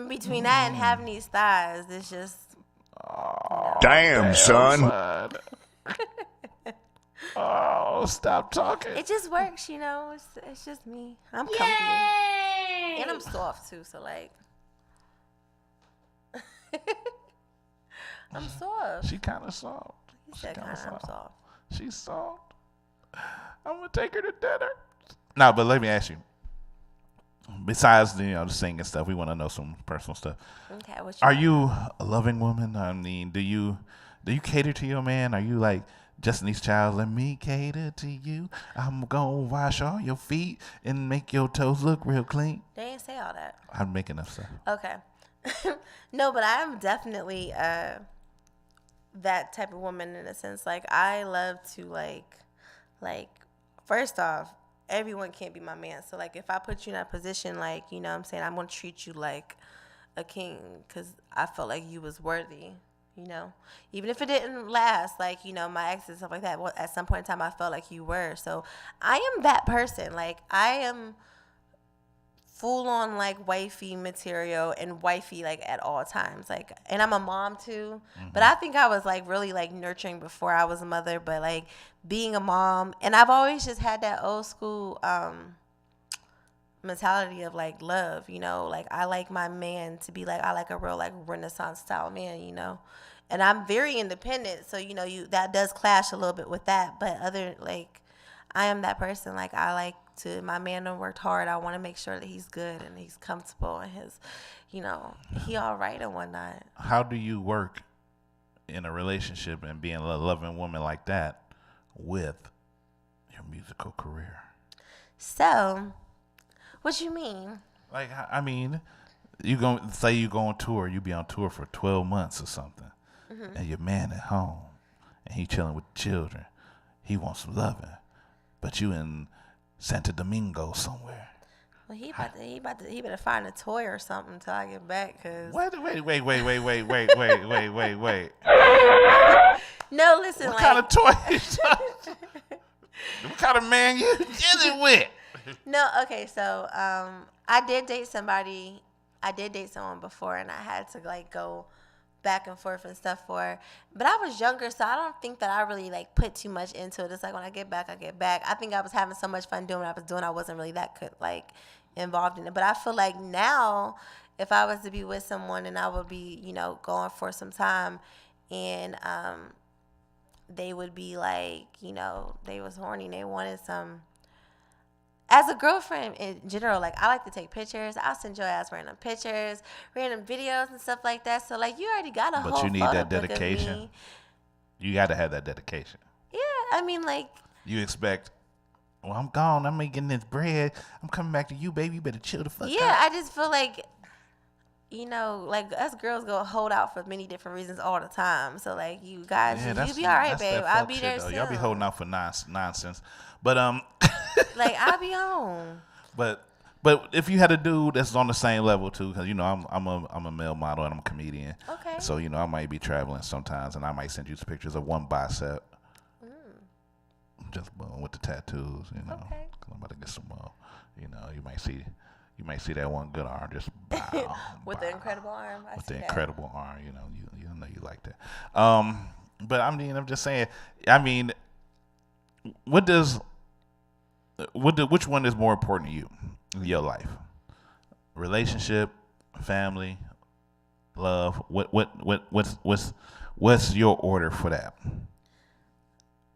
Between that and having these thighs, it's just. Damn, son. Oh, stop talking. It just works, It's just me. I'm comfy. Yay! And I'm soft too, so like. I'm soft. She kind of soft. He said kind of soft. She's soft. I'm gonna take her to dinner. No, but let me ask you. Besides the singing stuff, we want to know some personal stuff. Okay, are you a loving woman? I mean, do you cater to your man? Are you like Destiny's Child? Let me cater to you. I'm gonna wash all your feet and make your toes look real clean. They ain't say all that. I'm making up stuff. Okay. No, but I'm definitely that type of woman in a sense. Like I love to like first off, everyone can't be my man. So like if I put you in a position like, I'm going to treat you like a king cuz I felt like you was worthy, Even if it didn't last, like, my ex and stuff like that, well, at some point in time I felt like you were. So I am that person. Like I am full on like wifey material and wifey like at all times, like, and I'm a mom too. But I think I was like really like nurturing before I was a mother, but like being a mom, and I've always just had that old school mentality of like love, like I like my man to be like, I like a real like Renaissance style man, and I'm very independent, so that does clash a little bit with that, but other like I am that person. Like I like to, my man done worked hard. I want to make sure that he's good and he's comfortable and his, he all right and whatnot. How do you work in a relationship and being a loving woman like that with your musical career? So, what you mean? Like, I mean, you go on tour. You be on tour for 12 months or something, and your man at home, and he chilling with the children. He wants some loving. But you in Santo Domingo somewhere. Well, he better find a toy or something until I get back. Cause wait. No, listen. What kind of toy? What kind of man you dealing with? No, okay. So, I did date somebody. I did date someone before, and I had to like go back and forth and stuff for her. But I was younger, so I don't think that I really like put too much into it. It's like when I get back, I get back. I think I was having so much fun doing what I was doing. I wasn't really that involved in it. But I feel like now, if I was to be with someone and I would be, going for some time, and they would be like, they was horny, they wanted some. As a girlfriend in general, like I like to take pictures. I'll send your ass random pictures, random videos and stuff like that. So like you already got a whole. But you need that photo book of dedication. me. You got to have that dedication. Yeah, I mean like. You expect. Well, I'm gone. I'm making this bread. I'm coming back to you, baby. You better chill the fuck out. Yeah, I just feel like you know, like us girls go hold out for many different reasons all the time. So like you guys, you be all right, babe. I'll be there soon. Y'all be holding out for nonsense, but like I'll be on. But if you had a dude that's on the same level too, because you know I'm a male model and I'm a comedian. Okay. So you know I might be traveling sometimes, and I might send you some pictures of one bicep. Just with the tattoos, you know. Okay. 'Cause I'm about to get some more. You know, you might see that one good arm just bow, with the incredible arm. with the incredible arm. You know, you know you like that. But I mean, I'm just saying. I mean, which one is more important to you in your life? Relationship, family, love. What's your order for that?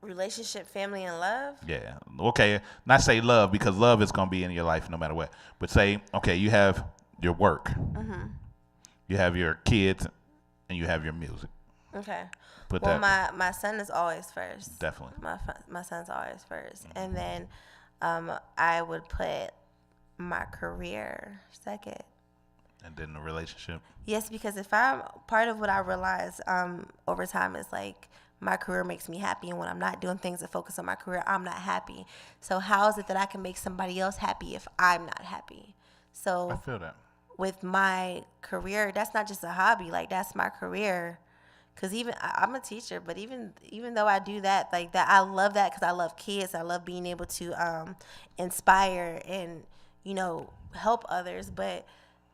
Relationship, family, and love. Yeah. Okay. Not say love, because love is gonna be in your life no matter what. But say, okay, you have your work, you have your kids, and you have your music. Okay. Put well, that. my son is always first. Definitely. My son's always first, and then I would put my career second. And then the relationship. Yes, because if I'm part of what I realize over time is like my career makes me happy, and when I'm not doing things that focus on my career, I'm not happy. So how is it that I can make somebody else happy if I'm not happy? So I feel that. With my career, that's not just a hobby. Like that's my career. Cause even I'm a teacher, but even though I do that, like that, I love that because I love kids. I love being able to inspire and help others. But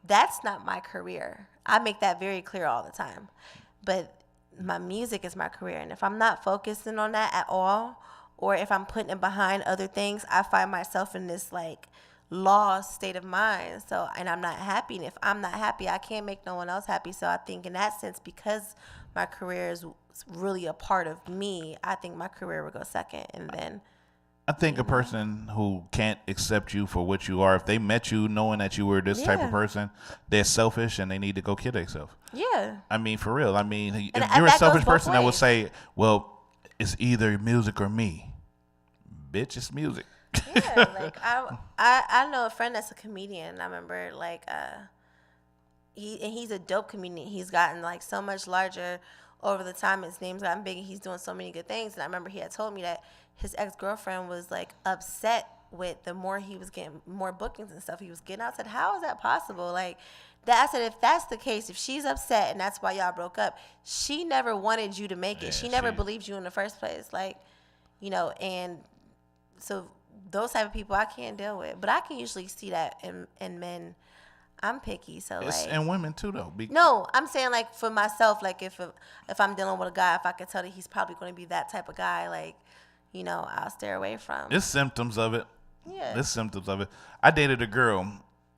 that's not my career. I make that very clear all the time. But my music is my career, and if I'm not focusing on that at all, or if I'm putting it behind other things, I find myself in this like lost state of mind. So, and I'm not happy, and if I'm not happy, I can't make no one else happy. So I think in that sense, because my career is really a part of me, I think my career would go second, and then I think a person who can't accept you for what you are, if they met you knowing that you were this type of person, they're selfish and they need to go kill themselves. Yeah. I mean, for real. I mean, if you're a selfish person that would say, well, it's either music or me. Bitch, it's music. Yeah, like I know a friend that's a comedian. I remember like he's a dope comedian. He's gotten like so much larger over the time. His name's gotten big, and he's doing so many good things. And I remember he had told me that his ex-girlfriend was like upset with the more he was getting more bookings and stuff he was getting. I said, how is that possible? Like that, I said, if that's the case, if she's upset and that's why y'all broke up, she never wanted you to make it. She never believed you in the first place. Like, and so those type of people I can't deal with. But I can usually see that in men. I'm picky, so it's, like. And women too, though. No, I'm saying like for myself, like if I'm dealing with a guy, if I could tell that he's probably going to be that type of guy, like, I'll stay away from. It's symptoms of it. Yeah. It's symptoms of it. I dated a girl,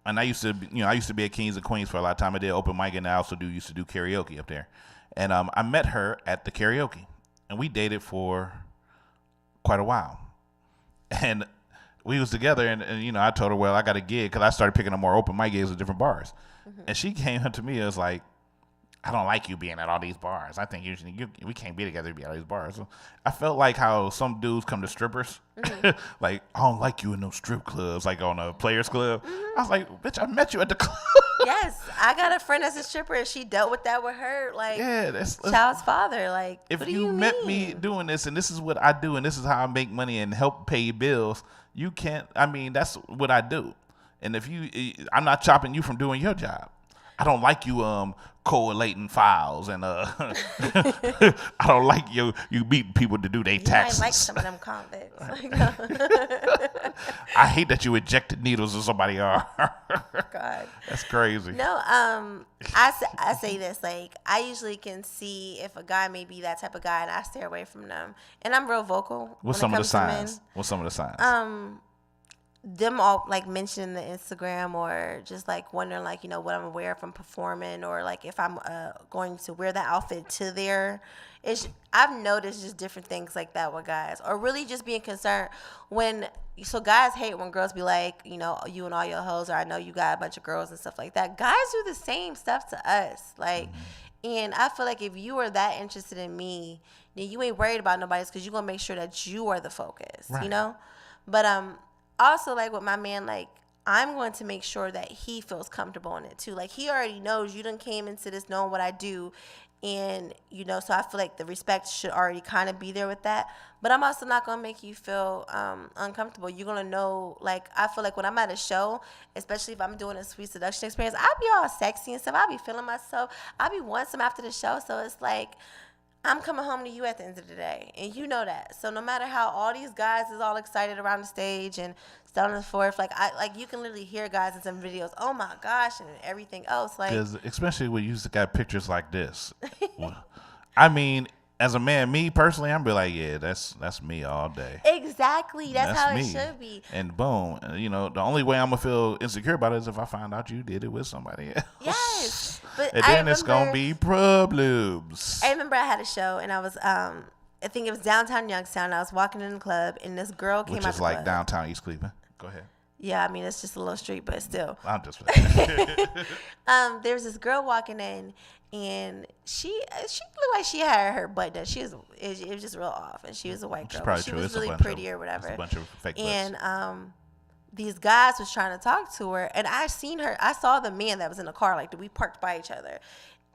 and I used to be at Kings and Queens for a lot of time. I did open mic, and I also used to do karaoke up there. And I met her at the karaoke, and we dated for quite a while. And we was together, and I told her, well, I got a gig, because I started picking up more open mic gigs at different bars. Mm-hmm. And she came up to me and was like, I don't like you being at all these bars. I think we can't be together to be at all these bars. So I felt like how some dudes come to strippers. Mm-hmm. Like, I don't like you in those strip clubs, like on a Players Club. Mm-hmm. I was like, bitch, I met you at the club. Yes, I got a friend that's a stripper, and she dealt with that with her, like, child's father. Like, if you met me doing this, and this is what I do, and this is how I make money and help pay your bills, you can't, that's what I do. And if I'm not chopping you from doing your job. I don't like you collating files, and I don't like you beating people to do their taxes. I like some of them convicts. I hate that you injected needles in somebody's arm. God, that's crazy. No, I say this, like, I usually can see if a guy may be that type of guy, and I stay away from them. And I'm real vocal. What's some of the signs? What's some of the signs? Them all like mentioning the Instagram, or just like wondering like what I'm wearing from performing, or like if I'm going to wear that outfit to there. I've noticed just different things like that with guys, or really just being concerned so guys hate when girls be like, you and all your hoes, or I know you got a bunch of girls and stuff like that. Guys do the same stuff to us, like, and I feel like if you are that interested in me, then you ain't worried about nobody else, because you're gonna make sure that you are the focus, right. But also, like, with my man, like, I'm going to make sure that he feels comfortable in it too. Like, he already knows you done came into this knowing what I do. And, you know, so I feel like the respect should already kind of be there with that. But I'm also not going to make you feel uncomfortable. You're going to know, like, I feel like when I'm at a show, especially if I'm doing a sweet seduction experience, I'll be all sexy and stuff. I'll be feeling myself. I'll be wanting some after the show. So it's like, I'm coming home to you at the end of the day. And you know that. So no matter how all these guys is all excited around the stage and so on and so forth, like you can literally hear guys in some videos, oh my gosh, and everything else. Like, because especially when you got pictures like this. I mean, as a man, me personally, I'm be like, yeah, that's me all day. Exactly. That's how me. It should be. And boom, you know, the only way I'm gonna feel insecure about it is if I find out you did it with somebody else. Yes. But and then it's gonna be problems. I remember I had a show and I was I think it was downtown Youngstown. I was walking in the club and this girl came out. Which is the like club. Downtown East Cleveland. Go ahead. Yeah, I mean it's just a little street, but still. I'm just there was this girl walking in and she looked like she had her butt done. It was just real off, and she was a white girl. Probably she true. was It's really pretty or whatever. It's a bunch of fake butts. And these guys was trying to talk to her, and I saw the man that was in the car, like we parked by each other,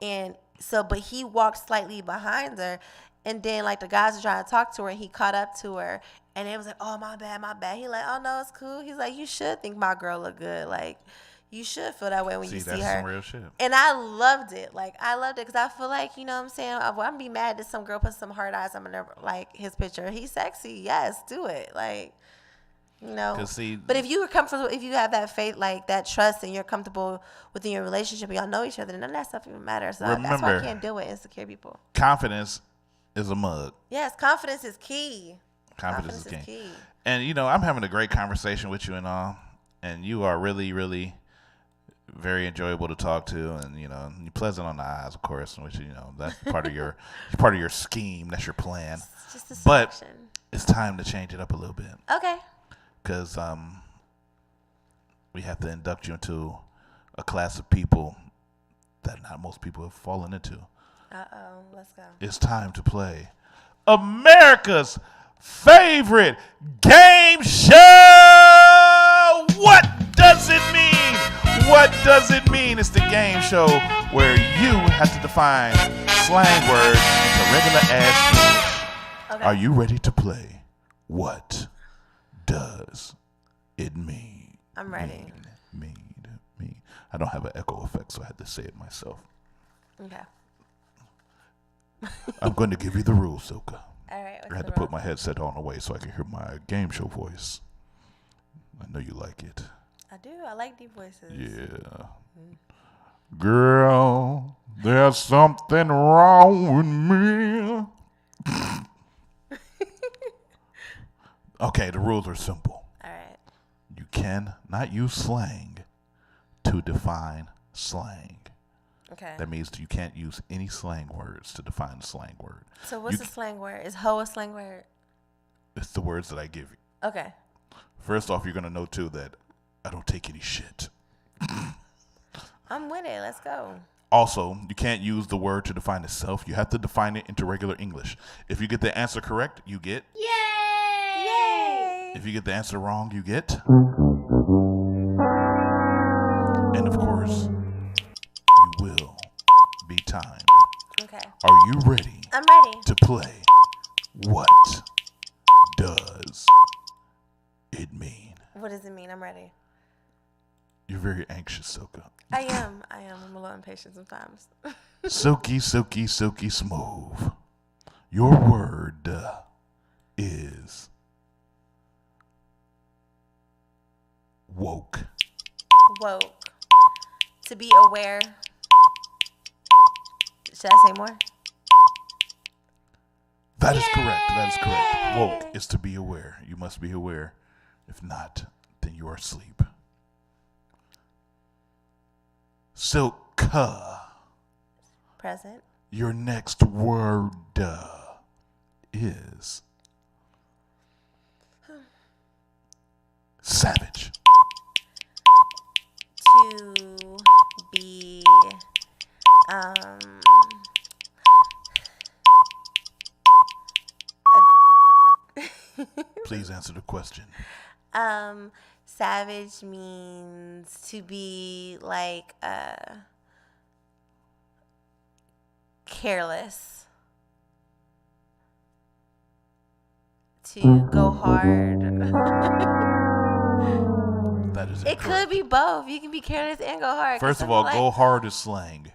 and so but he walked slightly behind her, and then like the guys were trying to talk to her, and he caught up to her, and it was like, oh my bad. He like, oh no, it's cool. He's like, you should think my girl look good, like. You should feel that way when you see her. That's some real shit. And I loved it. Like, I loved it because I feel like, you know what I'm saying? I'm going to be mad that some girl put some hard eyes on like his picture. He's sexy. Yes, do it. Like, you know. But if you are comfortable, if you have that faith, like that trust, and you're comfortable within your relationship, y'all know each other, then none of that stuff even matters. So that's why I can't deal with insecure people. Confidence is a mug. Yes, confidence is key. Confidence is key. And, you know, I'm having a great conversation with you and all. And you are really, really very enjoyable to talk to, and you know, you're pleasant on the eyes, of course, which you know that's part of your scheme, that's your plan. It's just a but selection. It's time to change it up a little bit. Okay. Because we have to induct you into a class of people that not most people have fallen into. Let's go. It's time to play America's favorite game show. What does it mean? What does it mean? It's the game show where you have to define slang words into regular ass English. Okay. Are you ready to play? What does it mean? I'm ready. Mean. I don't have an echo effect, so I had to say it myself. Okay. I'm going to give you the rules, Silka. All right. I had to put my headset on away so I can hear my game show voice. I know you like it. I do. I like deep voices. Yeah. Girl, there's something wrong with me. Okay, the rules are simple. All right. You cannot use slang to define slang. Okay. That means you can't use any slang words to define a slang word. So what's a slang word? Is hoe a slang word? It's the words that I give you. Okay. First off, you're going to know, too, that I don't take any shit. I'm with it. Let's go. Also, you can't use the word to define itself. You have to define it into regular English. If you get the answer correct, you get. Yay! Yay! If you get the answer wrong, you get. And, of course, you will be timed. Okay. Are you ready? I'm ready. To play What Does It Mean? What does it mean? I'm ready. You're very anxious, Silka. I am. I'm a little impatient sometimes. Silky, silky, silky smooth. Your word is woke. Woke. To be aware. Should I say more? That is correct. That is correct. Woke is to be aware. You must be aware. If not, then you are asleep. Silka. Present. Your next word is savage. To be Please answer the question. Savage means to be like careless. To go hard. That is It could be both. You can be careless and go hard. First of all, go hard is slang.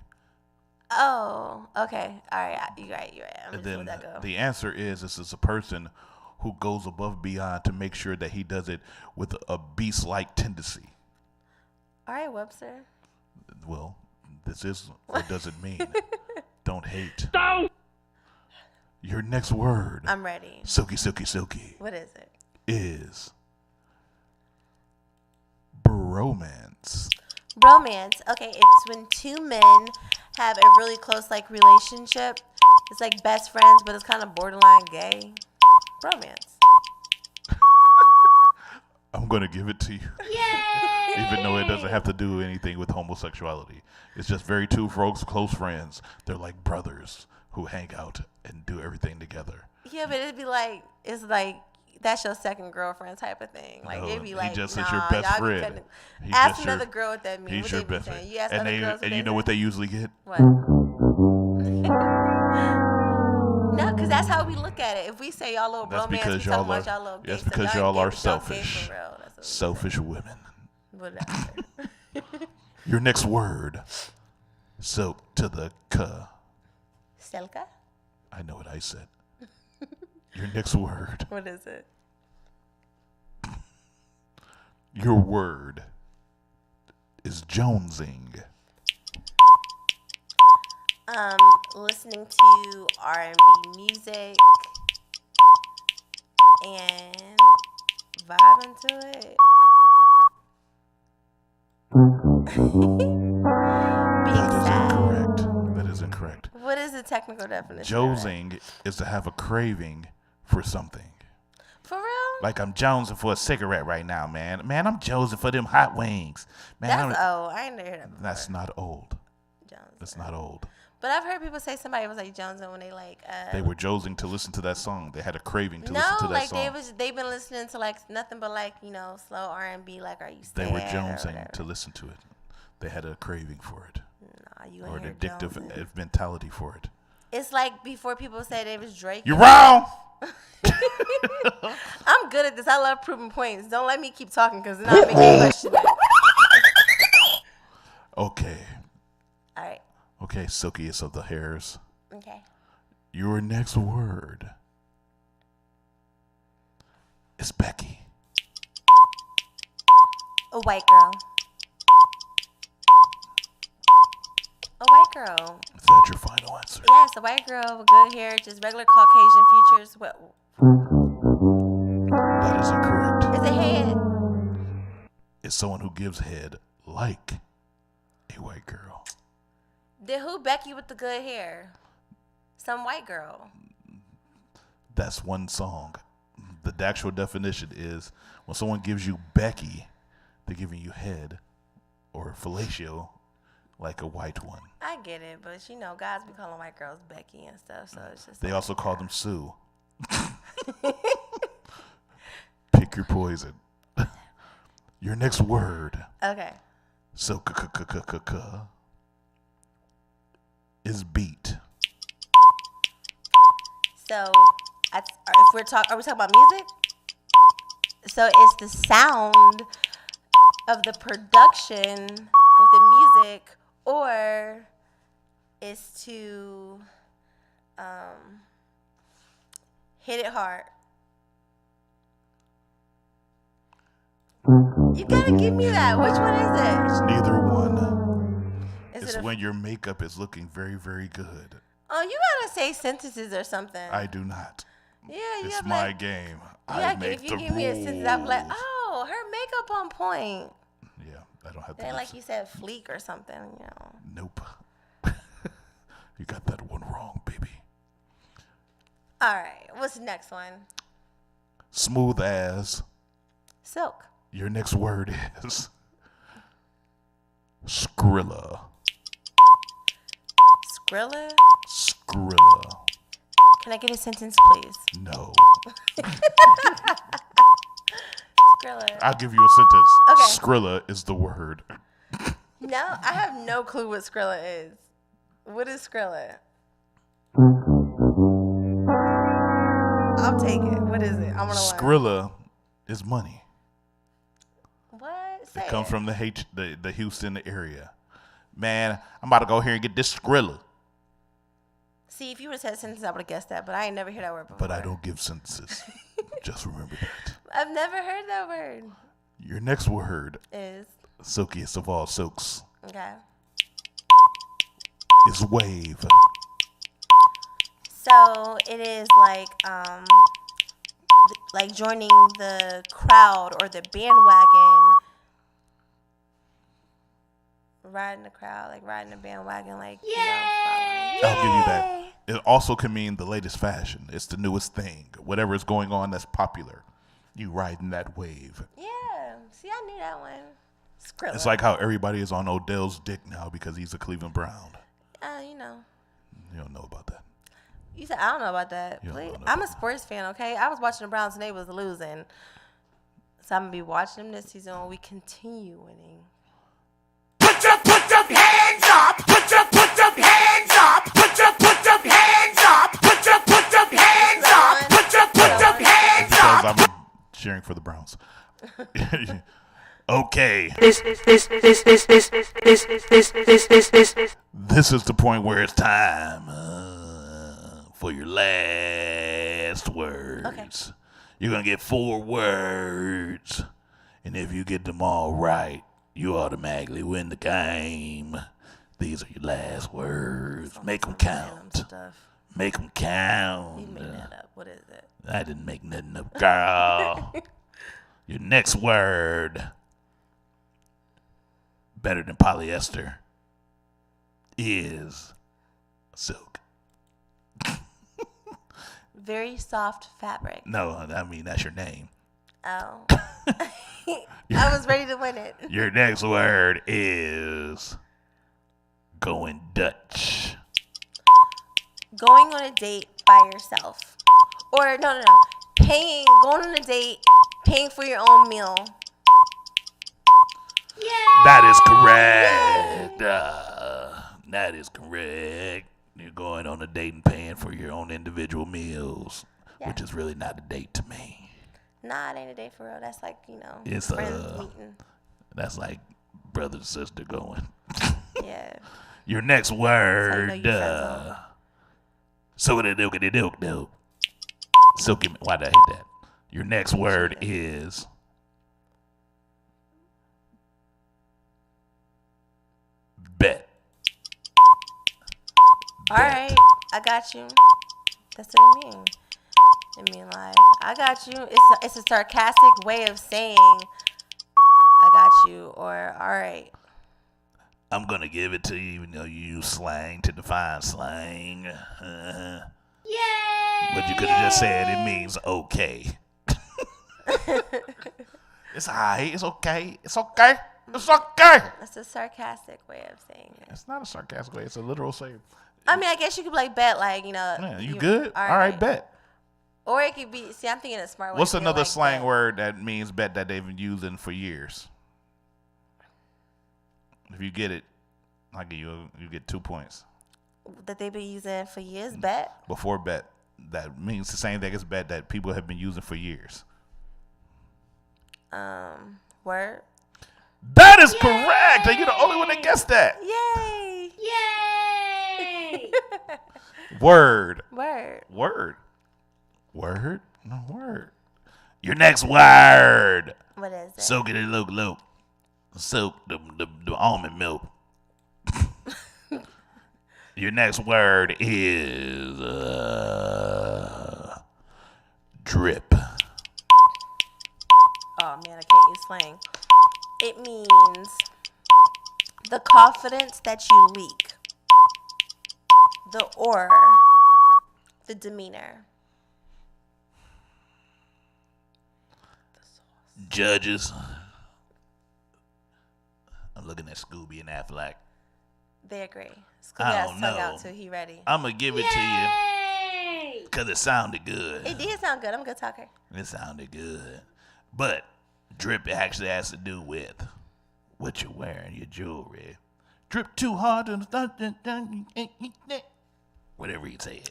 Oh, okay. All right. You're right. I'm And just then let that go. the answer is this is a person who goes above and beyond to make sure that he does it with a beast-like tendency. All right, Webster. Well, this is what does it mean? Don't hate. No. Your next word. I'm ready. Silky, silky, silky. What is it? Is bromance. Romance. Okay, it's when two men have a really close relationship. It's like best friends, but it's kind of borderline gay. Romance. I'm going to give it to you. Yay! Even though it doesn't have to do anything with homosexuality. It's just very two folks, close friends. They're like brothers who hang out and do everything together. Yeah, but it'd be like, it's like, that's your second girlfriend type of thing. Like, No, it'd be he like, just nah, is your best y'all be friend. cutting- He's Ask just your- another girl what that means. He's What your they be best saying? friend. You ask And other they, girls what and they you know say? what they usually get? What? No, because that's how we look at it. If we say y'all little That's bromance, because we talking y'all about are. y'all little gay That's stuff. because Y'all y'all ain't are gay, we talk gay selfish. for real. That's what Selfish women. Whatever. Your next word. Silk to the K. Selka? I know what I said. Your next word. What is it? Your word is jonesing. Listening to R&B music and vibing to it. Being sad. That is incorrect. What is the technical definition? Jonesing is to have a craving for something. For real? Like I'm jonesing for a cigarette right now, man. Man, I'm jonesing for them hot wings. Man, That's old. I ain't never heard that before. That's not old. That's not old. But I've heard people say somebody was like Jonesing when they like. They were jonesing to listen to that song. They had a craving to no, listen to that like song. they've been listening to like nothing but like slow R&B. Like, are you They sad were or jonesing whatever. to listen to it. They had a craving for it. Nah, you Or ain't an here addictive jonesing. mentality for it. It's like before people said it was Drake. You're wrong. I'm good at this. I love proving points. Don't let me keep talking because then I'll make you question it. Okay. All right. Okay, silkiest of the hairs. Okay. Your next word is Becky. A white girl. A white girl. Is that your final answer? Yes, a white girl with good hair, just regular Caucasian features. What? That is incorrect. Is it head? It's someone who gives head like a white girl. Then who Becky with the good hair? Some white girl. That's one song. The actual definition is when someone gives you Becky, they're giving you head or fellatio like a white one. I get it, but guys be calling white girls Becky and stuff, so it's just. They also call them Sue. Pick your poison. Your next word. Okay. So is beat. So, if are we talking about music? So it's the sound of the production with the music, or it's to hit it hard. You gotta give me that. Which one is it? It's neither one. Is It's it a- when your makeup is looking very, very good. Oh, you gotta say sentences or something. I do not. Yeah, you It's have my like, game. Yeah, I make if you the give me a sentence, I'm like, rules. oh, her makeup on point. Yeah, I don't have to. And like you said, fleek or something, Nope. You got that one wrong, baby. All right, what's the next one? Smooth as. Silk. Your next word is Skrilla. Skrilla? Skrilla. Can I get a sentence, please? No. Skrilla? I'll give you a sentence. Okay. Skrilla is the word. No, I have no clue what Skrilla is. What is Skrilla? I'll take it. What is it? I want to learn. Skrilla is money. What? Say It comes it. from the Houston area. Man, I'm about to go here and get this Skrilla. See, if you would have said sentence, I would have guessed that, but I ain't never heard that word before. But I don't give sentences. Just remember that. I've never heard that word. Your next word, Is silkiest of all silks, okay. is wave. So it is like joining the crowd or the bandwagon. Riding the crowd, like riding the bandwagon, like I'll give you that. It also can mean the latest fashion. It's the newest thing. Whatever is going on that's popular. You riding that wave. Yeah. See, I knew that one. Skrilla. It's like how everybody is on Odell's dick now because he's a Cleveland Brown. You know. You don't know about that. You said I don't know about that. You don't Please. know I'm a sports fan, okay? I was watching the Browns and they was losing. So I'm gonna be watching them this season when we continue winning. Put your hands up. Put your hands up. Put your hands up. Put your hands up. Put your hands up. Because I'm cheering for the Browns. Okay. This is the point where it's time for your last words. Okay. You're going to get 4 words. And if you get them all right, you automatically win the game. These are your last words. Make them count. Make them count. You made that up. What is it? I didn't make nothing up, girl. Your next word, better than polyester, is silk. Very soft fabric. No, I mean, that's your name. Oh. I was ready to win it. Your next word is going Dutch. Going on a date by yourself. Or no. Going on a date, paying for your own meal. That is correct. That is correct. You're going on a date and paying for your own individual meals, which is really not a date to me. Nah, it ain't a date for real. That's like, It's friends meeting. That's like brother and sister going. Yeah. Your next word, That's how you know you silky. Silky. Why did I hit that? Your next word is bet. All right, I got you. That's what I mean. I mean, like, I got you. It's a sarcastic way of saying I got you, or all right. I'm gonna give it to you, even though you use slang to define slang. But you could have just said it means okay. It's alright. It's okay. It's okay. It's okay. It's a sarcastic way of saying it. It's not a sarcastic way. It's a literal say. I mean, I guess you could like bet, like, Yeah, you good? All All right, bet. Or it could be. See, I'm thinking a smart way. What's to be another like slang bet. word that means bet that they've been using for years? If you get it, I'll give you get 2 points. That they've been using for years? Bet? Before bet. That means the same thing as bet that people have been using for years. Word? That is correct. And you're the only one that guessed that. Yay! Yay! Word. Word. Word. Word? No, word. Your next word. What is it? Soak it in look. Soak the almond milk. Your next word is drip. Oh man, I can't use slang. It means the confidence that you leak. The aura. The demeanor. Judges. I'm looking at Scooby and Affleck. They agree. Scooby I got don't his tongue know. out too. He ready. I'm going to give it to you because it sounded good. It did sound good. I'm a good talker. It sounded good. But Drip actually has to do with what you're wearing, your jewelry. Drip too hard and whatever you said.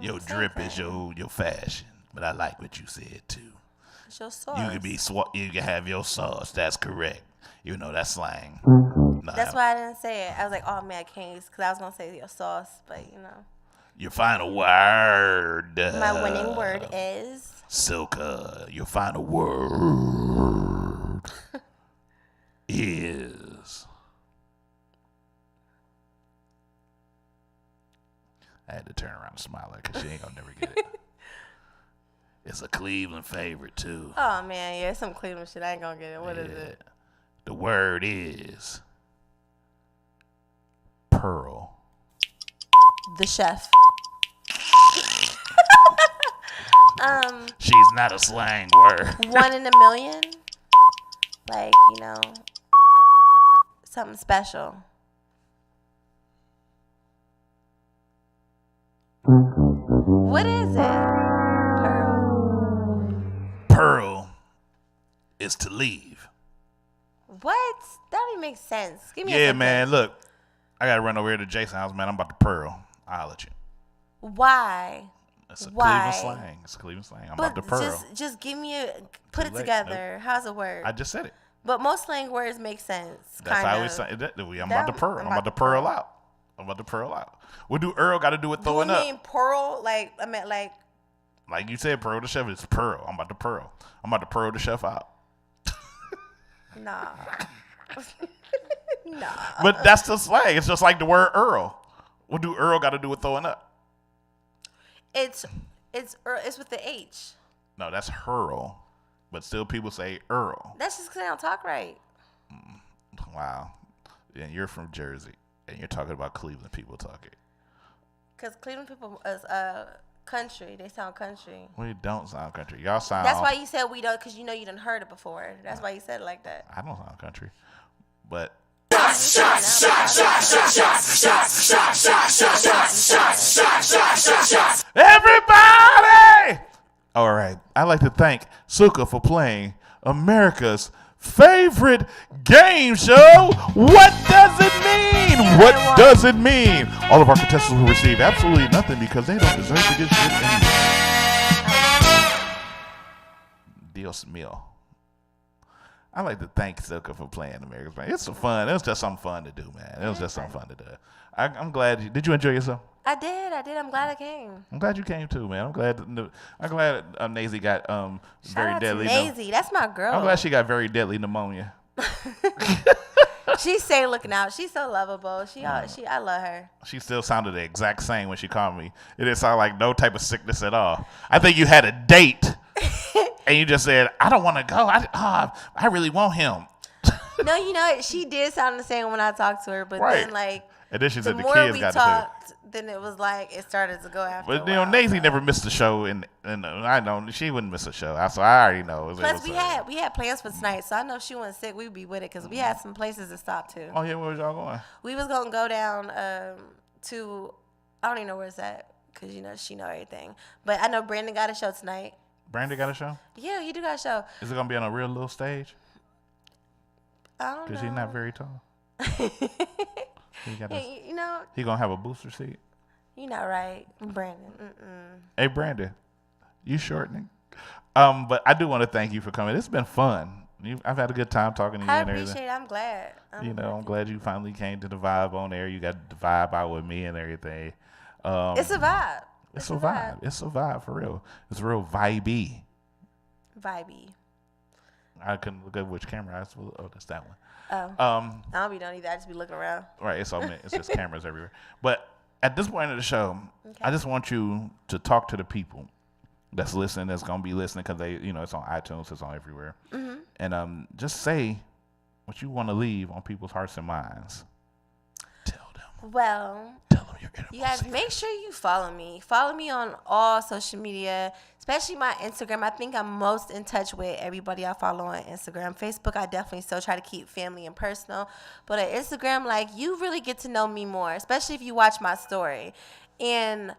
Your drip is your fashion, but I like what you said too. It's your sauce. You can have your sauce. That's correct. You know that's slang. That's why I didn't say it. I was like, oh man, I can't use because I was gonna say your sauce, but you know. Your final word. My winning word is Silka. Your final word is. I had to turn around and smile at her because she ain't gonna never get it. It's a Cleveland favorite too. Oh man, yeah, it's some Cleveland shit. I ain't gonna get it. What is it? The word is pearl. The chef. She's not a slang word. 1 in a million. Like, you know, something special. What is it? Pearl is to leave. What? That don't even make sense. Give me a Yeah, sentence. man. Look, I gotta run over here to Jason's house, man. I'm about to pearl. I'll holler at you. Why? It's a Why? Cleveland slang. It's a Cleveland slang. I'm But about to pearl. just give me put Too it late. together. How's it work? I just said it. But most slang words make sense. That's kind how of. we say it. I'm about to pearl. I'm about to pearl out. I'm about to pearl out. What do Earl got to do with Do throwing you up? mean pearl? Like I meant like. Like you said, pearl the chef. It's pearl. I'm about to pearl. I'm about to pearl the chef out. Nah. Nah. But that's the slang. It's just like the word Earl. What do Earl got to do with throwing up? It's with the H. No, that's hurl. But still people say Earl. That's just because I don't talk right. Wow. And you're from Jersey. And you're talking about Cleveland people talking. Because Cleveland people is country. They sound country. We don't sound country. Y'all sound. That's why you said we don't, because you know you done heard it before. That's why you said it like that. I don't sound country. But. Everybody! All right. I'd like to thank Suka for playing America's favorite game show. What does it mean? What does it mean? All of our contestants will receive absolutely nothing because they don't deserve to get shit anyway. Dios mío. I'd like to thank Silka for playing America's Favorite. It's fun. It was just something fun to do, man. It was just something fun to do. I'm glad. Did you enjoy yourself? I did. I'm glad I came. I'm glad you came too, man. I'm glad Nazy got very deadly. Nazy, that's my girl. I'm glad she got very deadly pneumonia. She's stay looking out. She's so lovable. I love her. She still sounded the exact same when she called me. It didn't sound like no type of sickness at all. I think you had a date and you just said, "I don't want to go. I really want him." No, you know she did sound the same when I talked to her, but Right. then like and then she said the more kids we got talked, then it was like it started to go after. But you know, Nazy never missed a show, and I know she wouldn't miss a show. So I already know. Plus, we had plans for tonight, so I know if she wasn't sick, we'd be with it because we had some places to stop to. Oh yeah, where was y'all going? We was gonna go down to I don't even know where it's at because you know she know everything. But I know Brandon got a show tonight. Brandon got a show? Yeah, he do got a show. Is it gonna be on a real little stage? I don't know. Because he's not very tall. He got you know. He gonna have a booster seat. You not right, Brandon. Mm-mm. Hey, Brandon, you shortening. But I do want to thank you for coming. It's been fun. I've had a good time talking to you. I and everything. appreciate it. I'm glad. I'm glad you finally came to the vibe on there. You got the vibe out with me and everything. It's a vibe. It's a vibe. It's a vibe for real. It's real vibey. Vibey. I couldn't look at which camera I was. Oh, that's that one. I don't be done either. I just be looking around. Right. It's just cameras everywhere. But at this point of the show, I just want you to talk to the people that's listening, that's gonna be listening, because they, it's on iTunes, it's on everywhere, and just say what you want to leave on people's hearts and minds. Well, you guys make sure you follow me. Follow me on all social media, especially my Instagram. I think I'm most in touch with everybody I follow on Instagram. Facebook, I definitely still try to keep family and personal. But on Instagram, like, you really get to know me more, especially if you watch my story. And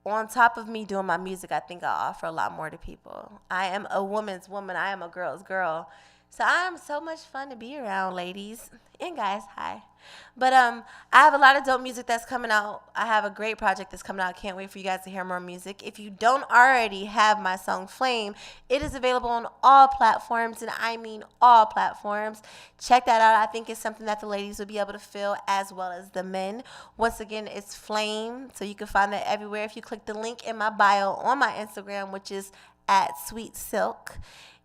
on top of me doing my music, I think I offer a lot more to people. I am a woman's woman. I am a girl's girl. So I am so much fun to be around, ladies and guys. Hi. But I have a lot of dope music that's coming out. I have a great project that's coming out. I can't wait for you guys to hear more music. If you don't already have my song Flame, it is available on all platforms, and I mean all platforms. Check that out. I think it's something that the ladies will be able to feel as well as the men. Once again, it's Flame, so you can find that everywhere. If you click the link in my bio on my Instagram, which is @SweetSilk,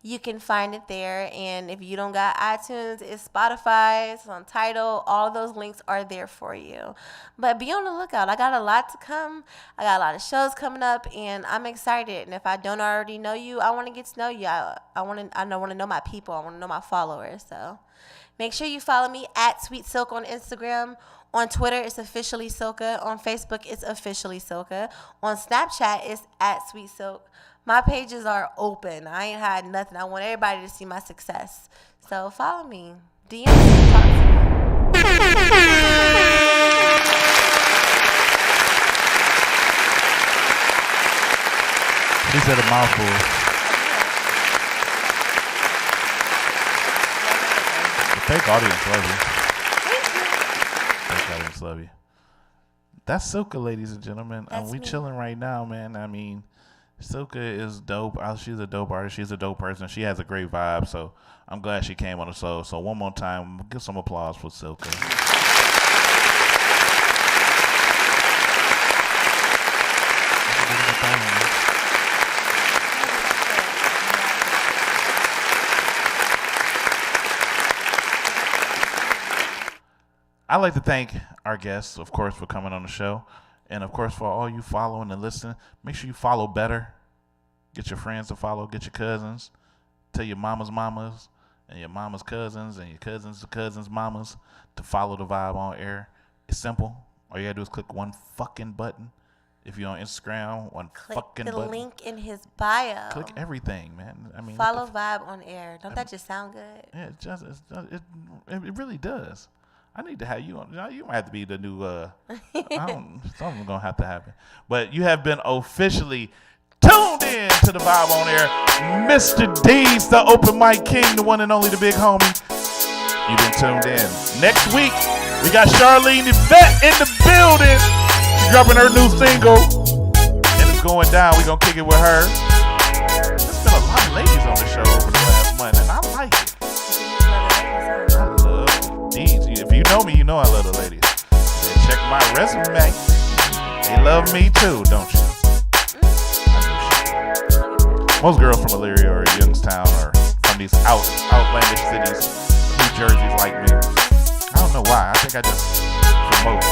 you can find it there. And if you don't got iTunes, it's Spotify, it's on Tidal. All of those links are there for you. But be on the lookout. I got a lot to come. I got a lot of shows coming up, and I'm excited. And if I don't already know you, I want to get to know you. I want to know my people. I want to know my followers. So make sure you follow me @SweetSilk on Instagram. On Twitter, it's officially Silka. On Facebook, it's officially Silka. On Snapchat, it's @SweetSilk. My pages are open. I ain't hiding nothing. I want everybody to see my success. So follow me. DM me. Talk to me. She said a mouthful. The fake audience love you. Fake audience love you. That's Silka, ladies and gentlemen. We chilling right now, man. I mean, Silka is dope. She's a dope artist. She's a dope person. She has a great vibe. So I'm glad she came on the show. So one more time, give some applause for Silka. I'd like to thank our guests, of course, for coming on the show. And, of course, for all you following and listening, make sure you follow better. Get your friends to follow. Get your cousins. Tell your mama's mamas and your mama's cousins and your cousins' cousins' mamas to follow the Vibe on Air. It's simple. All you got to do is click one fucking button. If you're on Instagram, one fucking button. Click the link in his bio. Click everything, man. I mean, follow Vibe on Air. Don't that just sound good? Yeah, it really does. I need to have you on. You might have to be the new. Something's gonna have to happen. But you have been officially tuned in to the Vibe on Air, Mr. D's, the open mic king, the one and only, the big homie. You've been tuned in. Next week we got Charlene Yvette in the building. She's dropping her new single, and it's going down. We're gonna kick it with her. There's been a lot of ladies on the show over the last month, and I like it. If you know me, you know I love the ladies. Then check my resume. They love me too, don't you? Most girls from Elyria or Youngstown or from these outlandish cities, New Jersey's like me. I don't know why. I think I just promote.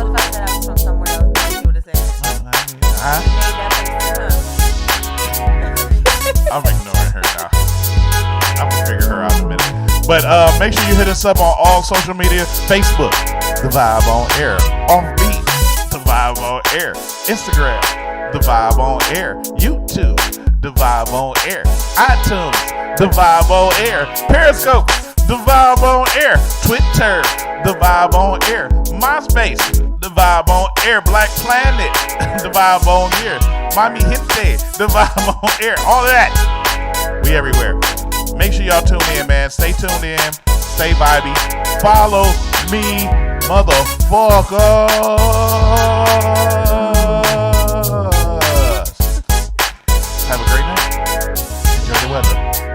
What if I said I was from somewhere else? What would you say? I'm ignoring her now. I'm gonna figure her out in a minute. But make sure you hit us up on all social media. Facebook, The Vibe on Air. Offbeat, The Vibe on Air. Instagram, The Vibe on Air. YouTube, The Vibe on Air. iTunes, The Vibe on Air. Periscope, The Vibe on Air. Twitter, The Vibe on Air. MySpace, The Vibe on Air. Black Planet, The Vibe on Air. Mami Gente, The Vibe on Air. All of that. We everywhere. Make sure y'all tune in, man. Stay tuned in. Stay vibey. Follow me, motherfuckers. Have a great night. Enjoy the weather.